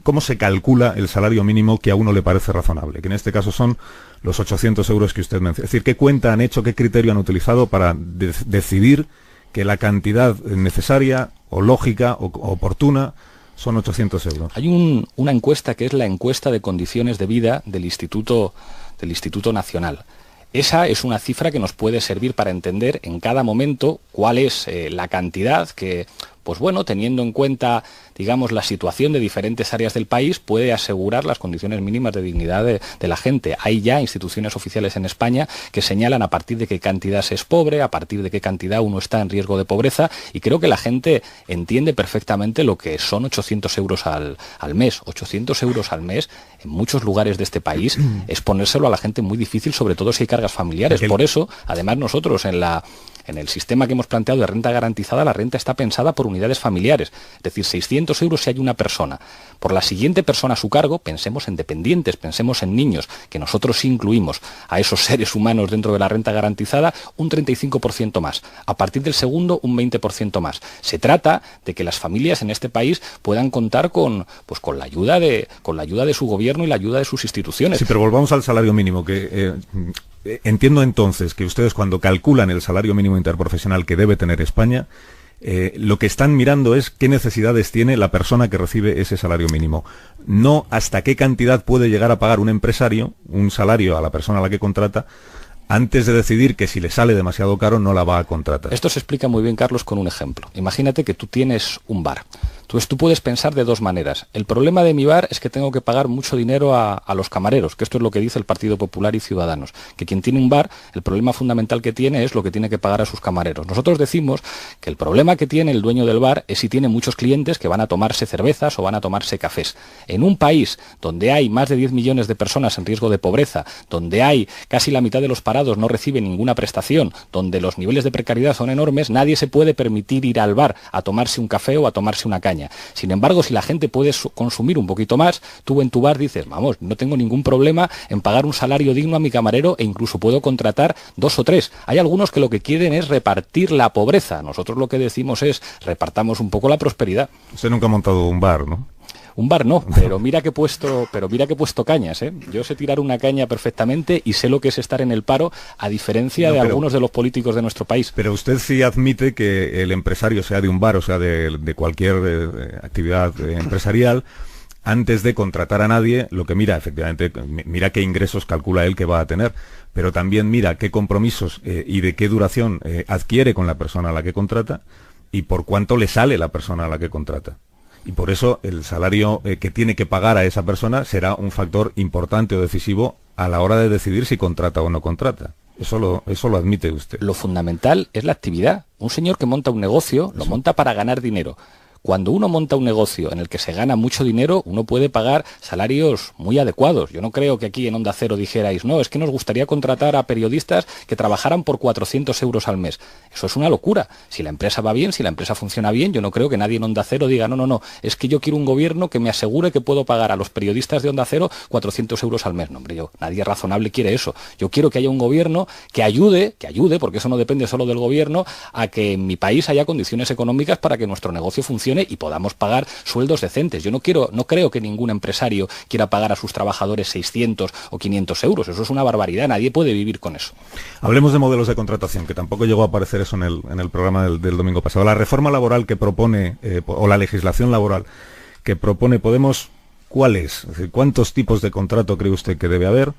cómo se calcula el salario mínimo que a uno le parece razonable, que en este caso son los 800 euros que usted menciona. Es decir, ¿qué cuenta han hecho, qué criterio han utilizado para decidir que la cantidad necesaria o lógica o oportuna son 800 euros? Hay una encuesta que es la encuesta de condiciones de vida del Instituto Nacional. Esa es una cifra que nos puede servir para entender en cada momento cuál es la cantidad que, pues bueno, teniendo en cuenta, digamos, la situación de diferentes áreas del país, puede asegurar las condiciones mínimas de dignidad de la gente. Hay ya instituciones oficiales en España que señalan a partir de qué cantidad se es pobre, a partir de qué cantidad uno está en riesgo de pobreza, y creo que la gente entiende perfectamente lo que son 800 euros al mes. 800 euros al mes en muchos lugares de este país es ponérselo a la gente muy difícil, sobre todo si hay cargas familiares. Por eso, además, nosotros en el sistema que hemos planteado de renta garantizada, la renta está pensada por unidades familiares, es decir, 600 euros si hay una persona. Por la siguiente persona a su cargo, pensemos en dependientes, pensemos en niños, que nosotros sí incluimos a esos seres humanos dentro de la renta garantizada, un 35% más. A partir del segundo, un 20% más. Se trata de que las familias en este país puedan contar con la ayuda de su gobierno y la ayuda de sus instituciones. Sí, pero volvamos al salario mínimo, que entiendo entonces que ustedes, cuando calculan el salario mínimo interprofesional que debe tener España, lo que están mirando es qué necesidades tiene la persona que recibe ese salario mínimo. No hasta qué cantidad puede llegar a pagar un empresario un salario a la persona a la que contrata, antes de decidir que si le sale demasiado caro no la va a contratar. Esto se explica muy bien, Carlos, con un ejemplo. Imagínate que tú tienes un bar. Entonces tú puedes pensar de dos maneras. El problema de mi bar es que tengo que pagar mucho dinero a los camareros, que esto es lo que dice el Partido Popular y Ciudadanos, que quien tiene un bar, el problema fundamental que tiene es lo que tiene que pagar a sus camareros. Nosotros decimos que el problema que tiene el dueño del bar es si tiene muchos clientes que van a tomarse cervezas o van a tomarse cafés. En un país donde hay más de 10 millones de personas en riesgo de pobreza, donde hay casi la mitad de los parados no reciben ninguna prestación, donde los niveles de precariedad son enormes, nadie se puede permitir ir al bar a tomarse un café o a tomarse una caña. Sin embargo, si la gente puede consumir un poquito más, tú en tu bar dices, vamos, no tengo ningún problema en pagar un salario digno a mi camarero e incluso puedo contratar 2 o 3. Hay algunos que lo que quieren es repartir la pobreza. Nosotros lo que decimos es, repartamos un poco la prosperidad. Usted nunca ha montado un bar, ¿no? Un bar no, pero mira que he puesto cañas, ¿eh? Yo sé tirar una caña perfectamente y sé lo que es estar en el paro, a diferencia de algunos de los políticos de nuestro país. Pero usted sí admite que el empresario, sea de un bar o sea de cualquier actividad empresarial, antes de contratar a nadie, lo que mira, efectivamente, mira qué ingresos calcula él que va a tener, pero también mira qué compromisos y de qué duración adquiere con la persona a la que contrata y por cuánto le sale la persona a la que contrata. Y por eso el salario que tiene que pagar a esa persona será un factor importante o decisivo a la hora de decidir si contrata o no contrata. Eso lo admite usted. Lo fundamental es la actividad. Un señor que monta un negocio, lo monta para ganar dinero. Cuando uno monta un negocio en el que se gana mucho dinero, uno puede pagar salarios muy adecuados. Yo no creo que aquí en Onda Cero dijerais, no, es que nos gustaría contratar a periodistas que trabajaran por 400 euros al mes. Eso es una locura. Si la empresa va bien, si la empresa funciona bien, yo no creo que nadie en Onda Cero diga, no, es que yo quiero un gobierno que me asegure que puedo pagar a los periodistas de Onda Cero 400 euros al mes. No, hombre, nadie razonable quiere eso. Yo quiero que haya un gobierno que ayude, porque eso no depende solo del gobierno, a que en mi país haya condiciones económicas para que nuestro negocio funcione y podamos pagar sueldos decentes. Yo no creo que ningún empresario quiera pagar a sus trabajadores 600 o 500 euros. Eso es una barbaridad. Nadie puede vivir con eso. Hablemos de modelos de contratación, que tampoco llegó a aparecer eso en el programa del domingo pasado. La reforma laboral que propone, o la legislación laboral que propone Podemos, ¿cuál es? Es decir, ¿cuántos tipos de contrato cree usted que debe haber?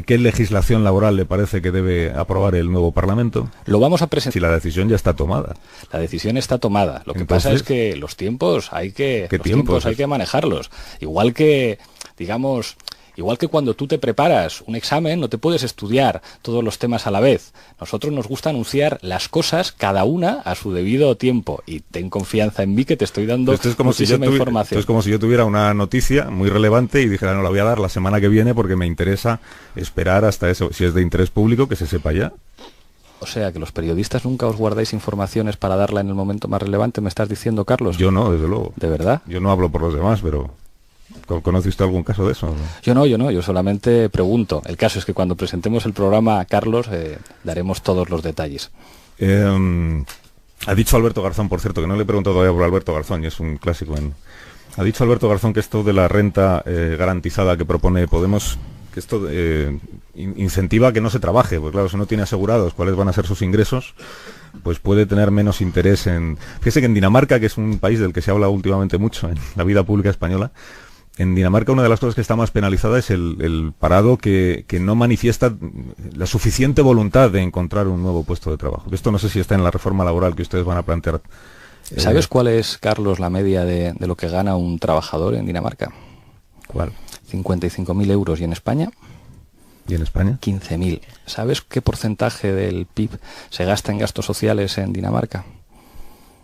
¿Qué legislación laboral le parece que debe aprobar el nuevo Parlamento? Lo vamos a presentar. Si la decisión ya está tomada. La decisión está tomada. Lo que pasa es que los tiempos hay que manejarlos. Igual que cuando tú te preparas un examen, no te puedes estudiar todos los temas a la vez. Nosotros nos gusta anunciar las cosas, cada una a su debido tiempo. Y ten confianza en mí que te estoy dando muchísima información. Esto es como si yo tuviera una noticia muy relevante y dijera, no, la voy a dar la semana que viene porque me interesa esperar hasta eso. Si es de interés público, que se sepa ya. O sea, que los periodistas nunca os guardáis informaciones para darla en el momento más relevante, ¿me estás diciendo, Carlos? Yo no, desde luego. ¿De verdad? Yo no hablo por los demás, pero... ¿Conoce usted algún caso de eso? Yo no, yo solamente pregunto. El caso es que cuando presentemos el programa, Carlos, daremos todos los detalles. Ha dicho Alberto Garzón, por cierto, que no le he preguntado todavía por Alberto Garzón, y es un clásico. Ha dicho Alberto Garzón que esto de la renta garantizada que propone Podemos, que esto incentiva que no se trabaje, pues claro, si no tiene asegurados cuáles van a ser sus ingresos, pues puede tener menos interés en... Fíjese que en Dinamarca, que es un país del que se habla últimamente mucho en la vida pública española, en Dinamarca una de las cosas que está más penalizada es el parado que no manifiesta la suficiente voluntad de encontrar un nuevo puesto de trabajo. Esto no sé si está en la reforma laboral que ustedes van a plantear. ¿Sabes cuál es, Carlos, la media de lo que gana un trabajador en Dinamarca? ¿Cuál? 55.000 euros. ¿Y en España? ¿Y en España? 15.000. ¿Sabes qué porcentaje del PIB se gasta en gastos sociales en Dinamarca?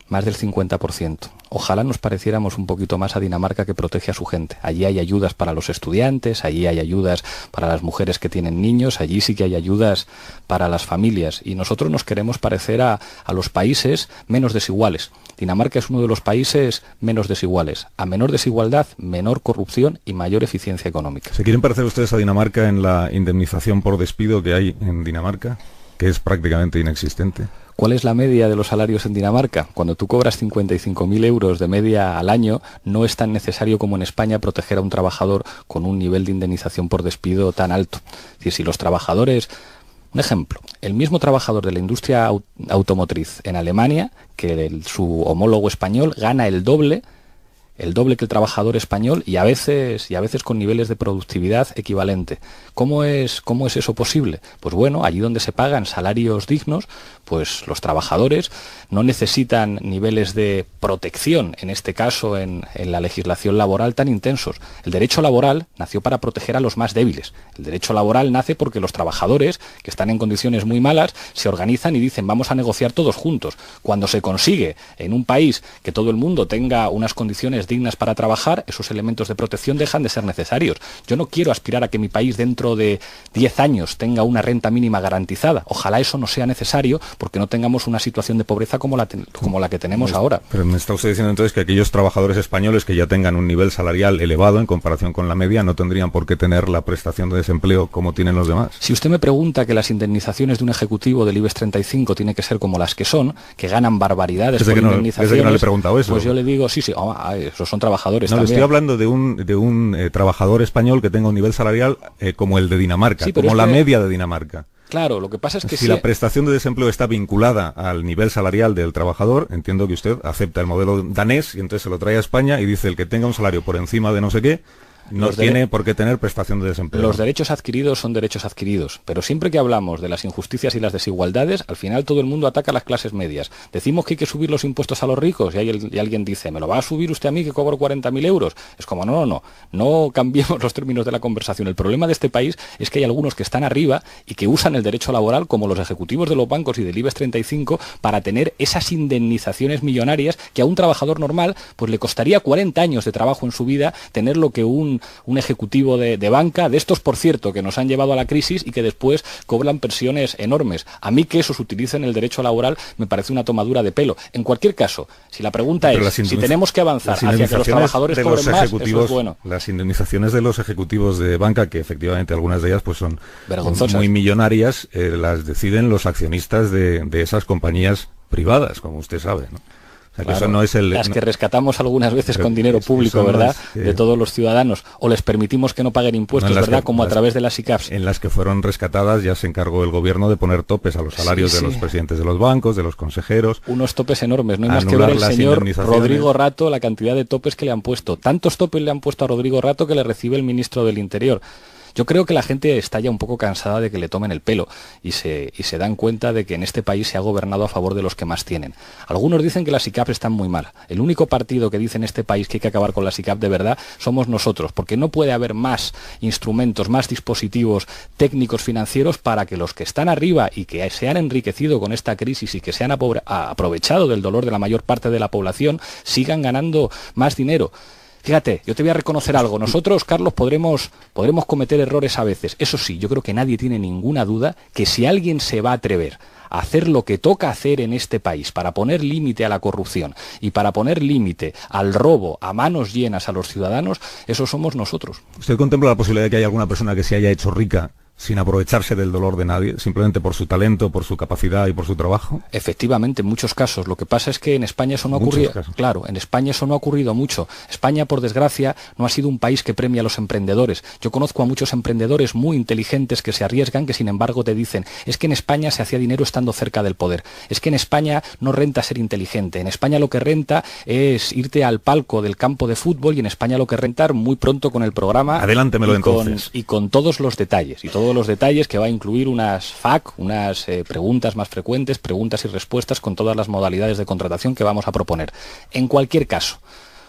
Más del 50%. Ojalá nos pareciéramos un poquito más a Dinamarca, que protege a su gente. Allí hay ayudas para los estudiantes, allí hay ayudas para las mujeres que tienen niños, allí sí que hay ayudas para las familias. Y nosotros nos queremos parecer a los países menos desiguales. Dinamarca es uno de los países menos desiguales. A menor desigualdad, menor corrupción y mayor eficiencia económica. ¿Se quieren parecer ustedes a Dinamarca en la indemnización por despido que hay en Dinamarca, que es prácticamente inexistente? ¿Cuál es la media de los salarios en Dinamarca? Cuando tú cobras 55.000 euros de media al año, no es tan necesario como en España proteger a un trabajador con un nivel de indemnización por despido tan alto. Es decir, si los trabajadores... Un ejemplo, el mismo trabajador de la industria automotriz en Alemania, que su homólogo español, gana el doble el doble que el trabajador español y a veces con niveles de productividad equivalente. ¿Cómo es eso posible? Pues bueno, allí donde se pagan salarios dignos, pues los trabajadores no necesitan niveles de protección, en este caso en la legislación laboral, tan intensos. El derecho laboral nació para proteger a los más débiles. El derecho laboral nace porque los trabajadores, que están en condiciones muy malas, se organizan y dicen vamos a negociar todos juntos. Cuando se consigue en un país que todo el mundo tenga unas condiciones dignas para trabajar, esos elementos de protección dejan de ser necesarios. Yo no quiero aspirar a que mi país dentro de 10 años tenga una renta mínima garantizada. Ojalá eso no sea necesario porque no tengamos una situación de pobreza como la que tenemos ahora. Pero me está usted diciendo entonces que aquellos trabajadores españoles que ya tengan un nivel salarial elevado en comparación con la media no tendrían por qué tener la prestación de desempleo como tienen los demás. Si usted me pregunta que las indemnizaciones de un ejecutivo del IBEX 35 tienen que ser como las que son, que ganan barbaridades por indemnizaciones, desde que no le he preguntado eso. Pues yo le digo, sí, esos son trabajadores no, también. Le estoy hablando de un trabajador español que tenga un nivel salarial como el de Dinamarca, como la media de Dinamarca. Claro, lo que pasa es que si la prestación de desempleo está vinculada al nivel salarial del trabajador, entiendo que usted acepta el modelo danés y entonces se lo trae a España y dice el que tenga un salario por encima de no sé qué, no tiene por qué tener prestación de desempleo. Los derechos adquiridos son derechos adquiridos, pero siempre que hablamos de las injusticias y las desigualdades, al final todo el mundo ataca a las clases medias. Decimos que hay que subir los impuestos a los ricos y alguien dice, ¿me lo va a subir usted a mí que cobro 40.000 euros? Es como, no cambiemos los términos de la conversación. El problema de este país es que hay algunos que están arriba y que usan el derecho laboral, como los ejecutivos de los bancos y del IBEX 35, para tener esas indemnizaciones millonarias que a un trabajador normal pues le costaría 40 años de trabajo en su vida tener lo que un ejecutivo de banca, de estos por cierto que nos han llevado a la crisis y que después cobran pensiones enormes. A mí que eso se utilice en el derecho laboral me parece una tomadura de pelo. En cualquier caso, si la pregunta es si tenemos que avanzar hacia que los trabajadores cobren más, eso es bueno. Las indemnizaciones de los ejecutivos de banca, que efectivamente algunas de ellas pues son vergonzosas, muy millonarias, las deciden los accionistas de esas compañías privadas, como usted sabe, ¿no? O sea, que claro, eso no es las que rescatamos algunas veces con dinero público, ¿verdad? De todos los ciudadanos, o les permitimos que no paguen impuestos, ¿verdad? Como a través de las SICAPs. En las que fueron rescatadas ya se encargó el gobierno de poner topes a los salarios de los presidentes de los bancos, de los consejeros. Unos topes enormes, no hay más que ver el señor Rodrigo Rato, la cantidad de topes que le han puesto. Tantos topes le han puesto a Rodrigo Rato que le recibe el ministro del Interior. Yo creo que la gente está ya un poco cansada de que le tomen el pelo y se dan cuenta de que en este país se ha gobernado a favor de los que más tienen. Algunos dicen que las SICAP están muy mal. El único partido que dice en este país que hay que acabar con la SICAP de verdad somos nosotros, porque no puede haber más instrumentos, más dispositivos técnicos financieros para que los que están arriba y que se han enriquecido con esta crisis y que se han aprovechado del dolor de la mayor parte de la población sigan ganando más dinero. Fíjate, yo te voy a reconocer algo. Nosotros, Carlos, podremos cometer errores a veces. Eso sí, yo creo que nadie tiene ninguna duda que si alguien se va a atrever a hacer lo que toca hacer en este país para poner límite a la corrupción y para poner límite al robo a manos llenas a los ciudadanos, eso somos nosotros. ¿Usted contempla la posibilidad de que haya alguna persona que se haya hecho rica sin aprovecharse del dolor de nadie, simplemente por su talento, por su capacidad y por su trabajo? Efectivamente, en muchos casos. Lo que pasa es que en España eso no ha ocurrido. Claro, en España eso no ha ocurrido mucho. España, por desgracia, no ha sido un país que premia a los emprendedores. Yo conozco a muchos emprendedores muy inteligentes que se arriesgan, que sin embargo te dicen, es que en España se hacía dinero estando cerca del poder. Es que en España no renta ser inteligente. En España lo que renta es irte al palco del campo de fútbol y en España lo que rentar muy pronto con el programa. Adelántemelo entonces. Y con todos los detalles. Y todos los detalles que va a incluir unas FAQ, unas preguntas más frecuentes, preguntas y respuestas con todas las modalidades de contratación que vamos a proponer. En cualquier caso,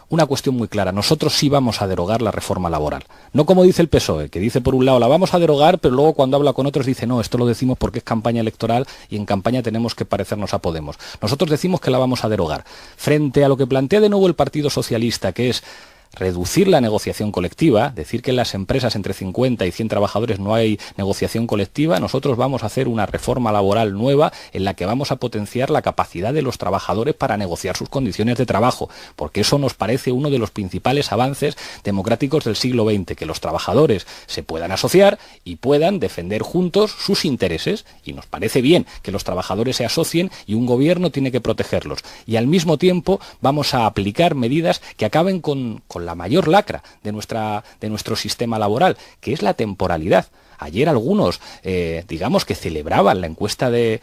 una cuestión muy clara, nosotros sí vamos a derogar la reforma laboral. No como dice el PSOE, que dice por un lado la vamos a derogar, pero luego cuando habla con otros dice no, esto lo decimos porque es campaña electoral y en campaña tenemos que parecernos a Podemos. Nosotros decimos que la vamos a derogar. Frente a lo que plantea de nuevo el Partido Socialista, que es reducir la negociación colectiva, decir que en las empresas entre 50 y 100 trabajadores no hay negociación colectiva, nosotros vamos a hacer una reforma laboral nueva en la que vamos a potenciar la capacidad de los trabajadores para negociar sus condiciones de trabajo, porque eso nos parece uno de los principales avances democráticos del siglo XX, que los trabajadores se puedan asociar y puedan defender juntos sus intereses, y nos parece bien que los trabajadores se asocien y un gobierno tiene que protegerlos. Y al mismo tiempo vamos a aplicar medidas que acaben con la mayor lacra de nuestro sistema laboral, que es la temporalidad. ayer algunos, digamos que celebraban la encuesta de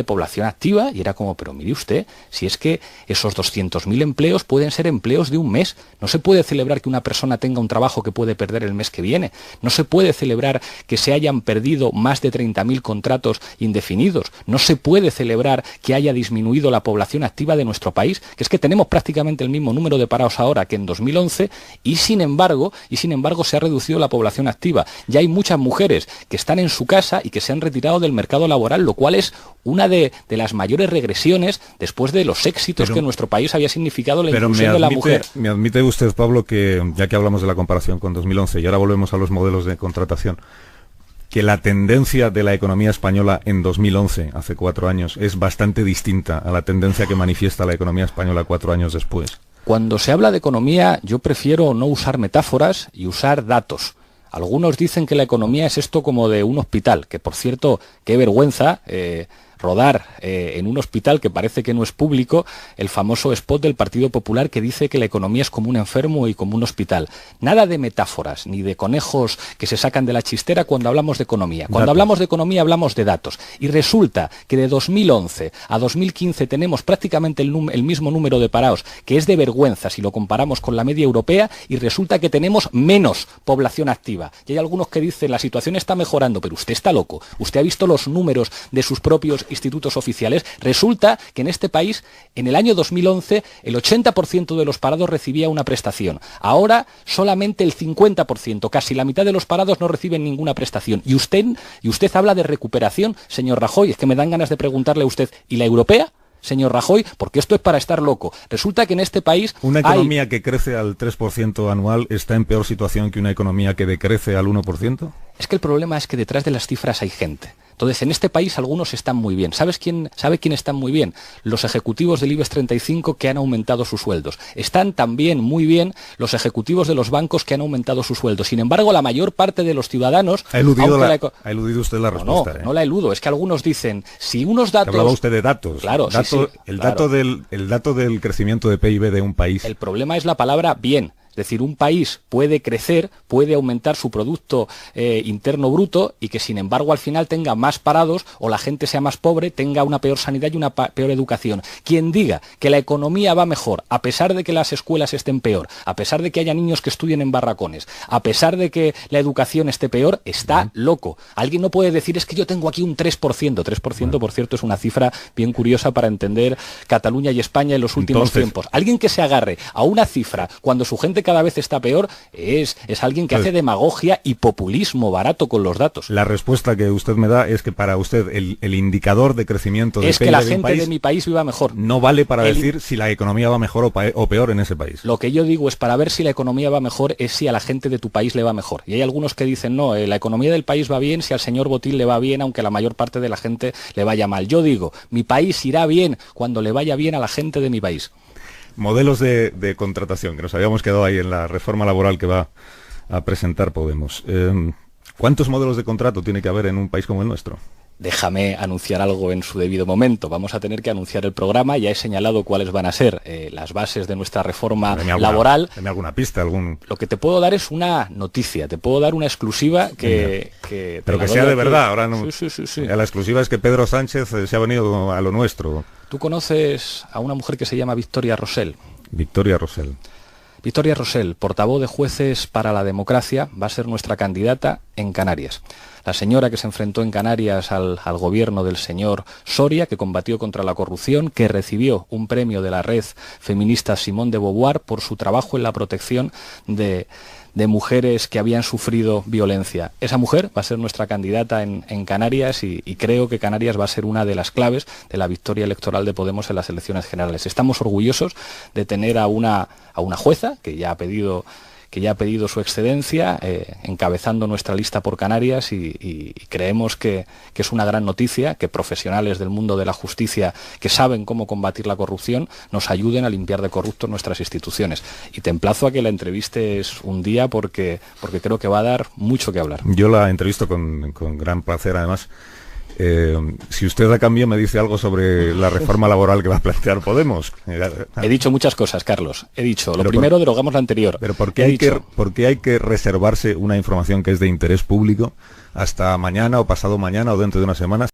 población activa y era como, pero mire usted, si es que esos 200.000 empleos pueden ser empleos de un mes. No se puede celebrar que una persona tenga un trabajo que puede perder el mes que viene. No se puede celebrar que se hayan perdido más de 30.000 contratos indefinidos. No se puede celebrar que haya disminuido la población activa de nuestro país, que es que tenemos prácticamente el mismo número de parados ahora que en 2011 y sin embargo se ha reducido la población activa. Ya hay muchas mujeres que están en su casa y que se han retirado del mercado laboral, lo cual es una de las mayores regresiones después de los éxitos que en nuestro país había significado la inclusión de la mujer. Me admite usted, Pablo, que ya que hablamos de la comparación con 2011 y ahora volvemos a los modelos de contratación, que la tendencia de la economía española en 2011, hace 4 años, es bastante distinta a la tendencia que manifiesta la economía española 4 años después. Cuando se habla de economía, yo prefiero no usar metáforas y usar datos. Algunos dicen que la economía es esto como de un hospital, que por cierto, qué vergüenza rodar en un hospital que parece que no es público el famoso spot del Partido Popular que dice que la economía es como un enfermo y como un hospital. Nada de metáforas ni de conejos que se sacan de la chistera cuando hablamos de economía. Cuando hablamos de economía hablamos de datos. Y resulta que de 2011 a 2015 tenemos prácticamente el mismo número de parados, que es de vergüenza si lo comparamos con la media europea, y resulta que tenemos menos población activa. Y hay algunos que dicen la situación está mejorando, pero usted está loco. Usted ha visto los números de sus propios institutos oficiales. Resulta que en este país, en el año 2011, el 80% de los parados recibía una prestación. Ahora, solamente el 50%, casi la mitad de los parados no reciben ninguna prestación. Y usted habla de recuperación, señor Rajoy. Es que me dan ganas de preguntarle a usted, ¿y la europea? Señor Rajoy, porque esto es para estar loco. Resulta que en este país una economía que crece al 3% anual está en peor situación que una economía que decrece al 1%. Es que el problema es que detrás de las cifras hay gente. Entonces, en este país algunos están muy bien. ¿Sabe quién están muy bien? Los ejecutivos del IBEX 35 que han aumentado sus sueldos. Están también muy bien los ejecutivos de los bancos que han aumentado sus sueldos. Sin embargo, la mayor parte de los ciudadanos... Ha eludido usted la respuesta. No la eludo. Es que algunos dicen, si unos datos... Hablaba usted de datos. Claro, el dato del crecimiento de PIB de un país. El problema es la palabra bien. Es decir, un país puede crecer, puede aumentar su Producto Interno Bruto y que sin embargo al final tenga más parados o la gente sea más pobre, tenga una peor sanidad y una peor educación. Quien diga que la economía va mejor, a pesar de que las escuelas estén peor, a pesar de que haya niños que estudien en barracones, a pesar de que la educación esté peor, está loco. Alguien no puede decir, es que yo tengo aquí un 3%. 3%, por cierto, es una cifra bien curiosa para entender Cataluña y España en los últimos tiempos. Alguien que se agarre a una cifra cuando su gente cada vez está peor es alguien que hace demagogia y populismo barato con los datos. La respuesta que usted me da es que para usted el indicador de crecimiento de es que la gente de mi país viva mejor. No vale para decir si la economía va mejor o peor en ese país. Lo que yo digo es para ver si la economía va mejor es si a la gente de tu país le va mejor. Y hay algunos que dicen no, la economía del país va bien si al señor Botín le va bien, aunque la mayor parte de la gente le vaya mal. Yo digo, mi país irá bien cuando le vaya bien a la gente de mi país. Modelos de contratación, que nos habíamos quedado ahí en la reforma laboral que va a presentar Podemos. ¿Cuántos modelos de contrato tiene que haber en un país como el nuestro? Déjame anunciar algo en su debido momento. Vamos a tener que anunciar el programa. Ya he señalado cuáles van a ser las bases de nuestra reforma laboral. ¿Dame alguna pista? Lo que te puedo dar es una noticia. Te puedo dar una exclusiva que pero que sea de verdad. Ahora no. Sí. La exclusiva es que Pedro Sánchez se ha venido a lo nuestro. ¿Tú conoces a una mujer que se llama Victoria Rosell? Victoria Rosell. Victoria Rosell, portavoz de Jueces para la Democracia, va a ser nuestra candidata en Canarias. La señora que se enfrentó en Canarias al gobierno del señor Soria, que combatió contra la corrupción, que recibió un premio de la red feminista Simone de Beauvoir por su trabajo en la protección de mujeres que habían sufrido violencia. Esa mujer va a ser nuestra candidata en Canarias y creo que Canarias va a ser una de las claves de la victoria electoral de Podemos en las elecciones generales. Estamos orgullosos de tener a una jueza que ya ha pedido su excedencia, encabezando nuestra lista por Canarias y creemos que es una gran noticia que profesionales del mundo de la justicia que saben cómo combatir la corrupción nos ayuden a limpiar de corruptos nuestras instituciones. Y te emplazo a que la entrevistes un día porque creo que va a dar mucho que hablar. Yo la entrevisto con gran placer además. Si usted a cambio me dice algo sobre la reforma laboral que va a plantear Podemos. He dicho muchas cosas, Carlos. He dicho, lo primero, derogamos la anterior. Pero ¿por qué hay que reservarse una información que es de interés público hasta mañana o pasado mañana o dentro de una semana?